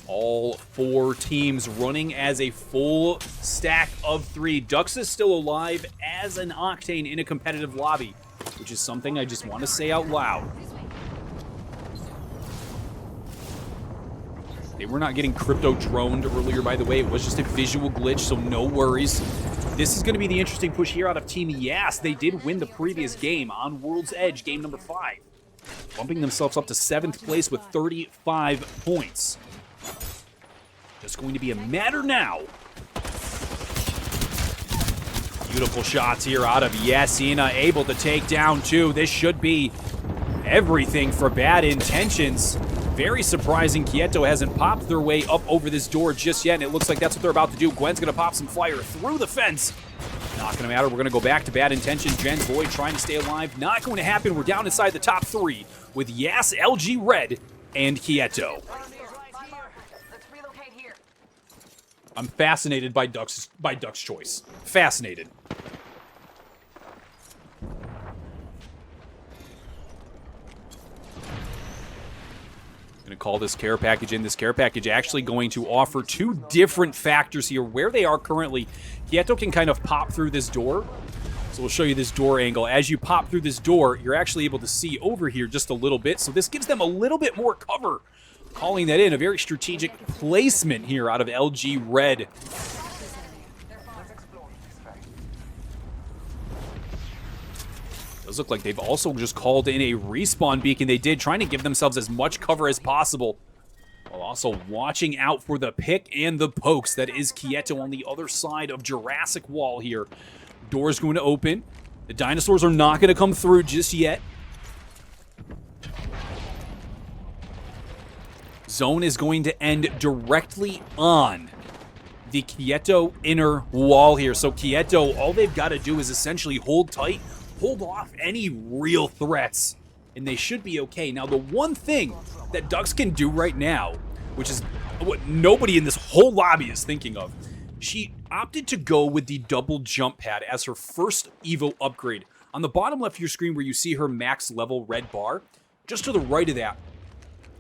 All 4 teams running as a full stack of 3. Dux is still alive as an Octane in a competitive lobby, which is something I just want to say out loud. They were not getting crypto droned earlier, by the way. It was just a visual glitch, so no worries. This is going to be the interesting push here out of Team Yas. They did win the previous game on World's Edge, game number 5, bumping themselves up to 7th place with 35 points. Just going to be a matter now. Beautiful shots here out of Yasina, able to take down 2. This should be everything for Bad Intentions. Very surprising Quieto hasn't popped their way up over this door just yet, and it looks like that's what they're about to do. Gwen's going to pop some fire through the fence. Not going to matter. We're going to go back to Bad Intentions. Jen Void trying to stay alive. Not going to happen. We're down inside the top 3 with Yas, LG Red, and Quieto. Let's relocate here. I'm fascinated by Duck's choice. Fascinated. Going to call this care package in. This care package actually going to offer 2 different factors here. Where they are currently, Quieto can kind of pop through this door. So we'll show you this door angle. As you pop through this door, you're actually able to see over here just a little bit. So this gives them a little bit more cover. Calling that in, a very strategic placement here out of LG Red. Does look like they've also just called in a respawn beacon. They did, trying to give themselves as much cover as possible, while also watching out for the pick and the pokes. That is Quieto on the other side of Jurassic Wall here. Door's going to open. The dinosaurs are not going to come through just yet. Zone is going to end directly on the Quieto inner wall here. So Quieto, all they've got to do is essentially hold tight, hold off any real threats, and they should be okay. Now, the one thing that Dux can do right now, which is what nobody in this whole lobby is thinking of, she opted to go with the double jump pad as her first Evo upgrade. On the bottom left of your screen where you see her max level red bar, just to the right of that,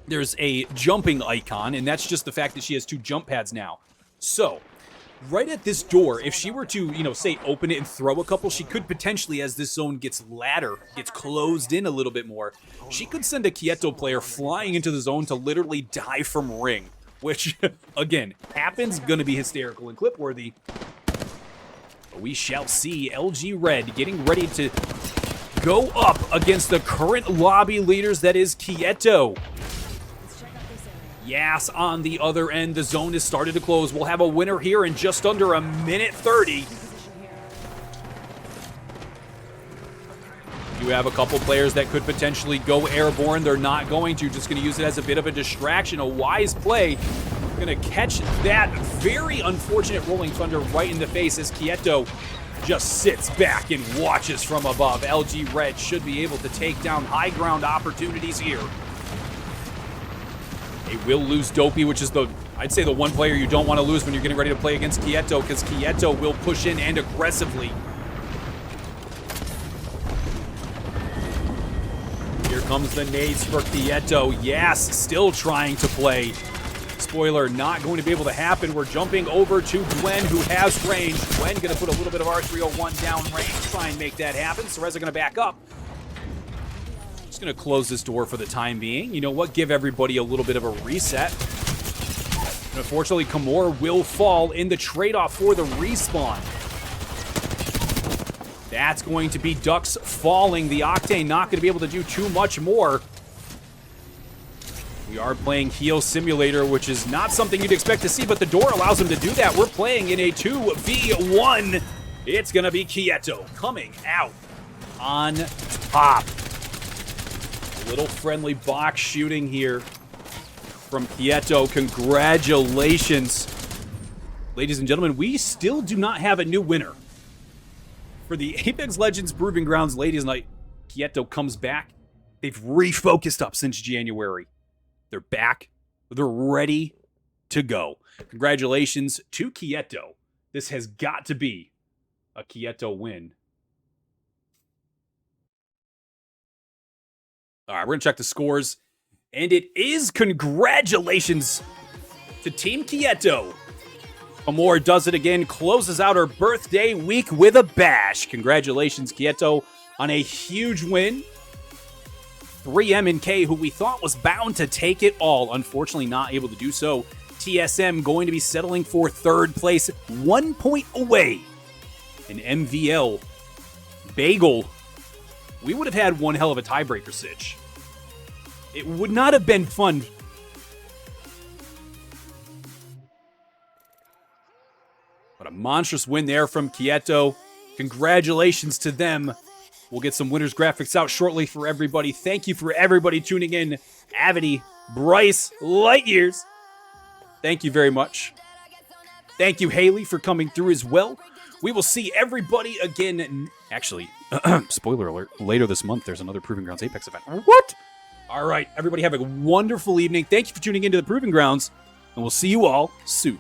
there's a jumping icon, and that's just the fact that she has 2 jump pads now. So, right at this door, if she were to, say open it and throw a couple, she could potentially, as this zone gets closed in a little bit more, she could send a Quieto player flying into the zone to literally die from ring, which, again, happens, gonna be hysterical and clip-worthy. But we shall see. LG Red getting ready to go up against the current lobby leaders, that is Quieto. Yas on the other end. The zone has started to close. We'll have a winner here in just under a minute 30. You have a couple players that could potentially go airborne. They're not going to. Just going to use it as a bit of a distraction. A wise play. Going to catch that very unfortunate Rolling Thunder right in the face as Quieto just sits back and watches from above. LG Red should be able to take down high ground opportunities here. They will lose Dopey, which is I'd say the one player you don't want to lose when you're getting ready to play against Quieto, because Quieto will push in and aggressively. Here comes the nades for Quieto. Yas still trying to play. Spoiler, not going to be able to happen. We're jumping over to Gwen, who has range. Gwen going to put a little bit of R301 down range, try and make that happen. Cereza going to back up. Just going to close this door for the time being. You know what? Give everybody a little bit of a reset. And unfortunately, Kimura will fall in the trade-off for the respawn. That's going to be Dux falling. The Octane not going to be able to do too much more. We are playing Heal Simulator, which is not something you'd expect to see, but the door allows him to do that. We're playing in a 2v1. It's going to be Quieto coming out on top. Little friendly box shooting here from Quieto. Congratulations. Ladies and gentlemen, we still do not have a new winner. For the Apex Legends Proving Grounds Ladies Night, Quieto comes back. They've refocused up since January. They're back. They're ready to go. Congratulations to Quieto. This has got to be a Quieto win. All right, we're going to check the scores. And it is congratulations to Team Quieto. Amor does it again, closes out her birthday week with a bash. Congratulations, Quieto, on a huge win. 3M and K, who we thought was bound to take it all, unfortunately not able to do so. TSM going to be settling for third place, 1 point away. And MVL, Bagel, we would have had one hell of a tiebreaker sitch. It would not have been fun. But a monstrous win there from Quieto. Congratulations to them. We'll get some winners graphics out shortly for everybody. Thank you for everybody tuning in. Avity, Bryce, Lightyears. Thank you very much. Thank you, Haley, for coming through as well. We will see everybody again. Actually, spoiler alert, later this month, there's another Proving Grounds Apex event. What? All right, everybody have a wonderful evening. Thank you for tuning into the Proving Grounds, and we'll see you all soon.